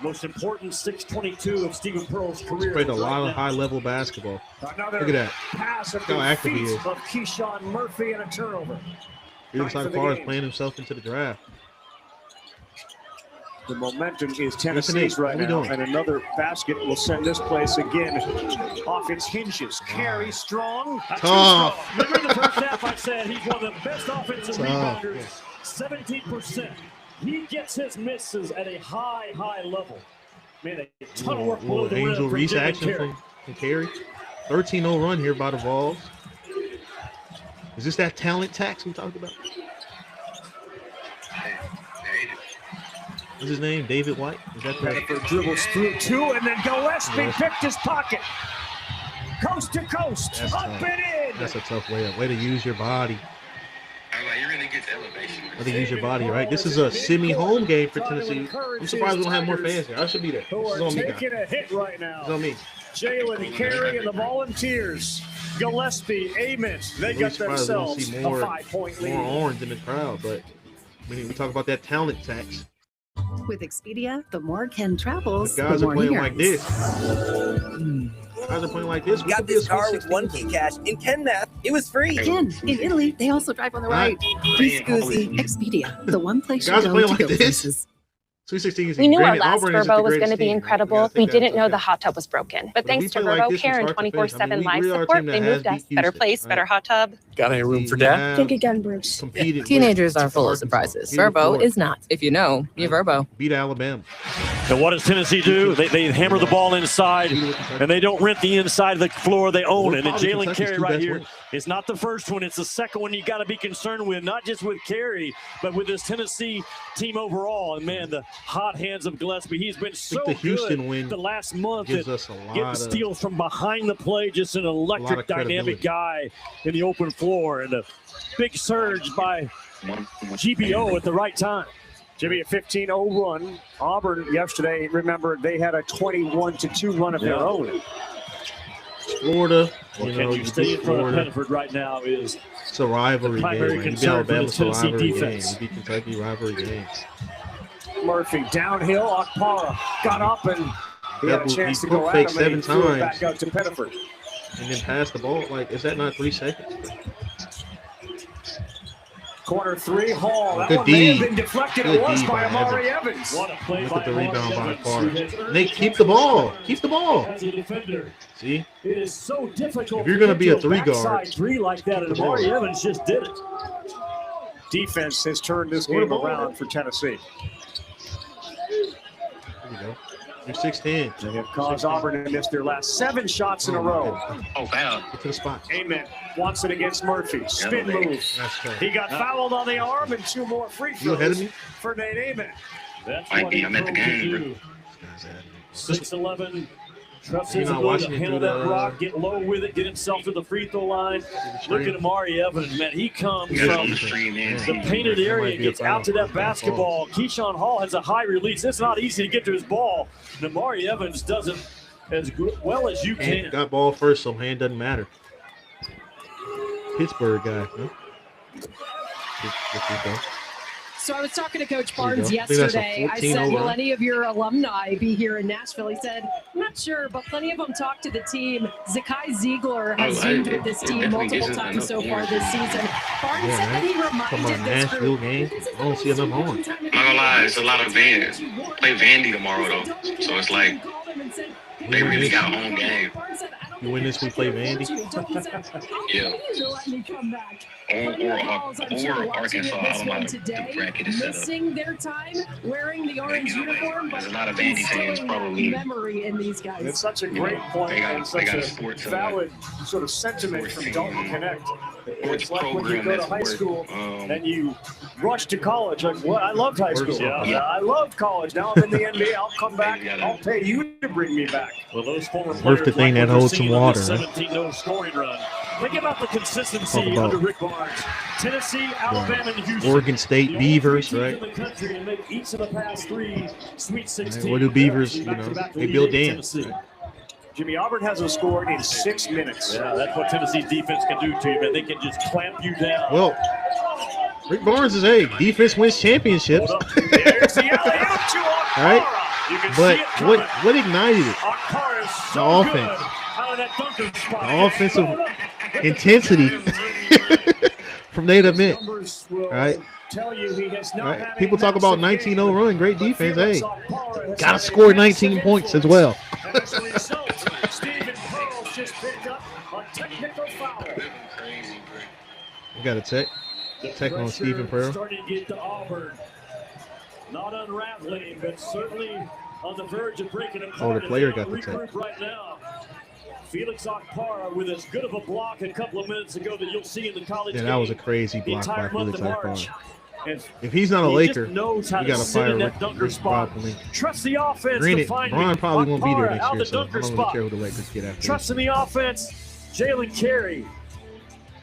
Most important 622 of Stephen Pearl's career. Played a right lot now. of high-level basketball. Another Look at that. pass at Look how the active he feet is. of Keyshawn Murphy and a turnover. He looks Time like for the far as game. playing himself into the draft. The momentum is Nate, Tennessee's right what we now, doing? and another basket will send this place again off its hinges. Carry strong. Tough. Remember in the first half I said he's one of the best offensive Tough. rebounders, 17%. He gets his misses at a high level. Man, a ton of work below Little the rim Angel from Reese Jimmy action Carey. from Carey. 13-0 run here by the Vols. Is this that talent tax we talked about? What's his name? David White? Is that the Pettiford dribbles through 2, and then Gillespie picked his pocket. Coast to coast, That's up tough. and in. That's a tough way to use your body. You really get the elevation. Way to use your body, right? This is a semi-home game for Tennessee. I'm surprised we don't have more fans here. I should be there. Who This is are on me, guys. taking a hit right now. It's on me. Jalen Carey and the Volunteers. Gillespie, Ament, they I'm got surprised we don't themselves see a more 5-point lead. orange in the crowd, but I mean, we talk about that talent tax. With Expedia, the more Ken travels, The guys the are more he playing like earns. this. Guys are playing like this. We Got could be this a car Sweet with 1 16 key cash. In Ken math, it was free. Ken, in Italy, they also drive on the right. Be Scoozy. Expedia, the one place you Guys are go playing to like go this. places. Sweet 16 is We knew our granted, last Auburn isn't Verbo the was going to greatest be team. incredible. You We gotta take didn't that know into the hot tub was broken. But But thanks we to play like Verbo this from Care and start to finish. 24/7 I mean, live we are a support, team that they has moved us. beat Better Houston, place, right? better hot tub. Got any room for We dad? have Think again, Bruce. competed Teenagers with are full of Arkansas, surprises. beat Verbo Florida, is not. If you know, you Verbo. beat Alabama. And what does Tennessee do? They hammer the ball inside, and they don't rent the inside of the floor. They own it. And Probably Jalen Kentucky's Carey two right best here wins. is not the first one. It's the second one you got to be concerned with, not just with Carey, but with this Tennessee team overall. And, man, the hot hands of Gillespie, he's been so the Houston good win the last month gives at us a lot getting of- steals from behind the play, just an electric, of dynamic credibility. guy in the open floor. And a big surge by GBO at the right time. Jimmy, a 15-0 run. Auburn yesterday, remember, they had a 21-2 run of their own. Florida, Well, you can know, you you stay beat in front of Florida. Pettiford right now is It's a rivalry the game. primary Man. You beat concern for the Alabama, it's a Tennessee rivalry defense. game. You beat Kentucky, rivalry game. Murphy downhill. Akpara got up and he had a He chance to pump go at faked him and he 7 threw it times. back out to Pettiford. And then pass the ball. Like, is that not 3 seconds? Corner three, Hall. That Good one may have D. been deflected. Good It was D by by Amari Evans. Evans. What a play Look by at the Amari rebound by Evans. Carr. They keep the ball. Keep the ball. As a defender, See? it is so difficult. If you're gonna to be get a to three guard, backside three like that, and Amari Evans just did it. Defense has turned this Score the game ball. around for Tennessee. There you go. You're 16. They have caused Auburn to miss their last 7 shots in a row. Oh, foul. Get to the spot. Amen wants it against Murphy. Spin move. He got fouled on the arm and 2 more free You ahead of throws me? for Nate Amen. That's Might what be. he I'm at the drove to game, bro. do. 6'11". Trusts You're his not ability watching to it handle through that the- rock, get low with it, get himself to the free throw line. Look at Amari Evans, man. He comes He was on from the street, man. the painted area and gets out to that basketball. Keyshawn Hall has a high release. It's not easy to get to his ball. And Amari Evans does it as well as you Hand, can. got ball first, so hand doesn't matter. Pittsburgh guy, huh? Good. So I was talking to Coach There you Barnes go. I think that's a yesterday. I 14 said, will over. any of your alumni be here in Nashville? He said, I'm not sure, but plenty of them talked to the team. Zakai Ziegler has zoomed with this team multiple times so far this season. Barnes Yeah, said that he Come on, reminded this Nashville group. game. I don't see enough on. I'm not gonna lie, it's a lot of Vandy. Play Vandy tomorrow though, so it's like they really got home game. You win this, we play Vandy. Yeah. Or Arkansas. I don't know how the bracket is set up. Missing their time wearing the orange uniform, but There's a lot of Vandy fans probably. memory in these guys. It's such a great point They got- and they such got a a sports, valid sort of sentiment from Dalton Connect. It's like when you program go to that's high worth, school and you rush to college. Like, what? I loved high school. Yeah. I loved college. Now I'm in the NBA. I'll come back. I'll pay you to bring me back. Well, those former Worth players the thing like that what holds you're some seeing on water, this huh? 17-0 scoring run. Think about the consistency Talk about under Rick Barnes. Tennessee, Alabama, and Houston. Oregon State The only Beavers, three teams right? in the country to make each of the past 3 Sweet 16. What do Beavers, you know, Back-to-back they Elite build Eight dams. Tennessee. Jimmy, Auburn hasn't scored in 6 minutes. Yeah, that's what Tennessee's defense can do to you, man. They can just clamp you down. Well, Rick Barnes is, hey, defense wins championships. There's the alley-oop to All right? Okpara. You can But see it coming. what ignited it? Okpara is The so offense. good out of that dunker spot. The offensive intensity from Nate Amen. Numbers will All right? tell you he has All not right. had a People talk about massive 19-0 game, run, great but defense. Felix Hey, Okpara has gotta had a score massive 19 points as well. And as a result, Stephen Pearl just picked up a technical foul. We got a tech on Pressure Stephen Pearl. starting to get to Auburn. Not unraveling, but certainly on the verge of breaking apart. Oh, the player got the the tech. regroup right now. Felix Okpara with as good of a block a couple of minutes ago that you'll see in the college Yeah, game. that was a crazy the block by entire month Felix of March. Okpara. And If he's not a he Laker, just knows how you to got to sit fire in Rick, that dunker Rick spot. Bob Pelinka. Trust the offense to Granted, find Brian him. probably won't be there Okpara next out year, the so I dunker don't really spot. care who the Lakers get after Trust this. in the offense. Jalen Carey.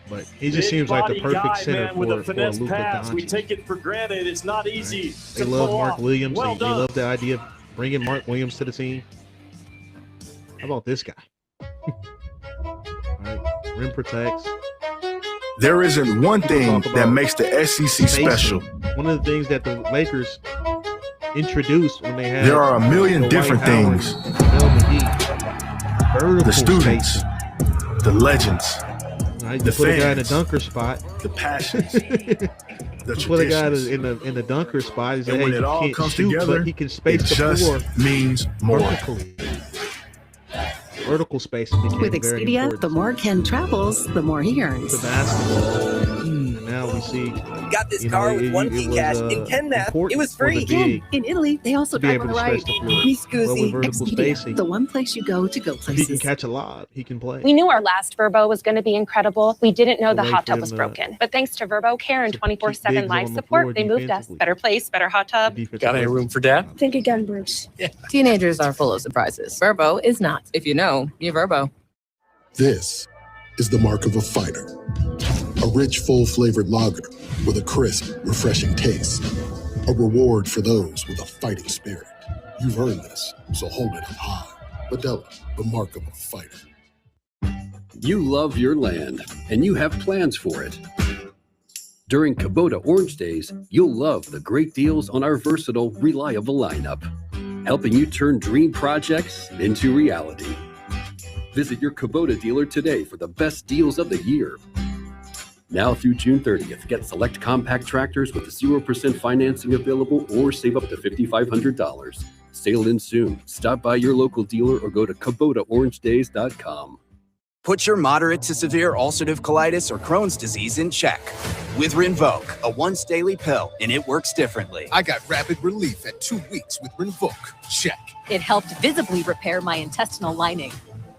But he just seems like the Big perfect body guy, center man, with a for finesse Luka pass. We Doncic. take it for granted. It's not easy They to love pull Mark off. Williams. Well They done. love the idea of bringing Mark Williams to the team. How about this guy? All right, rim protects. There isn't one thing that makes the SEC Spacing. special. One of the things that the Lakers introduced when they had There are a million Dwight different Howard, things. Mel McGee, vertical The students, spacing. the legends, Right, the you put a guy in a fans, dunker spot. the passions, the You put a guy traditions. in the dunker spot. He's And like, when hey, it you all can't comes shoot, together, but he can it space the floor just means more. vertically. Vertical spacing became With very Expedia, important the more Ken travels, the more he earns. to basketball. And now we see. Got this You know, car with it- one it key was, cash. In Ken Math, it important was for the free. big In Italy, they also to be drive able on to the right. stretch the floor. Mi Well, with scusi. vertical Expedia, spacing, the one place you go to go if he can places. catch a lob, he can play. We knew our last Verbo was going to be incredible. We didn't know the Away hot tub from was the- broken. But thanks to Verbo Care and to keep 24/7 bigs live on the floor support, they moved us. defensively. Better place, better hot tub. Got any room for dad? Think again, Bruce. Teenagers are full of surprises. Verbo is not. If you know, you Verbo. This is the mark of a fighter. A rich, full-flavored lager with a crisp, refreshing taste. A reward for those with a fighting spirit. You've earned this, so hold it up high. Modelo, the mark of a fighter. You love your land, and you have plans for it. During Kubota Orange Days, you'll love the great deals on our versatile, reliable lineup, helping you turn dream projects into reality. Visit your Kubota dealer today for the best deals of the year. Now through June 30th, get select compact tractors with 0% financing available or save up to $5,500. Sale ends soon. Stop by your local dealer or go to KubotaOrangeDays.com. Put your moderate to severe ulcerative colitis or Crohn's disease in check with Rinvoq, a once daily pill, and it works differently. I got rapid relief at 2 weeks with Rinvoq. Check. It helped visibly repair my intestinal lining.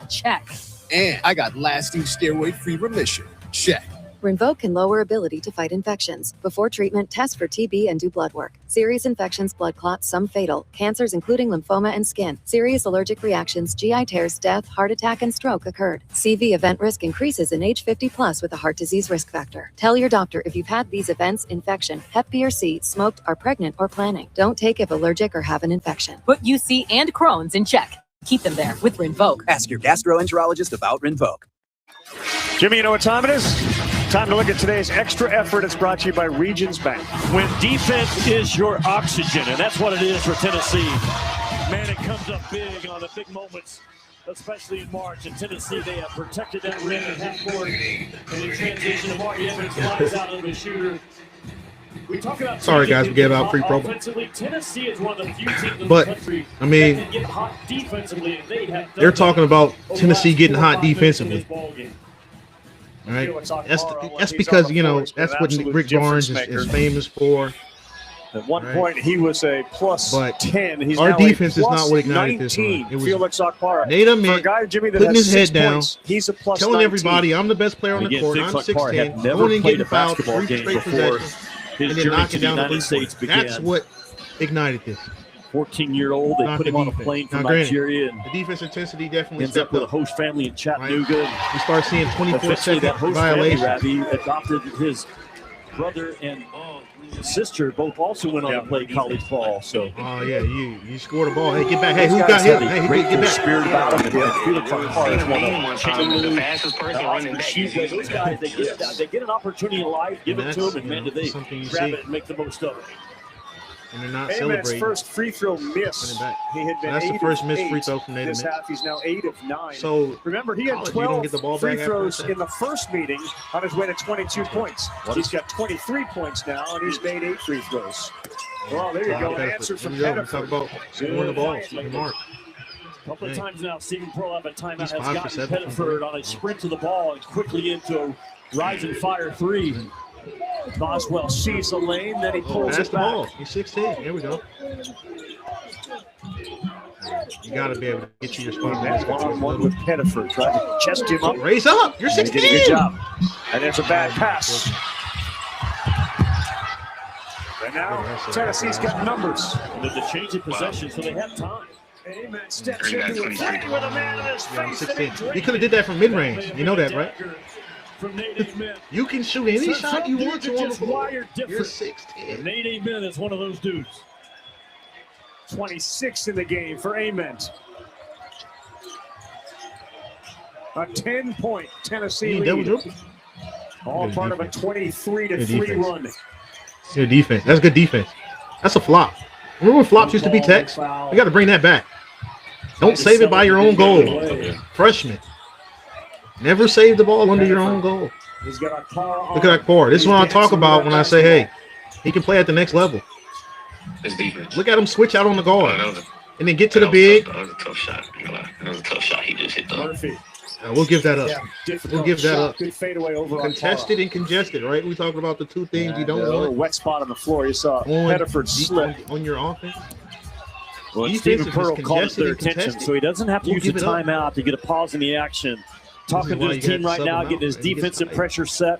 Check. And I got lasting steroid-free remission. Check. Rinvoq can lower ability to fight infections. Before treatment, test for TB and do blood work. Serious infections, blood clots, some fatal. Cancers including lymphoma and skin. Serious allergic reactions, GI tears, death, heart attack, and stroke occurred. CV event risk increases in age 50+ with a heart disease risk factor. Tell your doctor if you've had these events, infection, Hep B or C, smoked, are pregnant, or planning. Don't take if allergic or have an infection. Put UC and Crohn's in check. Keep them there with Rinvoq. Ask your gastroenterologist about Rinvoq. Jimmy, you know what time it is? Time to look at today's extra effort. It's brought to you by Regions Bank. When defense is your oxygen, and that's what it is for Tennessee. Man, it comes up big on the big moments, especially in March. In Tennessee, they have protected that rim at half court. And in transition, Amari Evans flies out of the shooter. We talk about sorry, guys, we gave out free promo. Offensively, Tennessee is one of the few teams in but the country I mean, that can get hot defensively. they're talking about Tennessee getting hot defensively. All right, that's because that's what Rick Barnes is famous for. At one point, he was a plus 10. He's our now defense a is plus not what ignited 19. this one. It was Felix Akpara. Nate For a Ament guy, Jimmy, that putting has his 6 head down, points, he's a plus telling 19. everybody I'm the best player on the court. I'm 6'10", going and getting fouled 3 straight possessions, and then knocking down the States. That's what ignited this. 14-year-old, they put him on a plane from Nigeria, and the defense intensity definitely ends up with a host family in Chattanooga. Right. We start seeing 24-second violations. violations. He adopted his brother and sister, both also went on to play college ball. So, yeah, you scored a ball. Hey, get back. Hey, who got hit? Hey, get back. Spirit about him, and Felix Akpara is the fastest person running back. Those guys, they get an opportunity in life, give it to them, and man, do they grab it and make the most of it. And they're not Ament's celebrating. first free throw miss. He had been that's the first missed free throw from Nate this Ament. half. He's now 8 of 9. So remember, he had 12 free throws in the first meeting on his way to 22 points. He's got 23 points now, and he's made 8 free throws. Well, there you go. An answer from Pettiford. Talk about scoring the ball. Mark. A couple of times now, Stephen Pearl up at timeout has gotten Pettiford on a sprint to the ball and quickly into a rising fire 3. Boswell sees the lane, then he pulls it the back. Ball. He's 16. Here we go. You got to be able to get you your spot. That's one-on-one with Pettiford. Trying to chest him up. Raise up. You're 16. He did a good job. And there's a bad pass. And now Tennessee's got numbers. With the change of possession, so they have time. Ament steps into a three with a man in his face. 16. You could have did that from mid-range. You know that, right? You can shoot any shot you want to on the floor. You're 16. Nate Ament is one of those dudes. 26 in the game for Ament. A 10-point Tennessee lead. All part of a 23-3 run. Good defense. That's good defense. That's a flop. Remember when flops used to be text? We got to bring that back. Don't save it by your own goal. Freshman. Never save the ball under your own goal. Look at that core. This is what I talk about when I say, hey, he can play at the next level. Look at him switch out on the guard. And then get to the big. That was a tough shot. That was a tough shot he just hit, though. Murphy. We'll give that up. We'll give that up. Good fadeaway over contested and congested, right? We talking about the two things you don't want. A wet spot on the floor. You saw Pettiford slip on your offense. Well, Stephen Pearl called it their attention, so he doesn't have to use a timeout to get a pause in the action. Talking to his team right now, getting his defensive pressure set.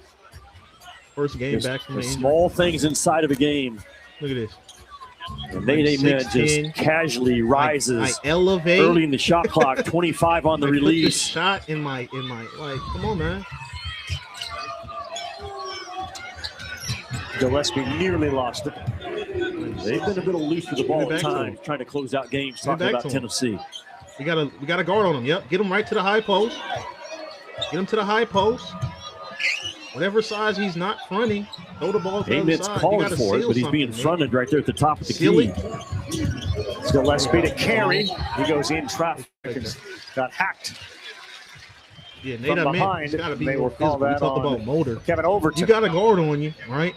First game back from the small things inside of a game. Look at this. And Nate Ament just casually rises. I elevate early in the shot clock. 25 on the release. Shot in my like. Come on, man. Gillespie nearly lost it. They've been a little loose with the ball at times, trying to close out games. Talking about Tennessee. We got a guard on him. Yep, get him right to the high post. Get him to the high post. Whatever size he's not fronting, throw the ball to the other side. Calling for it, but he's being fronted right there at the top of the key. It's Gillespie to carry. He goes in traffic and got hacked. Yeah, from behind. It's gotta be they will physical. call that We talk on about motor. Kevin Overton. You got a guard on you, right?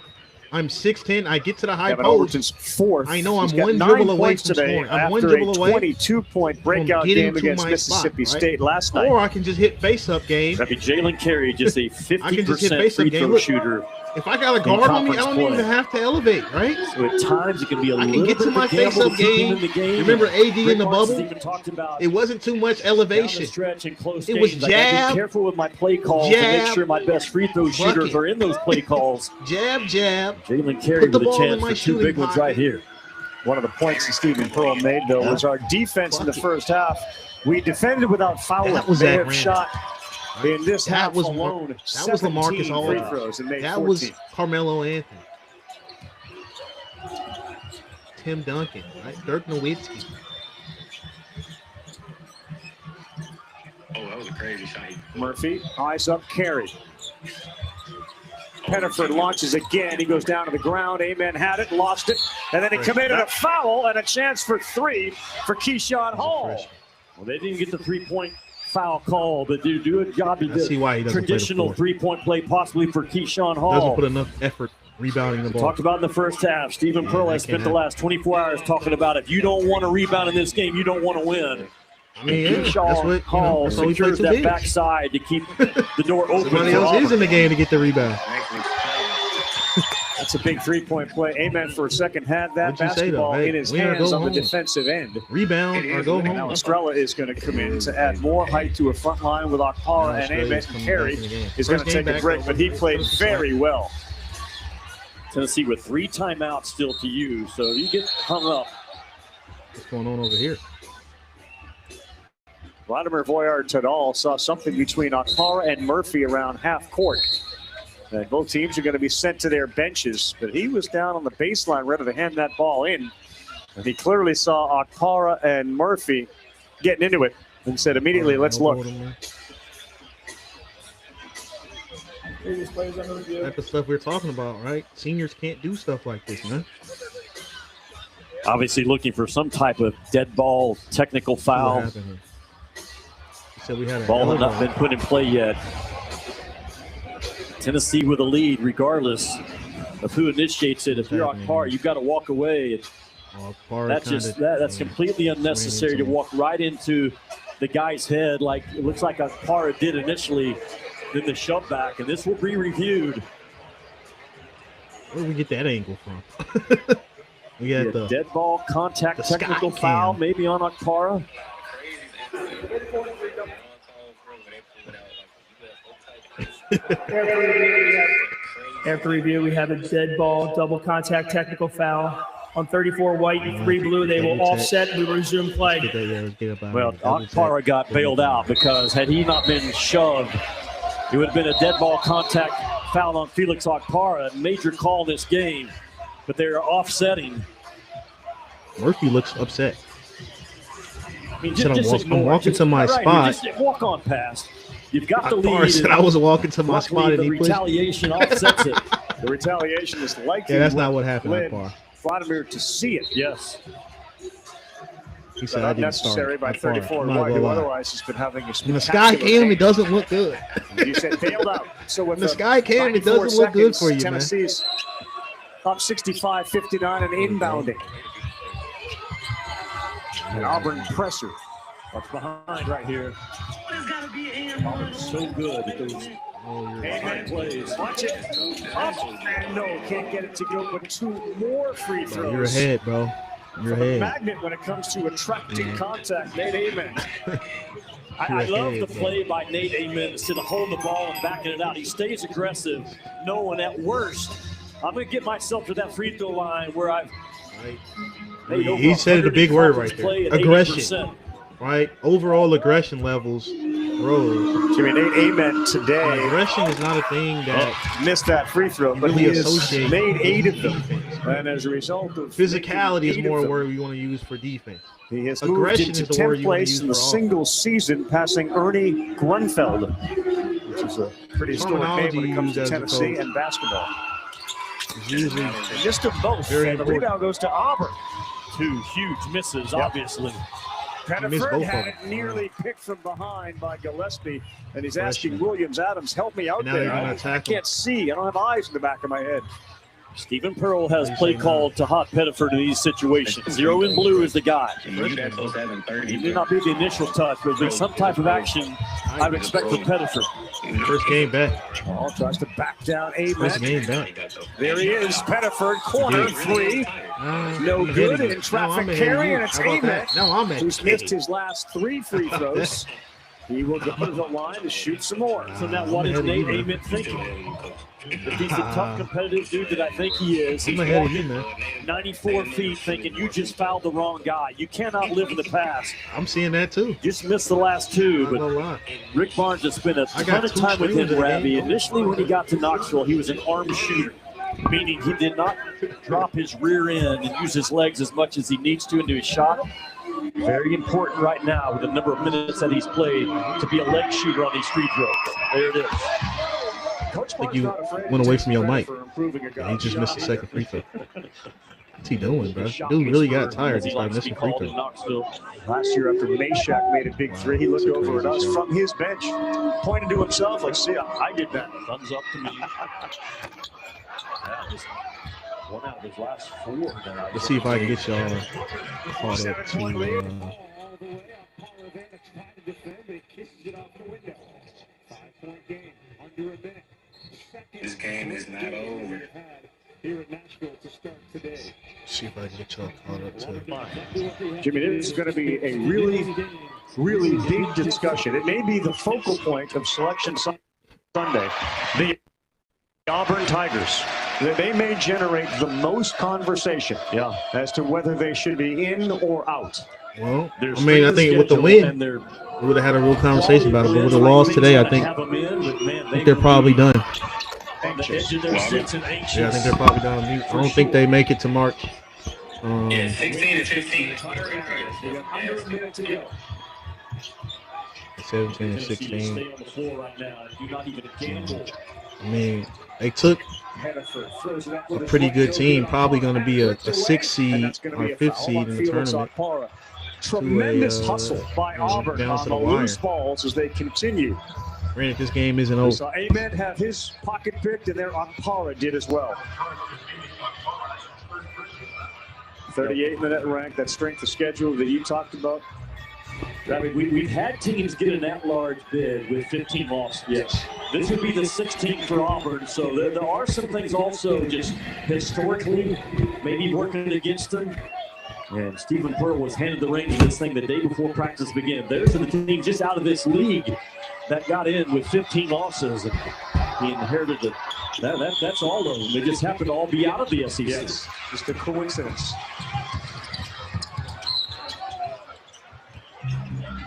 I'm 6'10". I get to the high Kevin post. Overton's fourth. I know I'm He's got one 9 dribble away points from today scoring. I'm one after dribble a away 22-point breakout from getting game to against my Mississippi spot, right? State last night. Or I can just hit face-up game. That'd be Jalen Carey, just a I can just hit 50% face-up free game. throw Look, shooter. if I got a guard on me, I conference don't even play. have to elevate, right? So at times it can be a I little can get bit to of my a gamble face-up to keep him game. in the game. Remember AD in Rick the Barnes has bubble? even talked about It wasn't too much down the elevation. stretch and close It was games. I gotta jab, be careful with my play calls to make jab, sure my best free throw shooters bucket. are in those play calls. Jab, jab. Jalen Carey Put the with a ball in chance my for 2 shooting big ones pocket. right here. One of the points that Stephen Pearl made, though, was our defense in the first half. We defended without fouling. That was they that have Randall. shot in this That half was alone. That was LaMarcus 17 Aldridge. free throws and made That 14. was Carmelo Anthony. Tim Duncan, right? Dirk Nowitzki. Oh, that was a crazy shot. Murphy, eyes up, Carey. Pettiford launches again. He goes down to the ground. Amen had it, lost it, and then he committed a foul and a chance for 3 for Keyshawn Hall. Well, they didn't get the 3-point foul call, but they do a job of I see why he the doesn't play the traditional four. 3-point play possibly for Keyshawn Hall. Doesn't put enough effort rebounding the ball. Talked about in the first half. Stephen Pearl has spent the last 24 hours talking about if you don't want to rebound in this game, you don't want to win. I mean, yeah, that's Keyshawn what Hall that's why we play secures two that bigs. backside to keep the door open. Somebody for else is Auburn. in the game to get the rebound. That's a big 3-point play. Amen for a second had that What'd you say, though? basketball Hey, in his win or hands go on the home. defensive end. Rebound or go Now home. Estrella is going to come in to add more height to a front line with Akpara and Amen. Australia's coming Carey back in the game. is going First to game take a back, break, though. but he played very well. Tennessee with 3 timeouts still to use, so you get hung up. What's going on over here? Vladimir Voyard-Tadal saw something between Akpara and Murphy around half court. And both teams are going to be sent to their benches, but he was down on the baseline ready to hand that ball in. And he clearly saw Akpara and Murphy getting into it and said immediately, let's look. Type of stuff we're talking about, right? Seniors can't do stuff like this, man. Obviously looking for some type of dead ball technical What foul. happened here? He said we had a Ball had elbow. not been put in play yet. Tennessee with a lead, regardless of who initiates it. If you're Akpara, you've got to walk away. That's completely unnecessary to walk right into the guy's head like it looks like Akpara did initially. Then the shove back, and this will be reviewed. Where did we get that angle from? We had the dead ball contact the technical sky foul, cam. maybe on Akpara. After review, we have a dead ball, double contact technical foul. On 34 white and 3 blue, they will offset. We resume play. Well, Akpara got bailed out because had he not been shoved, it would have been a dead ball contact foul on Felix Akpara. A major call in this game, but they're offsetting. Murphy looks upset. I mean, He said, just I'm ignore it. walking to my Right, spot. you just walk on past. You've got the Akpara lead. said I was walking to my Luckily, spot and the he pushed me. retaliation offsets it. The retaliation is likely Yeah, that's not what happened, led Akpara. Vladimir to see it. Yes. He said But I didn't unnecessary start. by Akpara. 34 I'm not white, gonna who lie. otherwise has been having a In the sky spectacular cam, game. it doesn't look good. You said bailed out. So with In the sky cam, it 94 doesn't look good seconds, for you, man. Tennessee's up 65-59 and inbounding. An Auburn presser. What's behind right here? Auburn's so good at those plays. Watch it. Up and no, can't get it to go, but 2 more free throws. You're ahead, bro. You're From a ahead. magnet when it comes to attracting contact. Nate Amen. I love the ahead, bro. play by Nate Amen instead of holding the ball and backing it out. He stays aggressive, knowing at worst, I'm going to get myself to that free throw line where I've made over He said a big word right play there. at Aggression. 80%. Right? Overall aggression levels rose. Jimmy Nate Amen today. Aggression is not a thing that missed that free throw, but really he has associate made 8 of with them. defense. And as a result of Physicality is making 8 more of a them, word we want to use for defense. he has Aggression moved into is the word 10th you want to place use in the for all. single season, passing Ernie Grunfeld, which is a pretty historic name when it comes to Terminology Tennessee used as a and basketball. It's usually They missed them both, Very and the important. rebound goes to Auburn. 2 huge misses, obviously. Pettiford had it nearly picked from behind by Gillespie, and he's asking Williams, Adams, help me out there. I can't see. I don't have eyes in the back of my head. Stephen Pearl has play called to Hot Pettiford in these situations. 0 in blue is the guy. He may not be the initial touch, but there's some type of action I would expect from Pettiford. First game back. Ball tries to back down First game back. There he is, Pettiford, corner three. No good in traffic carry, and it's Ahmed, who's missed his last 3 free throws. He will go to the line to shoot some more. So now what is Nate Ahmed thinking? If he's a tough, competitive dude that I think he is, he's walking 94 feet thinking you just fouled the wrong guy. You cannot live in the past. I'm seeing that too. Just missed the last 2, but Rick Barnes has spent a ton of time with him, Ravi. Initially when he got to Knoxville, he was an arm shooter, meaning he did not drop his rear end and use his legs as much as he needs to into his shot. Very important right now with the number of minutes that he's played to be a leg shooter on these free throws. There it is. I think you went away from your mic. He just missed the second free throw. What's he doing, bro? Dude really got tired. He's like missing free throw. Last year after Meshack made a big 3, he looked over at us from his bench, pointed to himself like, see, I did that. Thumbs up to me. One out of his last 4. Let's see if I can get y'all caught up to This game is not over. See if I can get y'all caught up to. Jimmy, this is going to be a really, really big discussion. It may be the focal point of Selection Sunday. The Auburn Tigers. They may generate the most conversation as to whether they should be in or out. Well, I mean, I think with the win, we would have had a real conversation about it. But with the loss today, I think they're probably done. On the edge of their seats and anxious. Yeah, I think they're probably done. I don't think they make it to March. 16 to 15. 17 and 16. I mean, they took a pretty good team, probably going to be a 6th seed or 5th seed in the tournament. Tremendous hustle by Auburn on the loose balls as they continue. Granted, this game isn't over. So Ahmed have his pocket picked, and their Akpara did as well. 38-minute rank, that strength of schedule that you talked about. I mean, we've had teams get an at-large bid with 15 losses. Yes. This would be the 16th for Auburn, so there are some things also just historically maybe working against them. And Stephen Pearl was handed the reins of this thing the day before practice began. There's the team just out of this league that got in with 15 losses. And he inherited it. That's all of them. They just happen to all be out of the SEC. Yes, just a coincidence.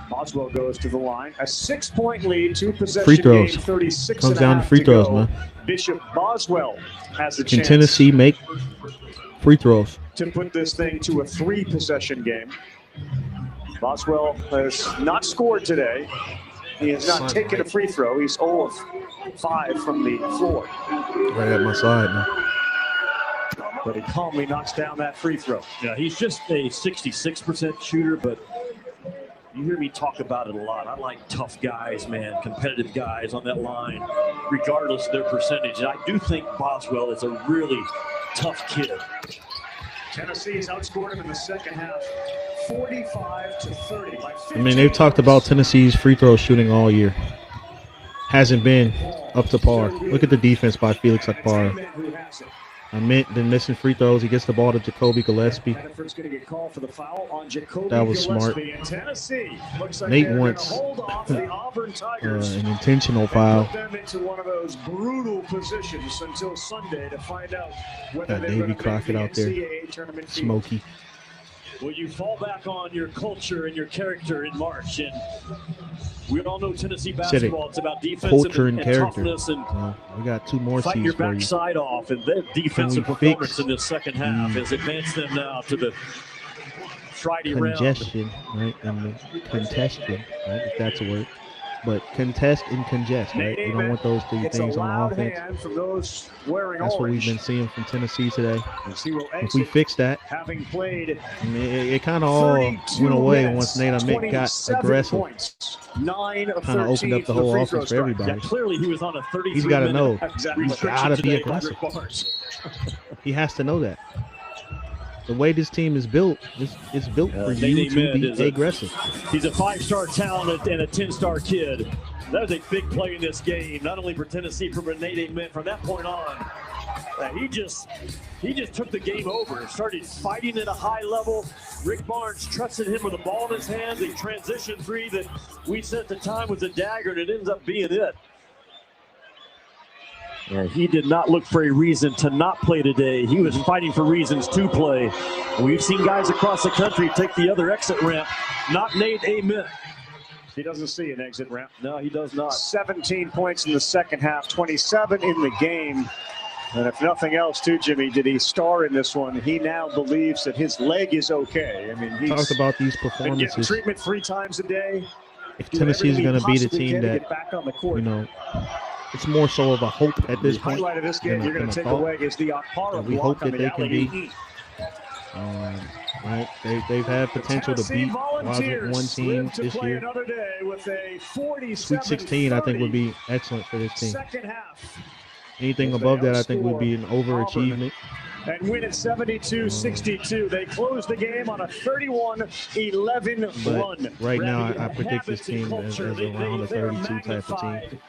Boswell goes to the line. A 6-point lead, 2-possession free throws. game, 36 Comes down to free throws, man. Bishop Boswell has a Can chance. Tennessee make free throws? To put this thing to a 3-possession game. Boswell has not scored today. He has not taken a free throw. He's 0 of 5 from the floor. Right at my side now. But he calmly knocks down that free throw. Yeah, he's just a 66% shooter, but you hear me talk about it a lot. I like tough guys, man, competitive guys on that line, regardless of their percentage. And I do think Boswell is a really tough kid. Tennessee's outscored him in the second half, 45-30. I mean, they've talked about Tennessee's free throw shooting all year. Hasn't been up to par. Look at the defense by Felix Akpara. Been missing free throws. He gets the ball to Jacoby Gillespie. That was smart. Nate wants an intentional foul. Them into one of those brutal positions until Sunday to find out whether Got Davy Crockett out there. Smokey. Well, you fall back on your culture and your character in March, and we all know Tennessee basketball. It's about defense culture and toughness, and we got 2 more fight seeds your for you. backside off. And their defensive performance in this second half has advanced them now to the Friday round. Congestion, right? And the contention, right? If that's a word. but contest and congest, right? You don't want those three things on offense. That's what we've been seeing from Tennessee today. If we fix that, it kind of all went away once Nate Ament got aggressive. Kind of opened up the whole offense for everybody. Yeah, clearly he was on a 33 He's got to know. He's got to be aggressive. He has to know that. The way this team is built, it's built for you to be aggressive. He's a 5-star talent and a 10-star kid. That was a big play in this game, not only for Tennessee, but for Nate Ament. From that point on, he just took the game over. Started fighting at a high level. Rick Barnes trusted him with the ball in his hands. A transition three that we said at the time was a dagger, and it ends up being it. Yeah, he did not look for a reason to not play today. He was fighting for reasons to play. We've seen guys across the country take the other exit ramp. Not Nate Ament. He doesn't see an exit ramp. No, he does not. 17 points in the second half, 27 in the game. And if nothing else, too, Jimmy, did he star in this one? He now believes that his leg is okay. I mean, he's talked about these been getting performances. treatment 3 times a day. If Tennessee is going to be the team that, it's more so of a hope at this point. Highlight of this game you're going to take away is the Okpara we hope block that on they the can be. Right, they've had potential to beat one team this year. Sweet 16, I think, would be excellent for this team. Anything above that, I think, would be an overachievement. And win at 72-62. They closed the game on a 31-11 run. Right now, I predict this team as around a 32 type of team.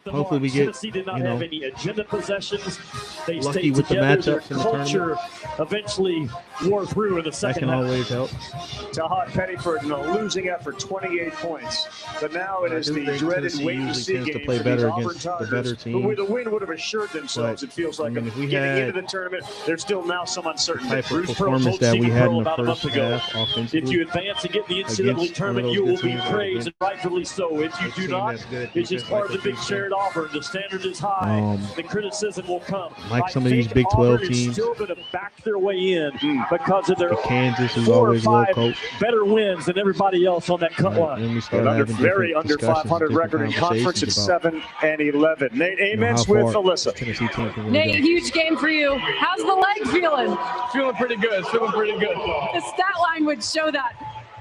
Hopefully we get, Tennessee did not have any agenda possessions. They lucky stayed with the together. matchups in the Their culture eventually wore through in the That second can half. always help. Tahad Pettiford in a losing effort, 28 points. But now it is I do the think dreaded Tennessee wait-and-see usually tends to game play for better these Auburn against the Tigers, better who team. with a win would have assured themselves, But, it feels like, I mean, if we getting had into the tournament. There's still now some uncertainty. type of Bruce Pearl performance told that we Stephen had Pearl in the about a month first ago, half offensively. If you advance and get the against NCAA one of tournament, those you will good be teams that praised, are and rightfully so. If you do team not, that's good at it's just defense part like of the I big think shared offer. The standard is high. The criticism will come. like some of I these think Big 12 Auburn is teams. still going to back their way in because of their Kansas is 4 or always well 5 coached. better wins than everybody else on that cut line. Then we start Under having very different under discussions, 500 different record in conference at conversations 7-11. Nate how Ament's with far Alyssa. Tennessee team can really Nate, go. huge game for you. How's the leg feeling? Feeling pretty good. The stat line would show that.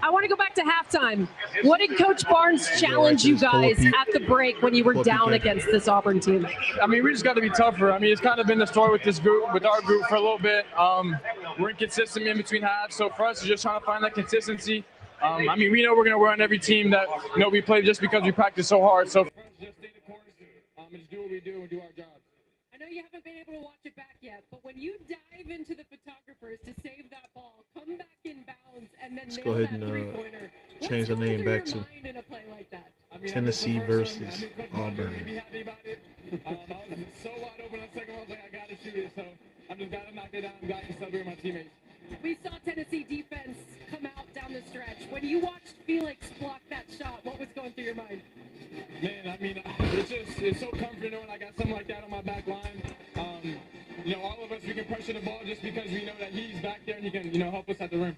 I want to go back to halftime. What did Coach Barnes challenge you guys at the break when you were down against this Auburn team? I mean, we just got to be tougher. I mean, it's kind of been the story with this group, with our group for a little bit. We're inconsistent in between halves, so for us, it's just trying to find that consistency. I mean, we know we're going to run every team that we play just because we practice so hard. So just stay the course and just do what we do and do our job. I know you haven't been able to watch it back yet, but when you dive into the photographers to save that ball, come back in bounds, and then Let's go ahead and change the name back to Tennessee versus Auburn. I was so wide open on second, I was like, I got to shoot it. So I just got to knock it down and got to celebrate my teammates. We saw Tennessee defense come out down the stretch. When you watched Felix block that shot, what was going through your mind? Man, I mean, it's so comforting knowing I got something like that on my back line. All of us, we can pressure the ball just because we know that he's back there and he can, help us at the rim.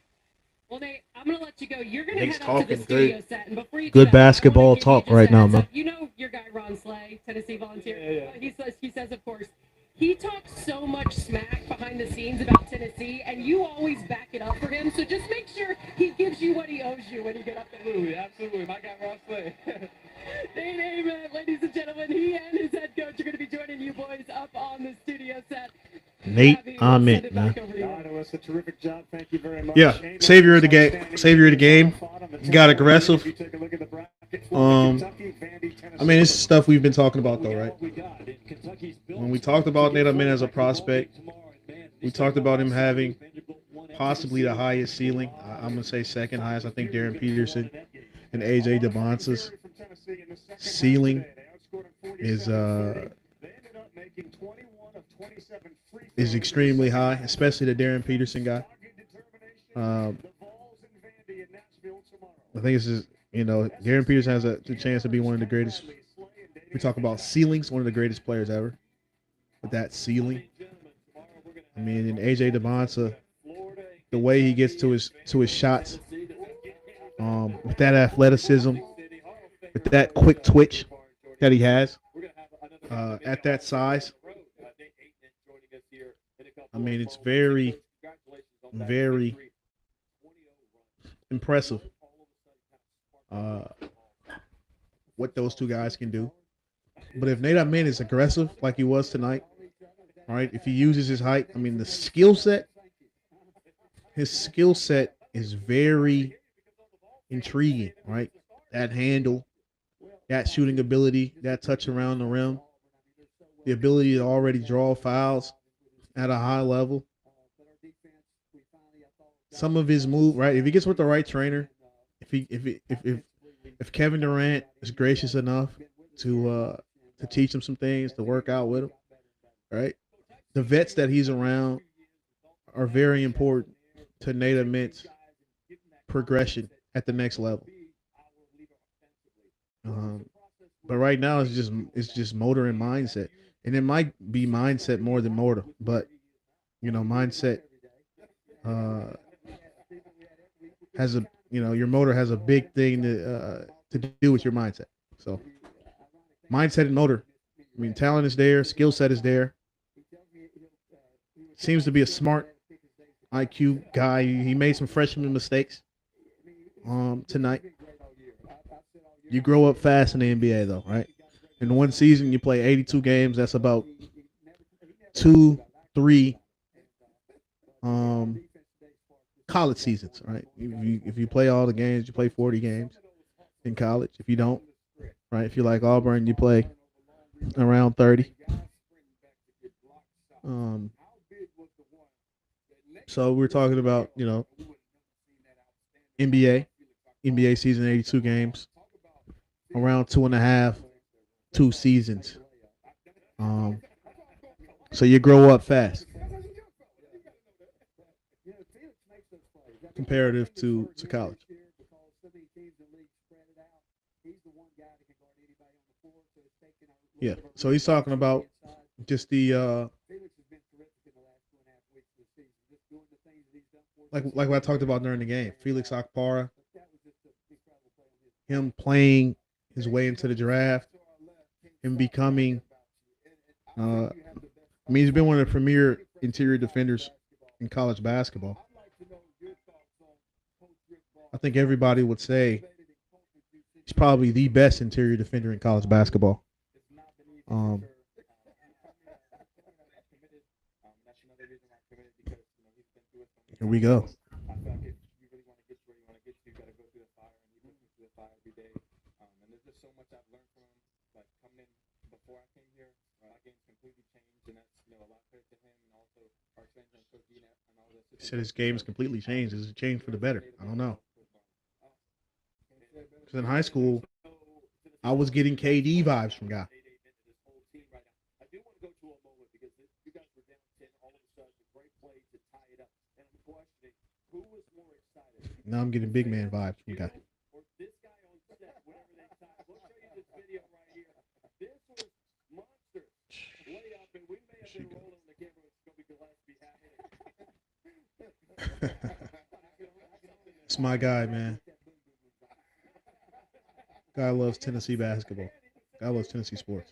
Well, Nate, I'm going to let you go. You're going to Nate's head out to the talking studio good. set. And before you Good do that, basketball I wanna give you talk just right a now, heads man. up. You know your guy, Ron Slay, Tennessee volunteer. Yeah. He says, of course, he talks so much smack behind the scenes about Tennessee, and you always back it up for him. So just make sure he gives you what he owes you when you get up there. Absolutely. My guy, Ron Slay. Nate Ament, ladies and gentlemen, he and his head coach are going to be joining you boys up on the studio set. Nate Ament, man. That's a terrific job. Thank you very much. Yeah, savior of the game. Savior of the game. He got aggressive. I mean, it's stuff we've been talking about, though, right? When we talked about Nate Ament as a prospect, we talked about him having possibly the highest ceiling. I'm going to say second highest. I think Darren Peterson and A.J. DeBonce's ceiling is extremely high, especially the Darren Peterson guy. I think it's just, Darren Peterson has the chance to be one of the greatest. We talk about ceilings, one of the greatest players ever. With that ceiling, I mean, and AJ DeBonce, the way he gets to his shots, with that athleticism, with that quick twitch that he has at that size. I mean, it's very, very impressive what those two guys can do. But if Nate Amin is aggressive like he was tonight, all right, if he uses his height, I mean, his skill set is very intriguing, right? That handle, that shooting ability, that touch around the rim, the ability to already draw fouls at a high level. Some of his move, right? If he gets with the right trainer, if Kevin Durant is gracious enough to teach him some things, to work out with him, right? The vets that he's around are very important to Nate Amin's progression at the next level. But right now it's just motor and mindset, and it might be mindset more than motor. But mindset has a your motor has a big thing to do with your mindset. So mindset and motor. I mean, talent is there, skill set is there. Seems to be a smart IQ guy. He made some freshman mistakes tonight. You grow up fast in the NBA, though, right? In one season, you play 82 games. That's about 2-3 college seasons, right? If you play all the games, you play 40 games in college. If you don't, right? If you're like Auburn, you play around 30. So we're talking about, NBA season, 82 games, around 2 seasons. So you grow up fast comparative to college. Yeah. So he's talking about just the like what I talked about during the game. Felix Okpara, him playing his way into the draft, him becoming he's been one of the premier interior defenders in college basketball. I think everybody would say he's probably the best interior defender in college basketball. Here we go. He said his game's completely changed. Has it changed for the better? I don't know. Because in high school, I was getting KD vibes from Guy. Now I'm getting big man vibes from Guy. It's my guy, man. Guy loves Tennessee basketball. Guy loves Tennessee sports.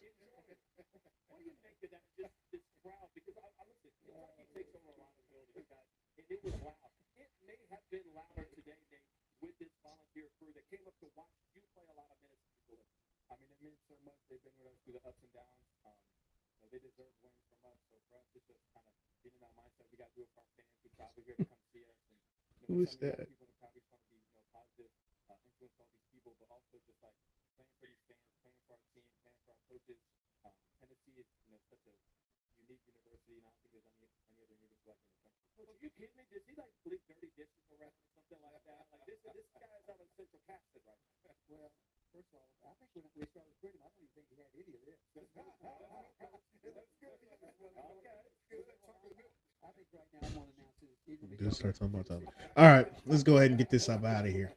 Who is that? Start talking about that. All right, let's go ahead and get this up out of here.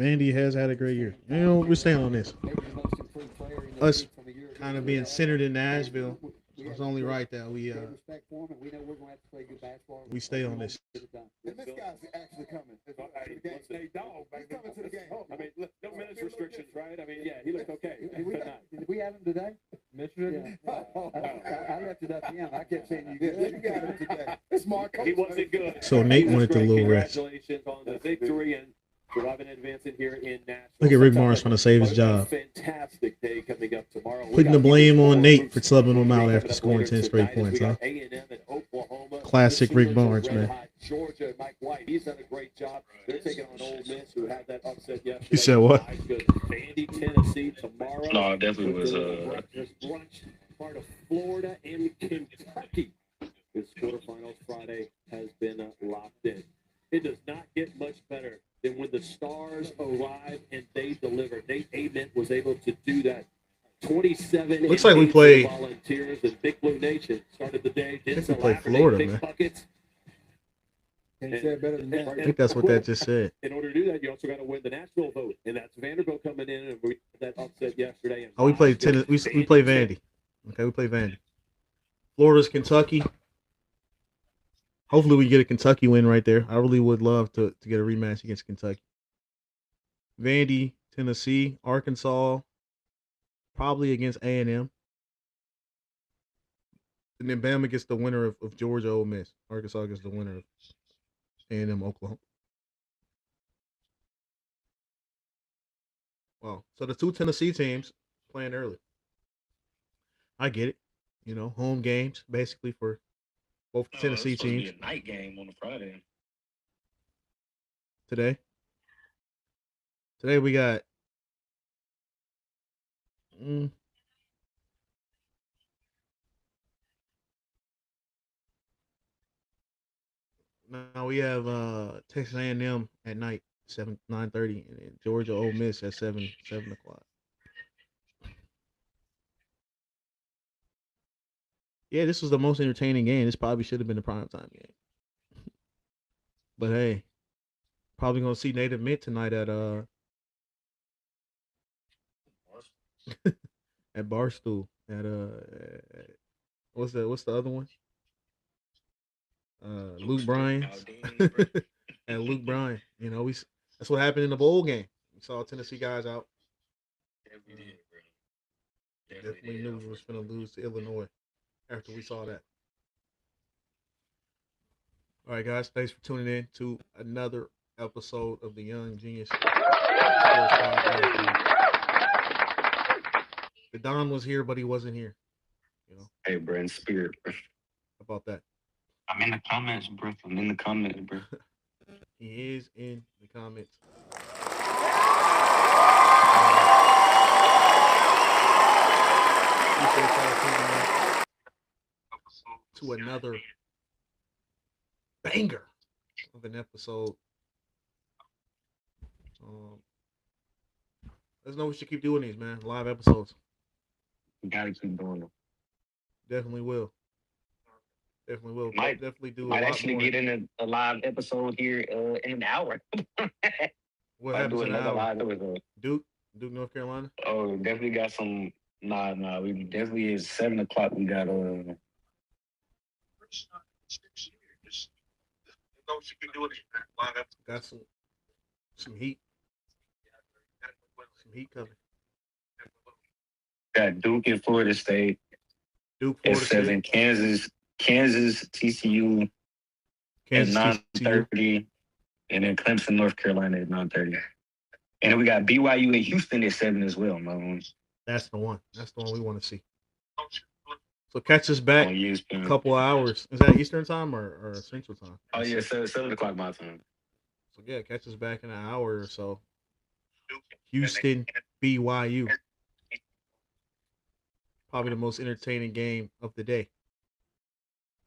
Vandy has had a great year. You know, we're staying on this. Us kind of being centered in Nashville, it's only right that we stay on this. And this guy's actually coming. Hey, dog, he's coming to the game. I mean, look, no minutes restrictions, right? I mean, yeah, he looked okay. Did we have him today? Minutes I left it up to him. I kept saying you got him today. It's Mark. He wasn't good. So Nate wanted a little rest. Congratulations on the victory and surviving and advancing here in Nashville. Look at Rick Barnes trying to save his job. Fantastic day coming up tomorrow. Putting the blame on Nate for subbing him out after scoring 10 straight points, huh? Classic Rick Barnes, man. Georgia, Mike White, he's done a great job. They're taking on Ole Miss, who had that upset yesterday. You said what? Vandy, Tennessee tomorrow. No, it definitely was brunch part of Florida and Kentucky. This quarterfinals Friday has been locked in. It does not get much better than when the stars arrive and they deliver. Nate Ament was able to do that. 27. Looks like we played. Volunteers and Big Blue Nation started the day. I think we played Florida, man. Buckets. Can't say it better than that. I think that's what that just said. In order to do that, you also got to win the national vote, and that's Vanderbilt coming in, and we had that upset yesterday. Oh, we played tennis. We play Vandy. Okay, we play Vandy. Florida's Kentucky. Hopefully we get a Kentucky win right there. I really would love to get a rematch against Kentucky. Vandy, Tennessee, Arkansas, probably against A&M. And then Bama gets the winner of Georgia, Ole Miss. Arkansas gets the winner of A&M, Oklahoma. Wow. So the two Tennessee teams playing early. I get it. You know, home games basically for both the Tennessee teams. Be a night game on a Friday. Today we got now we have Texas A&M at night, 9:30, and then Georgia Ole Miss at 7 o'clock. Yeah, this was the most entertaining game. This probably should have been a primetime game. But hey, probably gonna see Native Mint tonight at at Barstool at what's the other one? Luke Bryan. And Luke Bryan. You know, that's what happened in the bowl game. We saw Tennessee guys out. Definitely knew we was gonna lose to Illinois after we saw that. All right, guys, thanks for tuning in to another episode of the Young Genius Sports Podcast. The Don was here, but he wasn't here. You know. Hey, bro, in spirit, bro. How about that? I'm in the comments, bro. I'm in the comments, bro. He is in the comments. To another banger of an episode. Let's know we should keep doing these, man. Live episodes. We gotta keep doing them. Definitely will. Definitely will. Might definitely do. Might actually get in a live episode here in an hour. What happens in an hour? Live episode. Duke, North Carolina. Oh, definitely got some. Nah. We definitely is 7 o'clock. We got Got some heat. Some heat coming. Got Duke and Florida State. Duke, at Florida 7. State. Kansas, TCU at 9:30, and then Clemson, North Carolina at 9:30. And then we got BYU and Houston at 7 as well, man. That's the one. That's the one we want to see. So catch us back a couple hours. Is that Eastern time or Central time? Oh, yeah, 7 o'clock my time. So, yeah, catch us back in an hour or so. Houston, BYU. Probably the most entertaining game of the day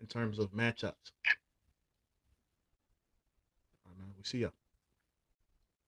in terms of matchups. All right, man. We see ya.